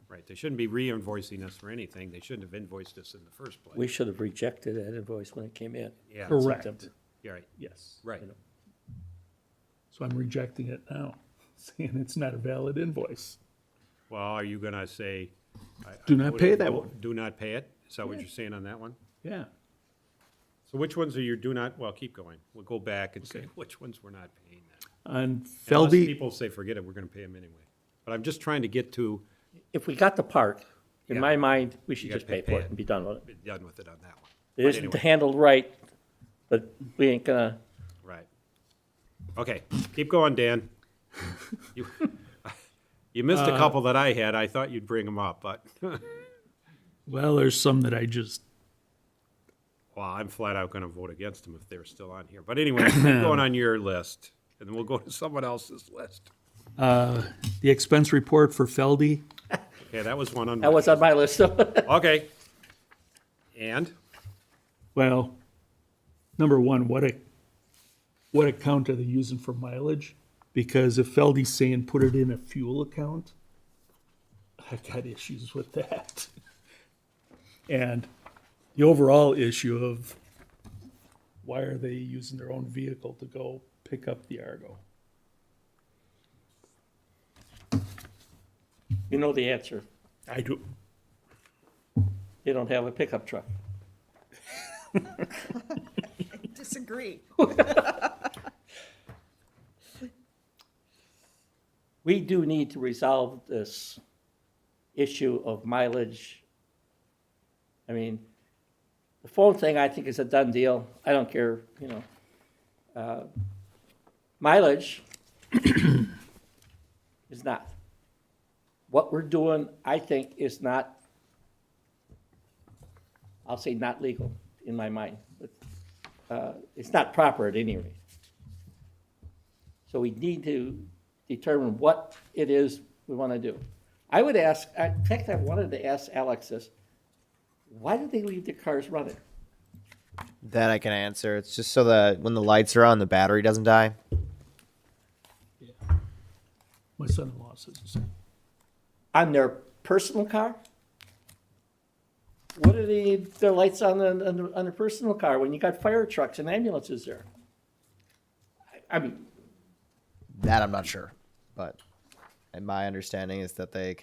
Right, they shouldn't be re-invoicing us for anything. They shouldn't have invoiced us in the first place. We should have rejected that invoice when it came in. Yeah, Correct. September. you're right, Yes. right. So I'm rejecting it now, saying it's not a valid invoice. Well, are you gonna say? Do not pay that one. Do not pay it? Is that what you're saying on that one? Yeah. So which ones are your do not, well, keep going. We'll go back and say Okay. which ones we're not paying then. On Unless Feldy, people say, forget it, we're gonna pay them anyway. But I'm just trying to get to, If we got the part, in Yeah. my mind, we should You just gotta pay for it and be done with it. be done with it on that one. It But isn't anyway. handled right, but we ain't gonna, Right. Okay, keep going, Dan. You you missed a couple that I had. I thought you'd bring them up, but, well, there's some that I just, well, I'm flat out gonna vote against them if they're still on here. But anyway, keep going on your list, and then we'll go to someone else's list. the expense report for Feldy, Okay, that was one on. that was on my list. Okay. And? well, number one, what account are they using for mileage? Because if Feldy's saying put it in a fuel account, I got issues with that. And the overall issue of why are they using their own vehicle to go pick up the Argo? You know the answer. I do, They don't have a pickup truck. Disagree. We do need to resolve this issue of mileage. I mean, the phone thing, I think, is a done deal. I don't care, you know. Mileage is not. What we're doing, I think, is not, I'll say not legal in my mind, but it's not proper at any rate. So we need to determine what it is we want to do. I would ask, in fact, I wanted to ask Alex this, why did they leave the cars running? That I can answer. It's just so that when the lights are on, the battery doesn't die. my son-in-law says the same. On their personal car? What do they need their lights on their personal car when you got fire trucks and ambulances there? I mean, That I'm not sure, but and my understanding is that they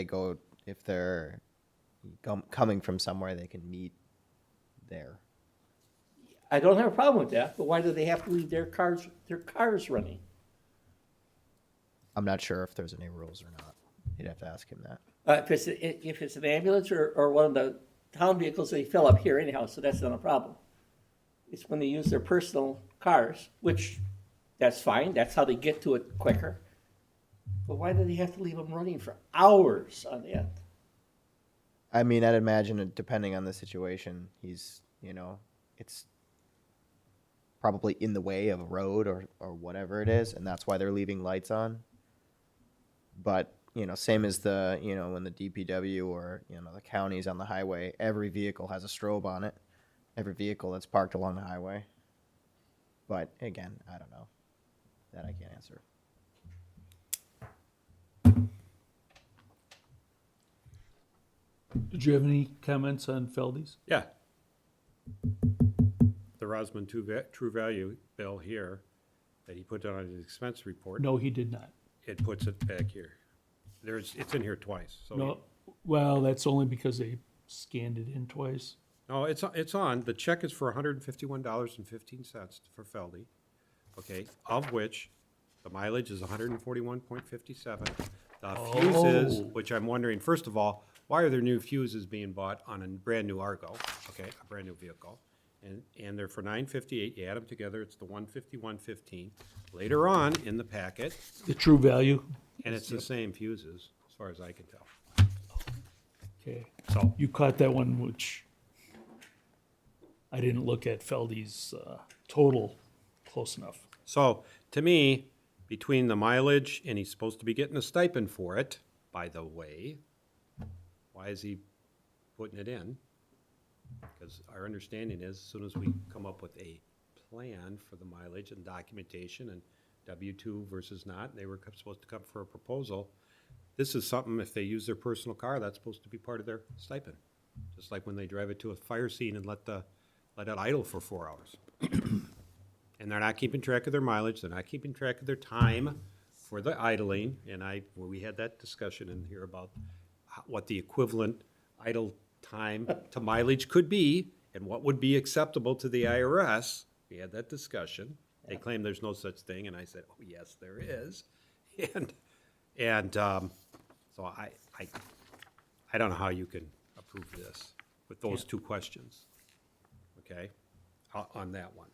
go if they're coming from somewhere, they can meet there. I don't have a problem with that, but why do they have to leave their cars running? I'm not sure if there's any rules or not. You'd have to ask him that. If it's an ambulance or one of the town vehicles, they fill up here anyhow, so that's not a problem. It's when they use their personal cars, which, that's fine, that's how they get to it quicker. But why do they have to leave them running for hours on end? I mean, I'd imagine it, depending on the situation, it's probably in the way of a road or whatever it is, and that's why they're leaving lights on. But, same as when the DPW or, the county's on the highway, every vehicle has a strobe on it. Every vehicle that's parked along the highway. But again, I don't know. That I can't answer. Did you have any comments on Feldy's? Yeah. The Rosman True Value bill here that he put on his expense report, No, he did not. it puts it back here. It's in here twice, so. No, well, that's only because they scanned it in twice. No, it's on, the check is for $151.15 for Feldy, okay, of which the mileage is 141.57. The fuses, Oh. which I'm wondering, first of all, why are there new fuses being bought on a brand-new Argo, okay, a brand-new vehicle? And they're for $958, you add them together, it's the 151.15. Later on in the packet, The true value, and it's the same fuses, as far as I can tell. okay. So, You caught that one, which I didn't look at Feldy's total close enough. So, to me, between the mileage, and he's supposed to be getting a stipend for it, by the way, why is he putting it in? Because our understanding is, as soon as we come up with a plan for the mileage and documentation and W-2 versus not, they were supposed to come for a proposal. This is something, if they use their personal car, that's supposed to be part of their stipend. Just like when they drive it to a fire scene and let it idle for 4 hours. And they're not keeping track of their mileage, they're not keeping track of their time for the idling, and we had that discussion in here about what the equivalent idle time to mileage could be, and what would be acceptable to the IRS. We had that discussion. They claim there's no such thing, and I said, oh, yes, there is. And so I don't know how you can approve this with those two questions, okay, on that one.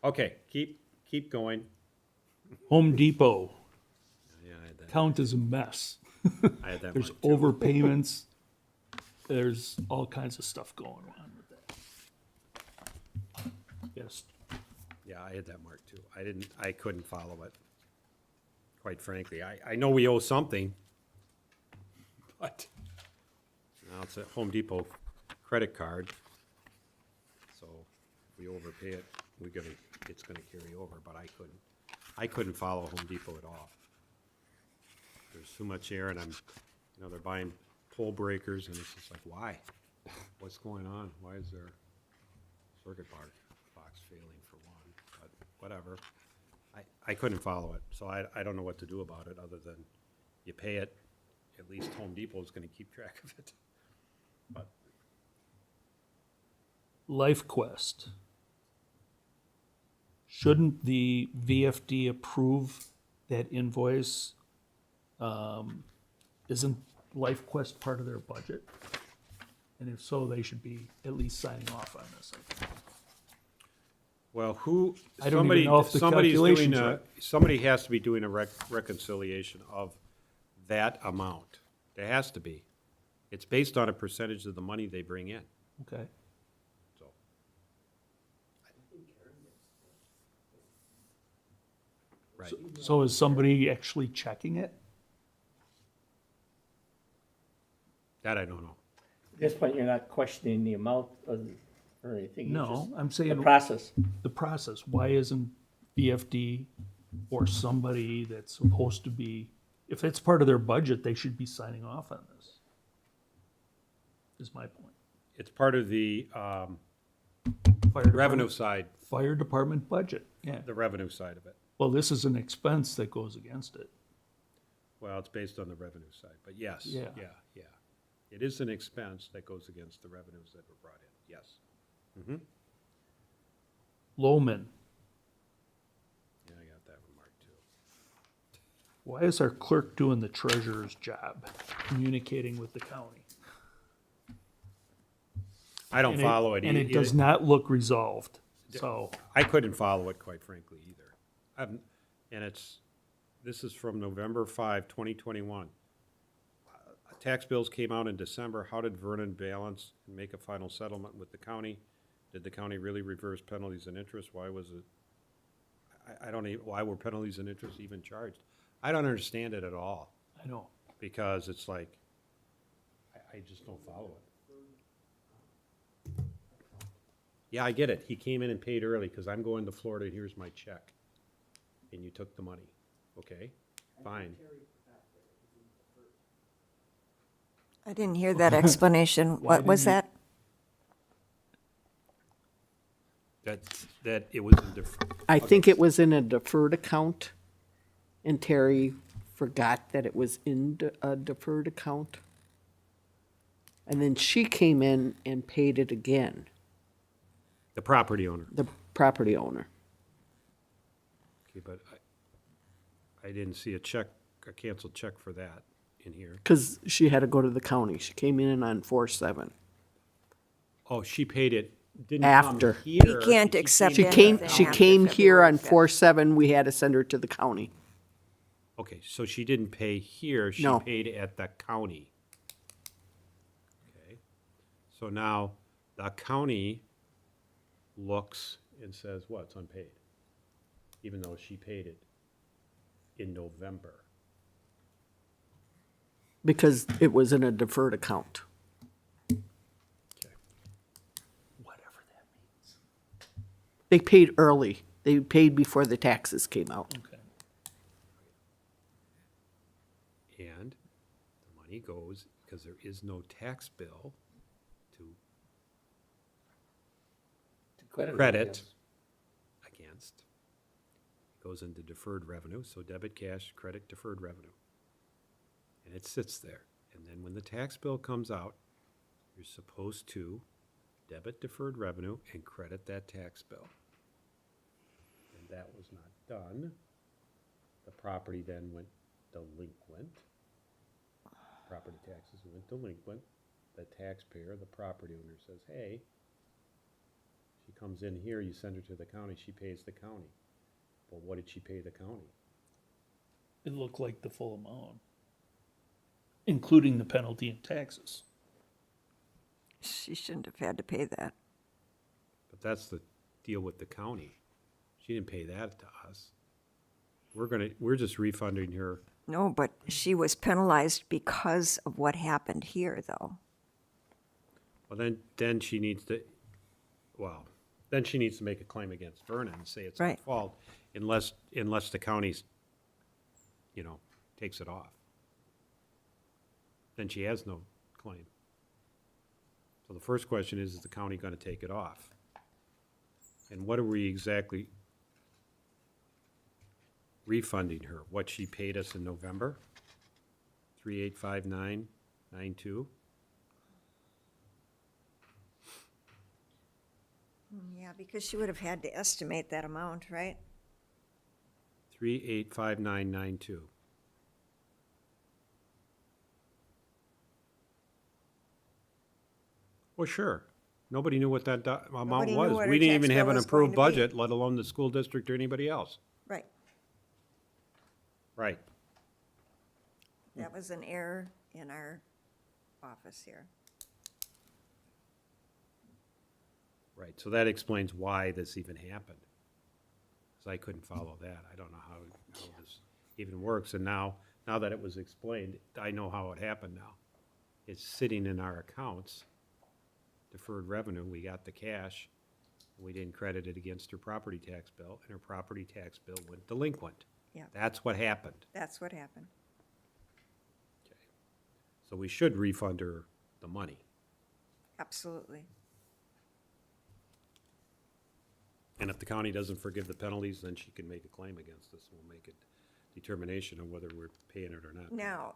Okay, keep going. Home Depot, Yeah, I had that. count as a mess. I had that There's marked too. overpayments. There's all kinds of stuff going on with that. Yes, Yeah, I had that marked too. I couldn't follow it, quite frankly. I know we owe something, but now it's a Home Depot credit card. So if we overpay it, it's gonna carry over, but I couldn't follow Home Depot at all. There's too much air, and they're buying pole breakers, and it's just like, why? What's going on? Why is there circuit box failing for one? But whatever. I couldn't follow it, so I don't know what to do about it, other than you pay it, at least Home Depot is gonna keep track of it. But LifeQuest. Shouldn't the VFD approve that invoice? Isn't LifeQuest part of their budget? And if so, they should be at least signing off on this, I think. well, I don't even know if the calculation's right. Somebody has to be doing a reconciliation of that amount. There has to be. It's based on a percentage of the money they bring in, Okay. so. Right. So is somebody actually checking it? That I don't know. At this point, you're not questioning the amount of, or anything. you No, just- I'm The saying process. the process. Why isn't VFD or somebody that's supposed to be, if it's part of their budget, they should be signing off on this, is my point. It's part of the Fire revenue department- side, Fire department budget, yeah. the revenue side of it. Well, this is an expense that goes against it. Well, it's based on the revenue side, but yes, Yeah. yeah. It is an expense that goes against the revenues that were brought in, yes. Loman, Yeah, I got that one marked too. why is our clerk doing the treasurer's job, communicating with the county? I don't follow it. And it does not look resolved, so. I couldn't follow it, quite frankly, either. This is from November 5, 2021. Tax bills came out in December. How did Vernon balance and make a final settlement with the county Did the county really reverse penalties and interest? Why was it, I don't even, why were penalties and interest even charged? I don't understand it at all, I know. because it's like, I just don't follow it. Yeah, I get it. He came in and paid early, because I'm going to Florida, and here's my check. And you took the money. Okay, fine. I didn't hear that explanation. Why What was didn't that? That it was a I think it was in a deferred account, and Terry forgot that it was in a deferred account. And then she came in and paid it again, the property owner. the property owner. Okay, but I didn't see a check, a canceled check for that in here. Because she had to go to the county. She came in on 4/7. Oh, she paid it, didn't After. come here. We can't She accept came- anything She after came here on February 5th. 4/7. We had to send her to the county. Okay, so she didn't pay here, she No. paid at the county. Okay, so now the county looks and says, what, it's unpaid? Even though she paid it in November. Because it was in a deferred account. Okay. Whatever that means. They paid early. They paid before the taxes came out. Okay. And the money goes, because there is no tax bill to credit against. It goes into deferred revenue, so debit, cash, credit, deferred revenue. And it sits there. And then when the tax bill comes out, you're supposed to debit deferred revenue and credit that tax bill. And that was not done. The property then went delinquent. Property taxes went delinquent. The taxpayer, the property owner says, hey, she comes in here, you send her to the county, she pays the county. Well, what did she pay the county? It looked like the full amount, including the penalty and taxes. She shouldn't have had to pay that. But that's the deal with the county. She didn't pay that to us. We're just refunding her. No, but she was penalized because of what happened here, though. Well, then she needs to, then she needs to make a claim against Vernon and say it's her Right. fault, unless the county's, takes it off. Then she has no claim. So the first question is the county gonna take it off? And what are we exactly refunding her? What she paid us in November? 385992? Yeah, because she would have had to estimate that amount, right? 385992. Well, sure. Nobody knew what that amount Nobody knew was. what We her didn't tax even have bill an was going approved to be. budget, let alone the school district or anybody else. Right. Right. That was an error in our office here. Right, so that explains why this even happened. Because I couldn't follow that. I don't know how this even works. And now that it was explained, I know how it happened now. It's sitting in our accounts, deferred revenue. We got the cash. We didn't credit it against her property tax bill, and her property tax bill went delinquent. Yeah. That's what happened. That's what happened. Okay. So we should refund her the money. Absolutely. And if the county doesn't forgive the penalties, then she can make a claim against us. We'll make a determination of whether we're paying it or not. Now,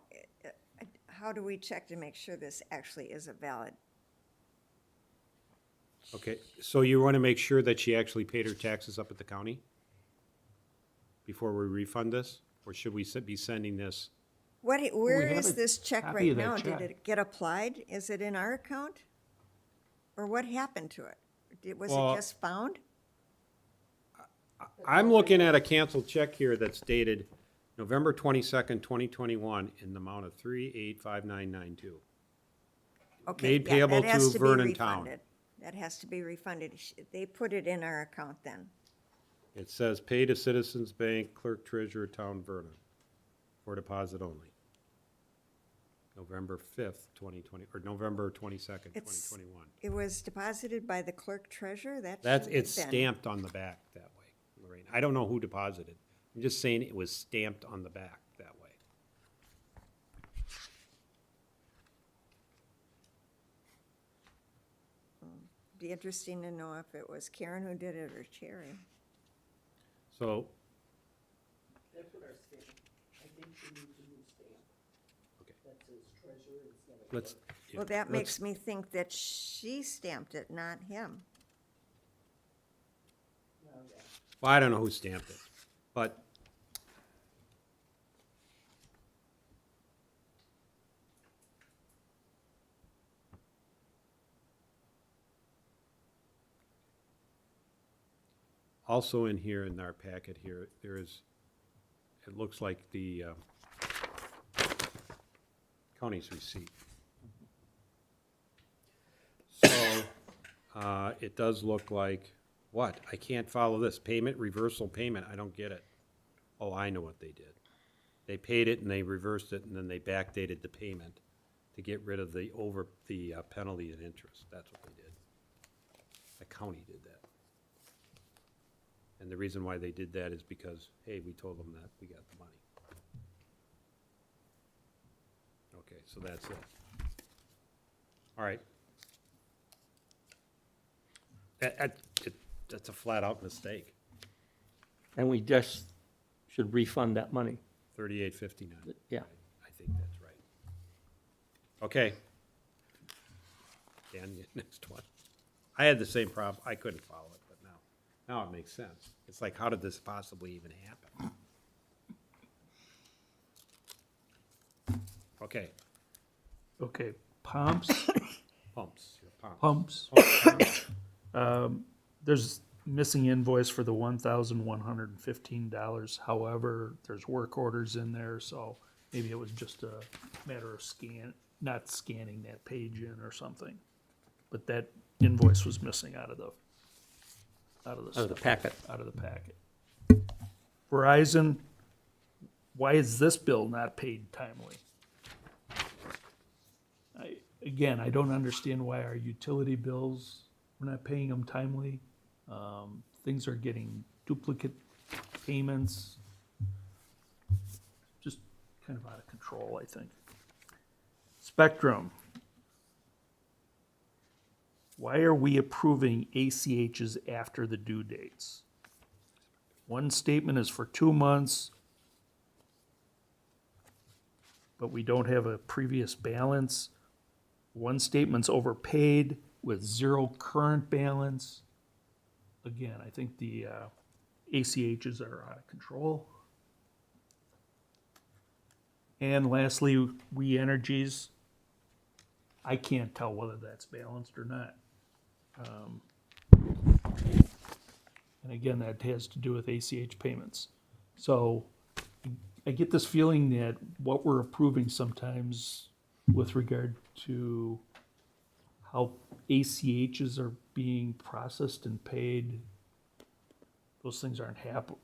how do we check to make sure this actually is a valid? Okay, so you want to make sure that she actually paid her taxes up at the county before we refund this? Or should we be sending this? Where have is a this check copy right of that now? check. Did it get applied? Is it in our account? Or what happened to it? Was Well- it just found? I'm looking at a canceled check here that's dated November 22nd, 2021, in the amount of 385992. Okay, Made yeah, payable that has to be Vernon Town. refunded. That has to be refunded. They put it in our account then. It says pay to Citizens Bank, Clerk Treasurer, Town Vernon, for deposit only. November 5th, 2020, or November 22nd, It's- 2021. It was deposited by the clerk treasurer, that That's, shouldn't have it's been. stamped on the back that way, Lorraine. I don't know who deposited. I'm just saying it was stamped on the back that way. Be interesting to know if it was Karen who did it or Cherry. So, That's what our stamp, I think we need a new stamp. Okay. That says treasurer instead of. let's. yeah, Well, that let's- makes me think that she stamped it, not him. Well, yeah. Well, I don't know who stamped it, but also in here in our packet here, there is, it looks like the county's receipt. So, it does look like, what? I can't follow this. Payment, reversal payment, I don't get it. Oh, I know what they did. They paid it and they reversed it and then they backdated the payment to get rid of the penalty and interest. That's what they did. The county did that. And the reason why they did that is because, hey, we told them that we got the money. Okay, so that's it. All right. That's a flat-out mistake. And we just should refund that money. $38.59. Yeah. I think that's right. Okay. Dan, the next one. I had the same problem. I couldn't follow it, but now it makes sense. It's like, how did this possibly even happen? Okay, Okay, pumps, pumps, your pumps. pumps. There's missing invoice for the $1,115. However, there's work orders in there, so maybe it was just a matter of not scanning that page in or something. But that invoice was missing out of the packet. out of the packet. Verizon, why is this bill not paid timely? Again, I don't understand why our utility bills, we're not paying them timely. Things are getting duplicate payments. Just kind of out of control, I think. Spectrum. Why are we approving ACHs after the due dates? One statement is for 2 months, but we don't have a previous balance. One statement's overpaid with zero current balance. Again, I think the ACHs are out of control. And lastly, We Energies. I can't tell whether that's balanced or not. And again, that has to do with ACH payments. So I get this feeling that what we're approving sometimes with regard to how ACHs are being processed and paid, those things aren't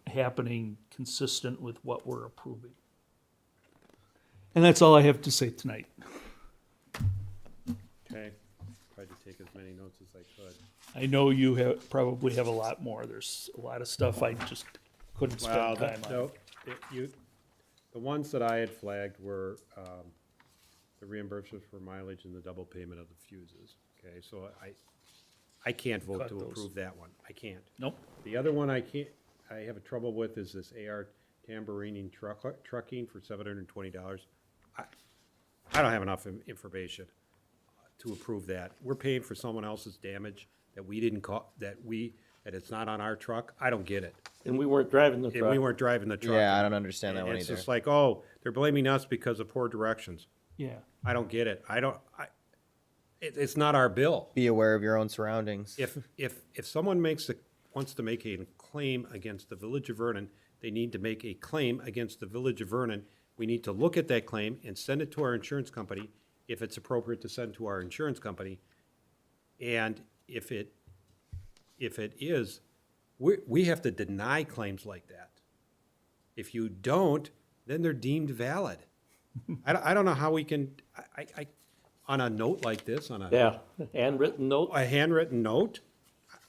happening consistent with what we're approving. And that's all I have to say tonight. Okay, tried to take as many notes as I could. I know you probably have a lot more. There's a lot of stuff I just couldn't Well, spend time on. the ones that I had flagged were, the reimbursements for mileage and the double payment of the fuses. Okay, so I can't vote Cut to those. approve that one. I can't. Nope. The other one I have a trouble with is this AR Tambourine trucking for $720. I don't have enough information to approve that. We're paying for someone else's damage that we didn't that it's not on our truck. I don't get it. And we weren't driving the And truck. we weren't driving the truck. Yeah, I don't understand that And one it's either. just like, oh, they're blaming us because of poor directions. Yeah. I don't get it. It's not our bill. Be aware of your own surroundings. If someone wants to make a claim against the Village of Vernon, they need to make a claim against the Village of Vernon. We need to look at that claim and send it to our insurance company, if it's appropriate to send to our insurance company. And if it is, we have to deny claims like that. If you don't, then they're deemed valid. I don't know how we can, on a note like this, on Yeah, handwritten note. a handwritten note,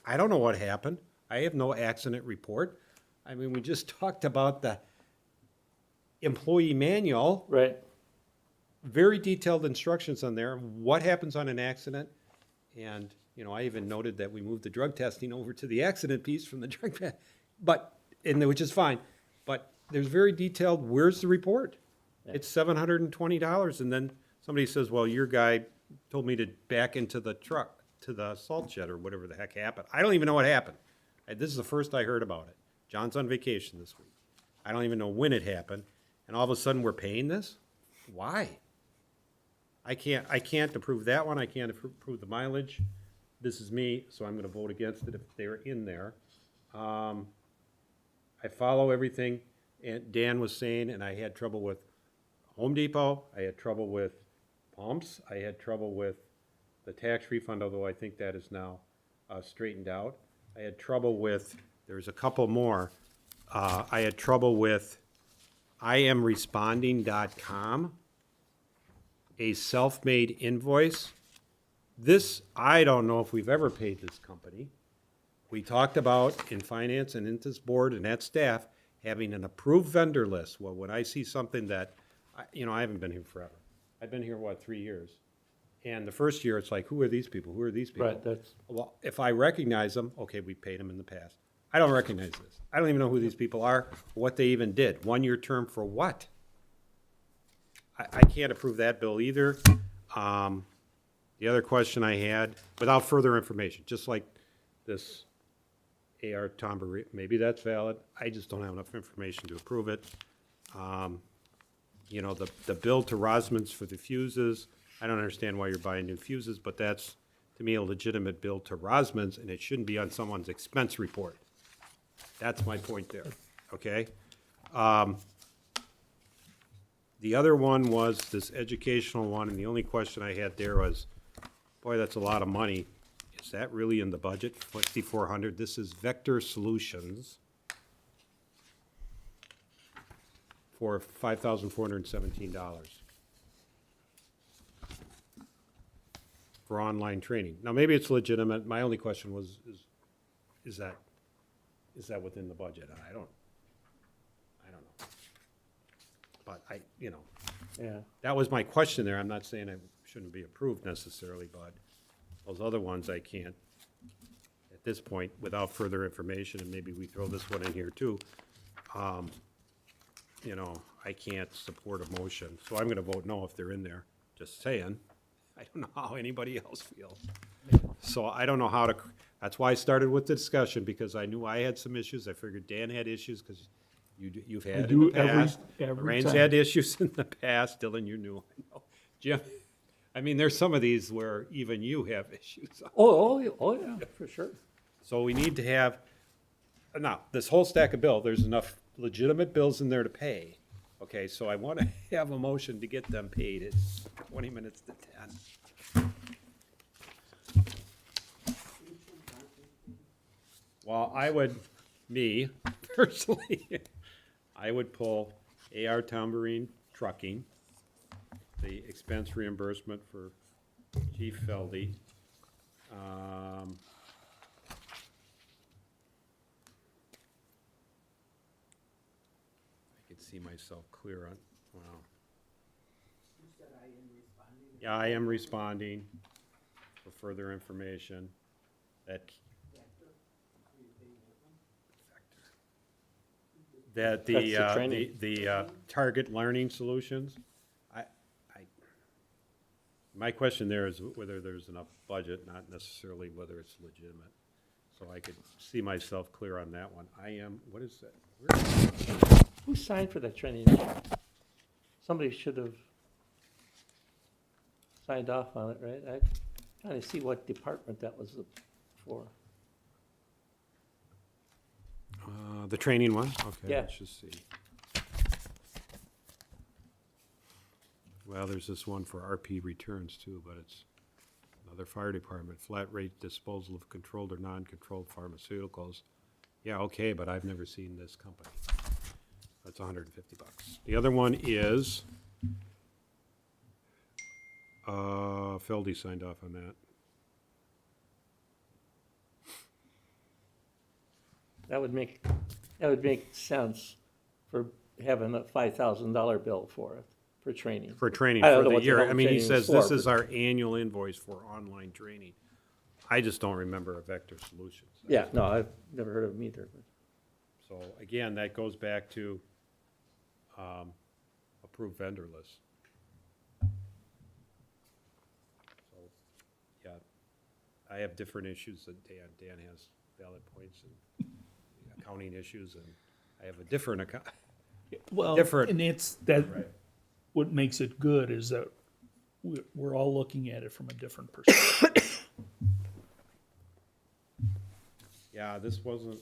I don't know what happened. I have no accident report. I mean, we just talked about the employee manual, Right. very detailed instructions on there, what happens on an accident. And, I even noted that we moved the drug testing over to the accident piece from the drug test, which is fine. But there's very detailed, where's the report? It's $720, and then somebody says, well, your guy told me to back into the truck, to the salt shed, or whatever the heck happened. I don't even know what happened. This is the first I heard about it. John's on vacation this week. I don't even know when it happened, and all of a sudden we're paying this? Why? I can't approve that one, I can't approve the mileage. This is me, so I'm gonna vote against it if they're in there. I follow everything and Dan was saying, and I had trouble with Home Depot, I had trouble with pumps, I had trouble with the tax refund, although I think that is now straightened out. I had trouble with, there's a couple more. I had trouble with IamResponding.com, a self-made invoice. This, I don't know if we've ever paid this company. We talked about in finance and in this board and that staff having an approved vendor list. Well, when I see something that, I haven't been here forever. I've been here, 3 years? And the first year, it's like, who are these people? Who are these people? Right, that's, Well, if I recognize them, okay, we paid them in the past. I don't recognize this. I don't even know who these people are, what they even did. 1-year term for what? I can't approve that bill either. The other question I had, without further information, just like this AR Tombery, maybe that's valid. I just don't have enough information to approve it. The bill to Rosman's for the fuses, I don't understand why you're buying new fuses, but that's, to me, a legitimate bill to Rosman's, and it shouldn't be on someone's expense report. That's my point there, okay? The other one was this educational one, and the only question I had there was, boy, that's a lot of money. Is that really in the budget, 5,400? This is Vector Solutions for $5,417 for online training. Now, maybe it's legitimate. My only question was, is that within the budget? I don't know. But yeah. that was my question there. I'm not saying it shouldn't be approved necessarily, but those other ones I can't, at this point, without further information, and maybe we throw this one in here too, I can't support a motion. So I'm gonna vote no if they're in there, just saying. I don't know how anybody else feels. So I don't know how to, that's why I started with the discussion, because I knew I had some issues. I figured Dan had issues, because you've had in the past. every Rain's time. had issues in the past. Dylan, you knew, I know. Jim, I mean, there's some of these where even you have issues. Oh, yeah, for sure. So we need to have, now, this whole stack of bills, there's enough legitimate bills in there to pay. Okay, so I want to have a motion to get them paid. It's 20 minutes to 10. Well, me, personally, I would pull AR Tambourine Trucking, the expense reimbursement for Chief Feldy. I could see myself clear on, wow. You said I am responding. Yeah, I am responding for further information. That That's the training. the Target Learning Solutions, my question there is whether there's enough budget, not necessarily whether it's legitimate. So I could see myself clear on that one. What is that? Where is that? Who signed for that training? Somebody should have signed off on it, right? I trying to see what department that was for. The training one? Okay, Yeah. let's just see. Well, there's this one for RP returns too, but it's Another fire department, flat rate disposal of controlled or non-controlled pharmaceuticals. Yeah, okay, but I've never seen this company. That's $150. The other one is, Feldy signed off on that. That would make sense for having a $5,000 bill for it, for training. For training I don't for know the what the year. hell I mean, he training says is this for, is but- our annual invoice for online training. I just don't remember a Vector Solutions. Yeah, no, I've never heard of them either. But So again, that goes back to approved vendor list. So, yeah, I have different issues than Dan. Dan has valid points and accounting issues, and I have a different account. Well, Different. and it's that, what makes it good is that we're all looking at it from a different perspective. Yeah, this wasn't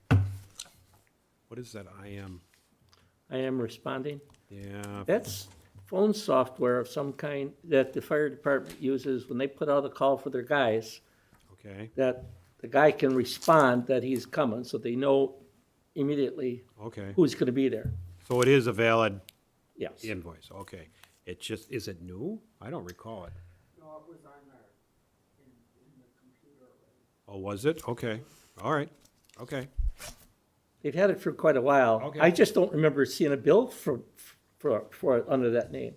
on. What is that? I am responding. Yeah. That's phone software of some kind that the fire department uses when they put out a call for their guys, Okay, that the guy can respond that he's coming, so they know immediately okay. who's gonna be there. So it is a valid Yes. invoice, okay. It just, is it new? I don't recall it. No, it was on our, in the computer already. Oh, was it? Okay, all right, okay. They've had it for quite a while. Okay. I just don't remember seeing a bill for it under that name.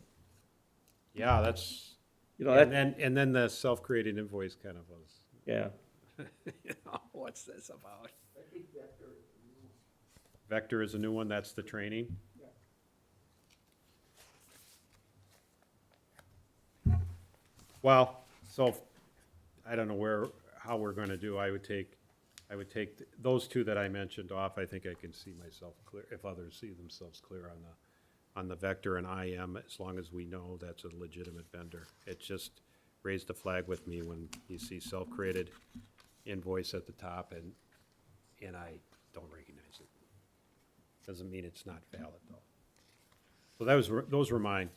Yeah, that's, You know, and then the self-created invoice kind of was, yeah. what's this about? I think Vector is a new one. Vector is a new one, that's the training? Well, so, I don't know how we're gonna do, I would take those two that I mentioned off, I think I can see myself clear, if others see themselves clear on the Vector and IM, as long as we know that's a legitimate vendor. It just raised a flag with me when you see self-created invoice at the top and I don't recognize it. Doesn't mean it's not valid, though. So those were mine.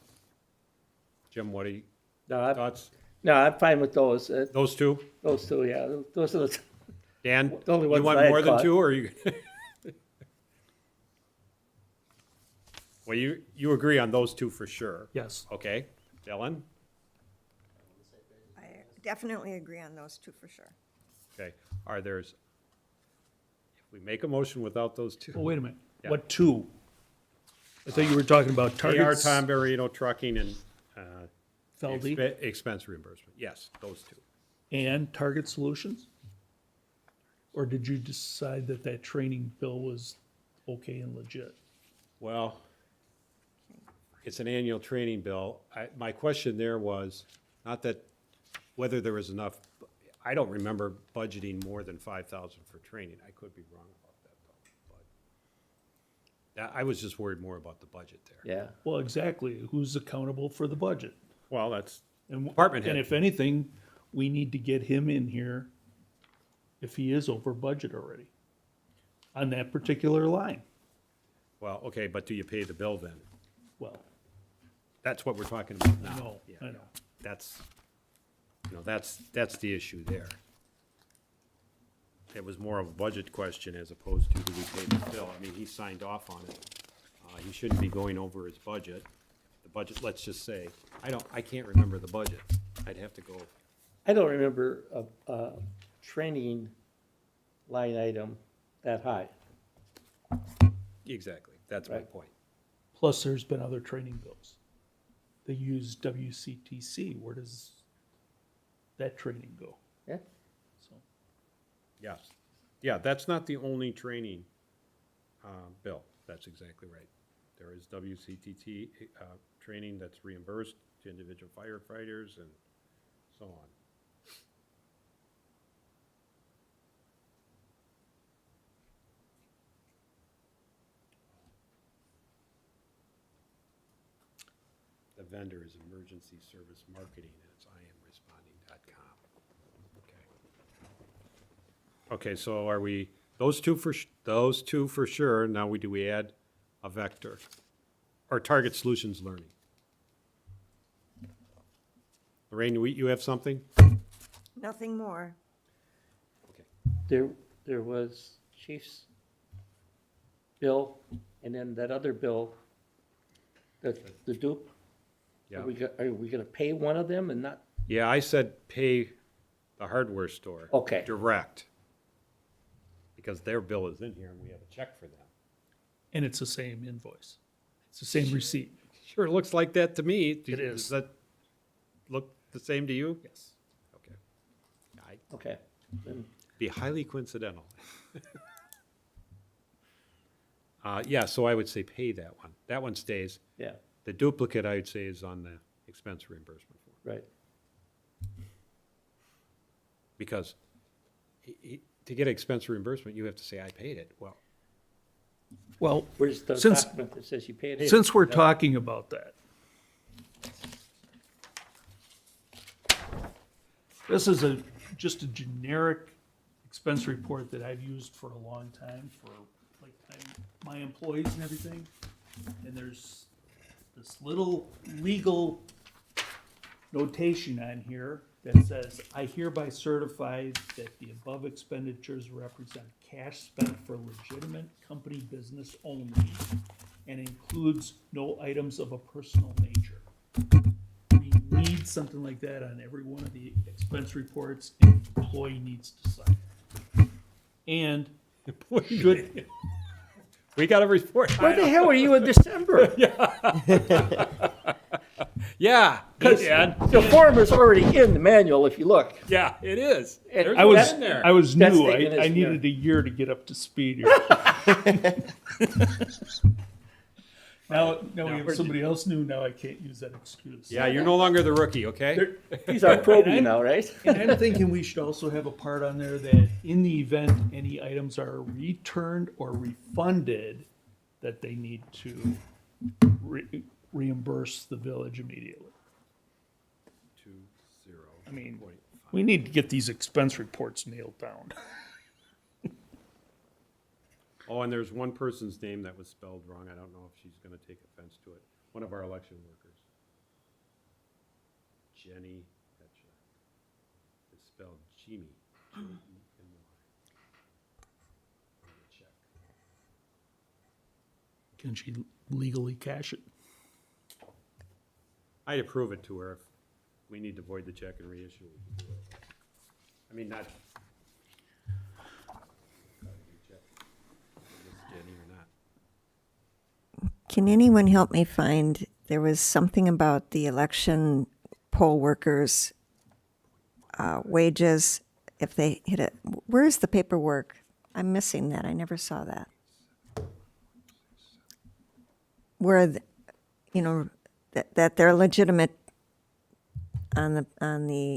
Jim, what are you, thoughts? No, I'm fine with those. Those two? Those two, yeah. Those are the, Dan, The only you ones want that I more than caught. two, or you? Well, you agree on those two for sure. Yes. Okay, Dylan? I definitely agree on those two for sure. Okay, if we make a motion without those two. Well, wait a minute. Yeah. What two? I thought you were talking about AR targets. Tom Barito Trucking and Feldy expense reimbursement, yes, those two. and Target Solutions? Or did you decide that that training bill was okay and legit? Well, it's an annual training bill. My question there was, not that, whether there was enough, I don't remember budgeting more than 5,000 for training. I could be wrong about that, though. But I was just worried more about the budget there. yeah. Well, exactly. Who's accountable for the budget? Well, that's, And Department head. And if anything, we need to get him in here if he is over budget already on that particular line. well, okay, but do you pay the bill then? Well, That's what we're talking about now. no, Yeah, I know. That's, that's the issue there. It was more of a budget question as opposed to do we pay the bill? I mean, he signed off on it. He shouldn't be going over his budget. The budget, let's just say, I can't remember the budget. I'd have to go, I don't remember a training line item that high. exactly, that's my Right. point. Plus, there's been other training bills. They use WCTC. Where does that training go? Yeah. So, Yes. Yeah, that's not the only training bill. That's exactly right. There is WCTT training that's reimbursed to individual firefighters and so on. The vendor is Emergency Service Marketing, and it's imresponding.com. Okay. Okay, so are we, those two for sure, now do we add a vector? Or Target Solutions Learning? Lorraine, you have something? Nothing more. There was Chief's bill, and then that other bill, the dupe. Yeah. Are we gonna pay one of them and not? Yeah, I said pay the hardware store. Okay. Direct. Because their bill is in here and we have a check for them. And it's the same invoice. It's the same receipt. Sure looks like that to me. It is. Does that look the same to you? Yes. Okay. I'd Okay. Then be highly coincidental. Yeah, so I would say pay that one. That one stays. yeah, The duplicate, I would say, is on the expense reimbursement form. right. Because to get expense reimbursement, you have to say, I paid it. Well, Well, Where's the Since- document that says you paid it? since we're talking about that, this is just a generic expense report that I've used for a long time for like my employees and everything. And there's this little legal notation on here that says, I hereby certify that the above expenditures represent cash spent for legitimate company business only and includes no items of a personal nature. We need something like that on every one of the expense reports, and the employee needs to sign. And should, we got a report. Where the hell were you in December? Yeah, Because the form is already in the manual, if you look. yeah, it is. And There's I one was, in there. I was That new, statement is I in needed a year to get up to speed here. Now we have somebody else new, now I can't use that excuse. Yeah, you're no longer the rookie, okay? He's our probie now, right? And I'm thinking we should also have a part on there that in the event any items are returned or refunded, that they need to reimburse the village immediately. 20.5. I mean, we need to get these expense reports nailed down. Oh, and there's one person's name that was spelled wrong. I don't know if she's gonna take offense to it. One of our election workers. Jenny Betcha. It's spelled Jimmy. J-E-M-Y. Let me check. Can she legally cash it? I'd approve it to her. If we need to void the check and reissue, we can do it. I mean, not. Jenny or not. Can anyone help me find, there was something about the election poll workers' wages, if they hit it. Where's the paperwork? I'm missing that. I never saw that. Where, that they're legitimate on the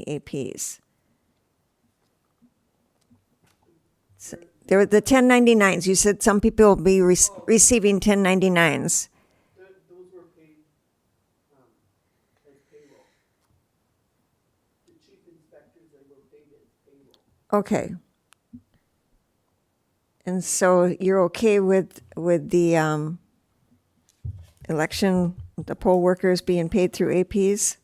APs. So, there were the 1099s. You said some people will be receiving 1099s. Those were paid, as payroll. The chief inspectors, they were paid as payroll. Okay. And so you're okay with the election, the poll workers being paid through APs?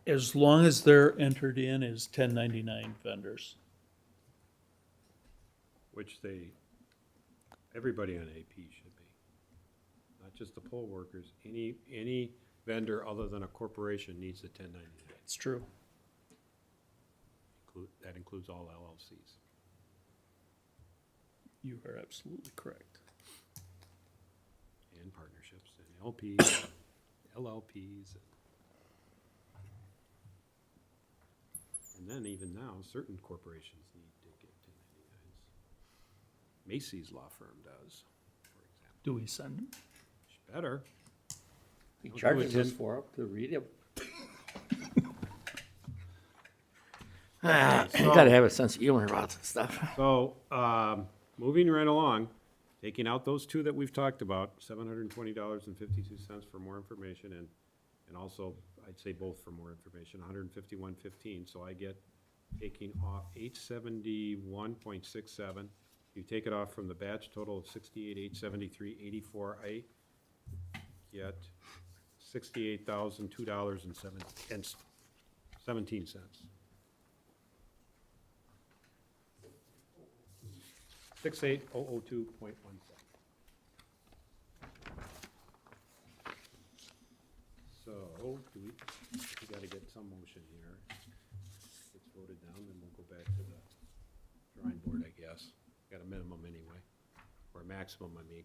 As long as they're entered in as 1099 vendors. Which everybody on AP should be. Not just the poll workers. Any vendor other than a corporation needs a 1099. It's true. That includes all LLCs. You are absolutely correct. And partnerships and LPs, LLPs. And then even now, certain corporations need to get 1099s. Macy's law firm does, for example. Do we send them? Better. He Don't charges do it, us Tim. for it to read it. You gotta have a sense of humor about this stuff. So, moving right along, taking out those two that we've talked about, $720.52 for more information, and also, I'd say both for more information, $151.15. So I get taking off $871.67. You take it off from the batch total of $68,873.84. I get $68,002.07. 17 cents. 68002.17. So, we gotta get some motion here. Gets voted down, then we'll go back to the drawing board, I guess. Got a minimum anyway, or a maximum, I mean.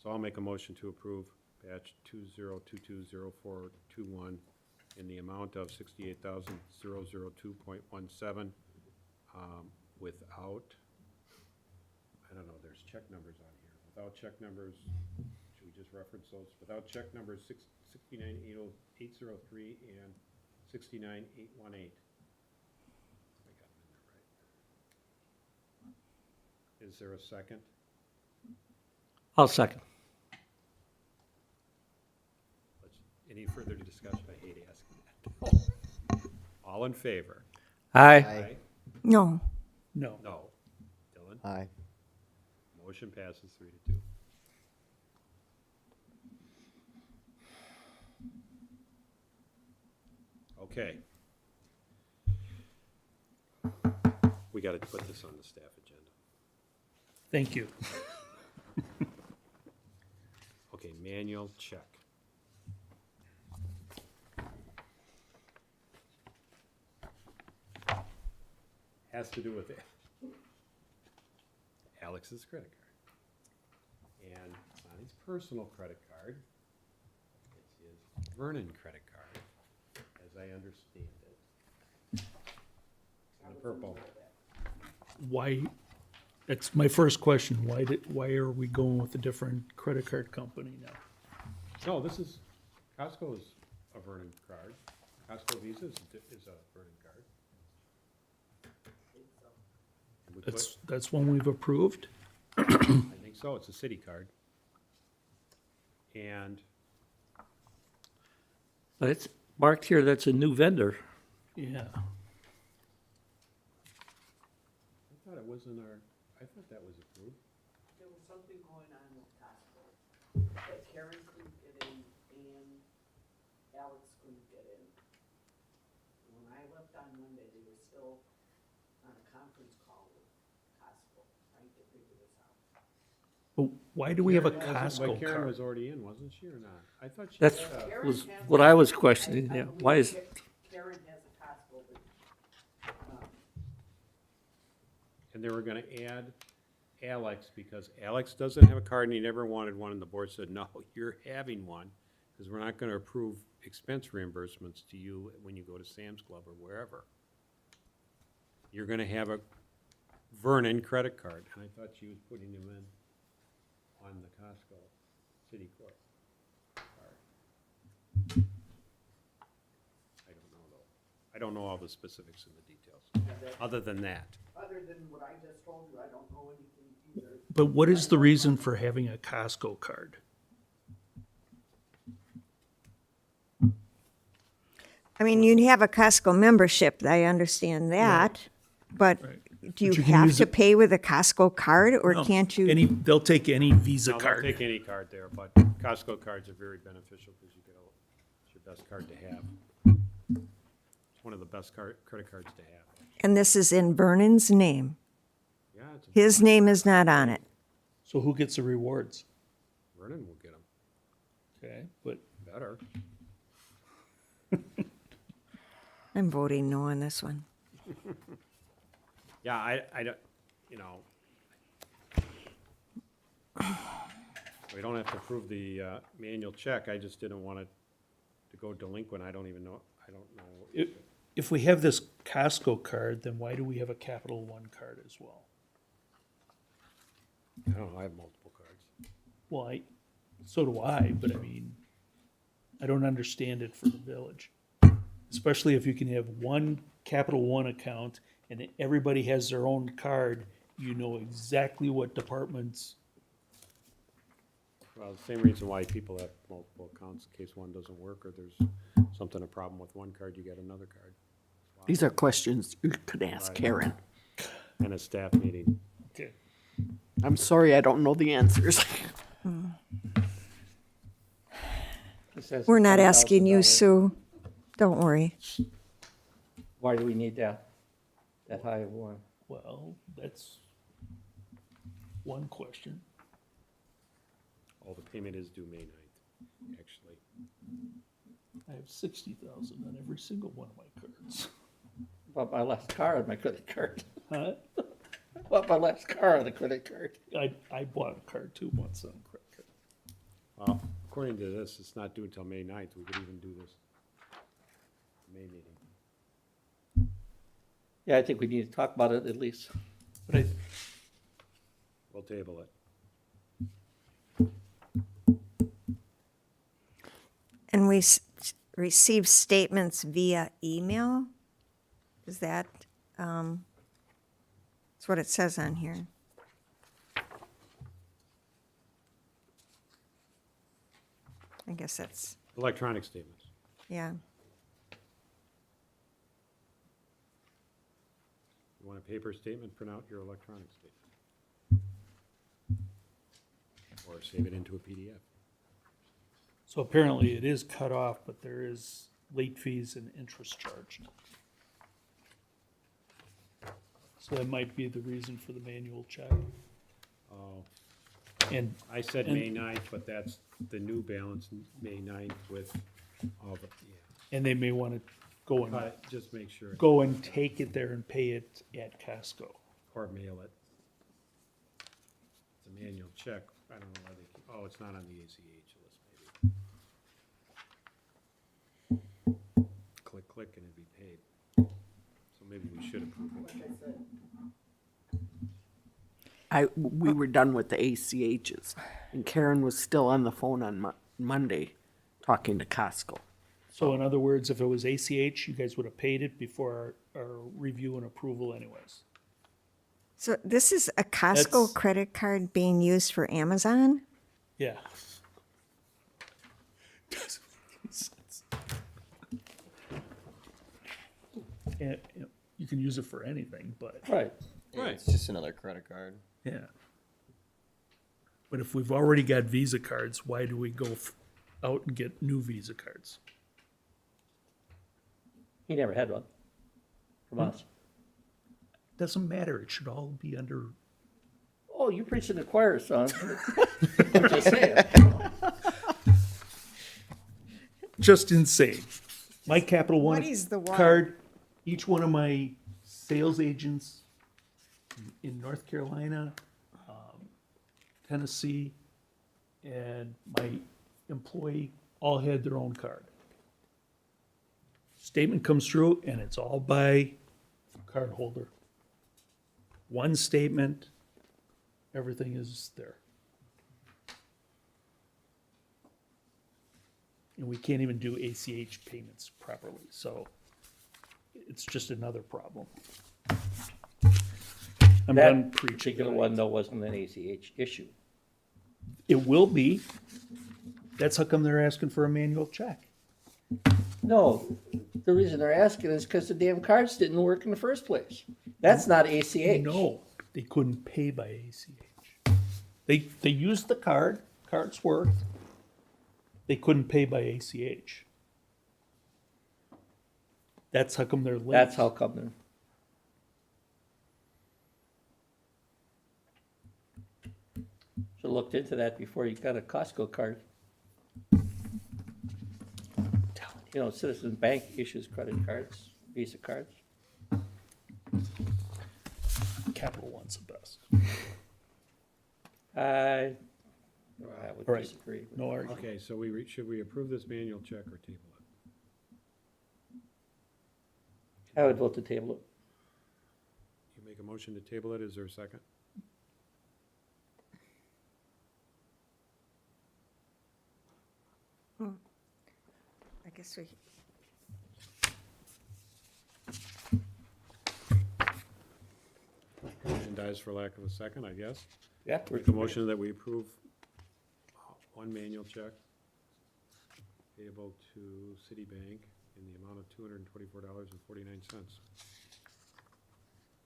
So I'll make a motion to approve batch 20220421 in the amount of 68,002.17, without, I don't know, there's check numbers on here. Without check numbers, should we just reference those? Without check numbers 69,803 and 69,818. I got them in there right. Is there a second? I'll second. Any further discussion? I hate asking that. All in favor? Aye. No. No. No. Dylan? Aye. Motion passes 3-2. Okay. We got to put this on the staff agenda. Thank you. Okay, manual check. Has to do with it. Alex's credit card. And Lonnie's personal credit card. It's his Vernon credit card, as I understand it. In the purple. Why, that's my first question. Why are we going with a different credit card company now? No, this is, Costco's a Vernon card. Costco Visa is a Vernon card. And we put- That's one we've approved? I think so, it's a city card. And But it's marked here that's a new vendor. Yeah. I thought it was in our, I thought that was approved. There was something going on with Costco, that Karen couldn't get in and Alex couldn't get in. When I left on Monday, they were still on a conference call with Costco, trying to figure this out. But why do we have a But Costco Karen card? was already in, wasn't she, or not? I thought she. That's had a- Karen was has what a- I was questioning, yeah. believe Why is, Karen has a Costco, but, And they were gonna add Alex, because Alex doesn't have a card and he never wanted one, and the board said, no, you're having one, because we're not gonna approve expense reimbursements to you when you go to Sam's Club or wherever. You're gonna have a Vernon credit card, and I thought she was putting him in on the Costco City Corp card. I don't know, though. I don't know all the specifics and the details, other than that. other than what I just told you, I don't know anything either. But what is the reason for having a Costco card? I mean, you have a Costco membership, I understand that, but Right. do you But you can have use to it- pay with a Costco card, or No. can't you? They'll take any Visa No, they'll card. take any card there, but Costco cards are very beneficial because you get it's your best card to have. It's one of the best credit cards to have. And this is in Vernon's name. Yeah, it's a, His name is not on it. So who gets the rewards? Vernon will get them Okay, but better. I'm voting no on this one. Yeah, I don't, you know. We don't have to approve the manual check. I just didn't want it to go delinquent. I don't even know, I don't know. if we have this Costco card, then why do we have a Capital One card as well? I don't know, I have multiple cards. Well, so do I, but I mean, I don't understand it for the village. Especially if you can have one Capital One account and everybody has their own card, you know exactly what departments. Well, the same reason why people have multiple accounts, in case one doesn't work or there's something, a problem with one card, you get another card. These are questions you could ask Karen. And a staff meeting. Okay. I'm sorry, I don't know the answers. it says We're not asking you, $10,000. Sue. Don't worry. Why do we need that high of one? Well, that's one question. All the payment is due May 9th, actually. I have 60,000 on every single one of my cards. Bought my last car on my credit card. Huh? Bought my last car on the credit card. I bought a card too once on credit card. Well, according to this, it's not due until May 9th. We could even do this May meeting. Yeah, I think we need to talk about it at least. But I, We'll table it. And we receive statements via email? Is that, that's what it says on here. I guess that's, Electronic statements. yeah. You want a paper statement, print out your electronic statement. Or save it into a PDF. so apparently it is cut off, but there is late fees and interest charged. So that might be the reason for the manual check. Oh, And I said And- May 9th, but that's the new balance, May 9th with all the, yeah. they may want to go and, But just make sure, go and take it there and pay it at Costco. or mail it. It's a manual check. I don't know why they, oh, it's not on the ACH list, maybe. Click, click, and it'd be paid. So maybe we should approve it. We were done with the ACHs, and Karen was still on the phone on Monday, talking to Costco. So in other words, if it was ACH, you guys would have paid it before our review and approval anyways. So this is a Costco That's- credit card being used for Amazon? Yeah. And, you know, you can use it for anything, but, Right. Yeah, Right. It's just another credit card. yeah. But if we've already got Visa cards, why do we go out and get new Visa cards? He never had one from us. Doesn't matter, it should all be under, Oh, you preach to the choir, son. I'm just saying. just insane. My Capital One What is the one? card, each one of my sales agents in North Carolina, Tennessee, and my employee all had their own card. Statement comes through and it's all by card holder. One statement, everything is there. And we can't even do ACH payments properly, so it's just another problem. I'm done That preaching. particular one, though, wasn't an ACH issue. It will be. That's how come they're asking for a manual check. No, the reason they're asking is because the damn cards didn't work in the first place. That's not ACH. No, they couldn't pay by ACH. They used the card, cards worked. They couldn't pay by ACH. That's how come they're late. That's how come they're. Should have looked into that before you got a Costco card. You know, Citizens Bank issues credit cards, Visa cards. Capital One's the best. I would All right. disagree. No argument. Okay, so should we approve this manual check or table it? I would vote to table it. You make a motion to table it, is there a second? I guess we, Motion dies for lack of a second, I guess. Yeah. Make a motion that we approve one manual check payable to Citibank in the amount of $224.49.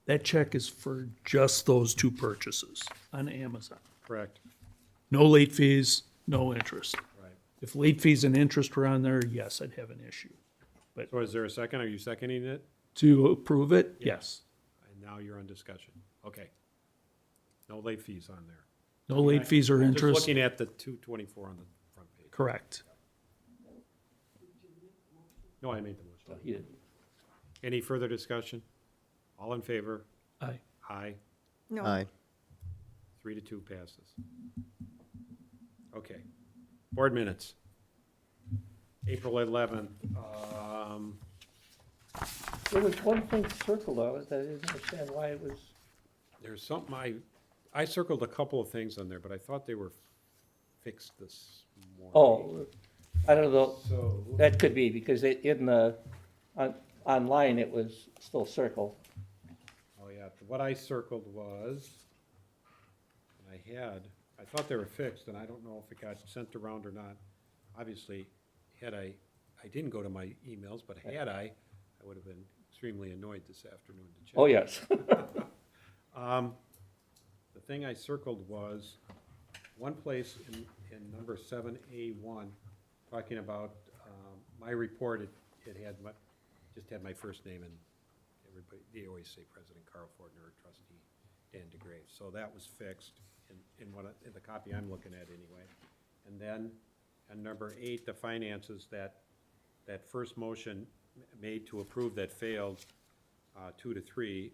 That check is for just those two purchases on Amazon. Correct. No late fees, no interest. Right. If late fees and interest were on there, yes, I'd have an issue. So is there a second? Are you seconding it? To approve it? Yes. And now you're on discussion. Okay. No late fees on there. No late fees or Just interest? looking at the 224 on the front page. Correct. No, I made the motion. You did. Any further discussion? All in favor? Aye. Aye. No. Aye. 3-2 passes. Okay. Board minutes. April 11th. There was one thing circled on it that I didn't understand why it was, There's something I circled a couple of things on there, but I thought they were fixed this morning. oh, I don't know, So, that could be, because in the, online, it was still circled. oh yeah, what I circled was, I thought they were fixed, and I don't know if it got sent around or not. Obviously, I didn't go to my emails, but had I would have been extremely annoyed this afternoon to check. Oh, yes. The thing I circled was one place in number 7A1, talking about my report, it had just had my first name, and everybody, they always say President Carl Fortner or Trustee Dan DeGrave. So that was fixed in the copy I'm looking at anyway. And then on number 8, the finances, that first motion made to approve that failed, 2-3.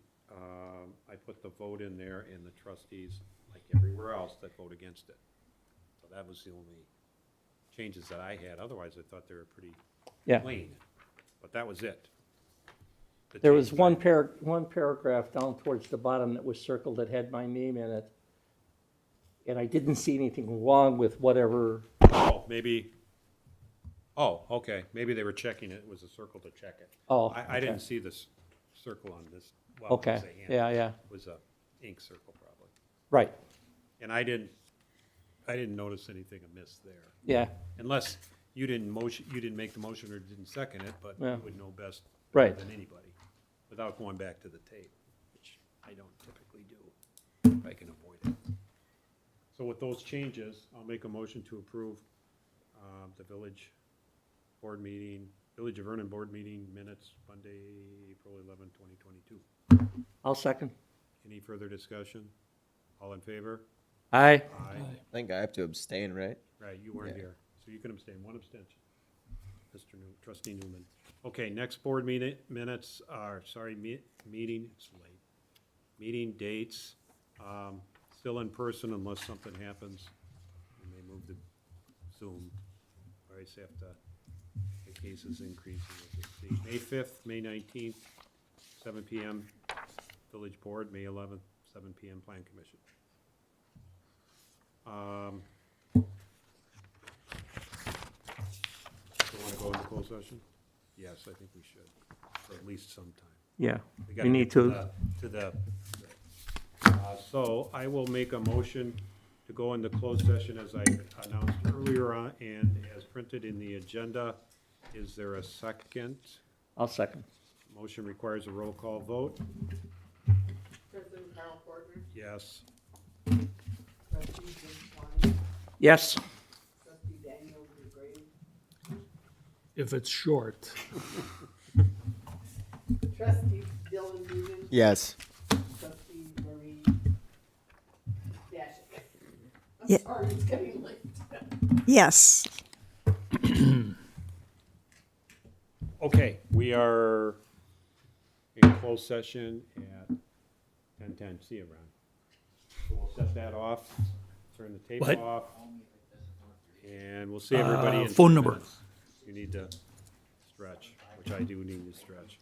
I put the vote in there, and the trustees, like everywhere else, that vote against it. So that was the only changes that I had. Otherwise, I thought they were pretty Yeah. clean. But that was it. The There was change one paragraph down towards the bottom that was circled that had my name in it. And I didn't see anything wrong with whatever, Oh, maybe, okay, maybe they were checking it, it was a circle to check it. oh. I didn't okay. see this circle on this, well, Okay, it's a hand. yeah, It was a ink circle probably. right, And I didn't notice anything amiss there. yeah, Unless you didn't make the motion or didn't second it, but Yeah. you would know best Right. than anybody, without going back to the tape, which I don't typically do, if I can avoid it. So with those changes, I'll make a motion to approve the Village of Vernon Board meeting minutes, Monday, April 11, 2022. I'll second. Any further discussion? All in favor? Aye. Aye. I think I have to abstain, right? Right, you weren't Yeah. here, so you can abstain, one abstention. Trustee Newman. Okay, next board meeting, minutes are, meeting, it's late. Meeting dates, still in person unless something happens. We may move to Zoom. Or I have to, the cases increase, we'll just see. May 5th, May 19th, 7 PM, Village Board, May 11th, 7 PM, Plan Commission. Do you want to go into closed session? Yes, I think we should, for at least some time. Yeah, gotta we need get to, So I will make a motion to go into closed session as I announced earlier on and as printed in the agenda. Is there a second? I'll second. Motion requires a roll call vote. President Carl Fortner, Yes. trustee Jim Swanee, Yes. trustee Daniel DeGrave, If it's short. trustee Dylan Newman, Yes. trustee Marie Dashik. Yeah. I'm sorry, it's getting late. Yes. Okay, we are in closed session at 10:10. See you, Ron. So we'll set that off, turn the tape What? off, and we'll see everybody in Phone 2 number. minutes. You need to stretch, which I do need to stretch.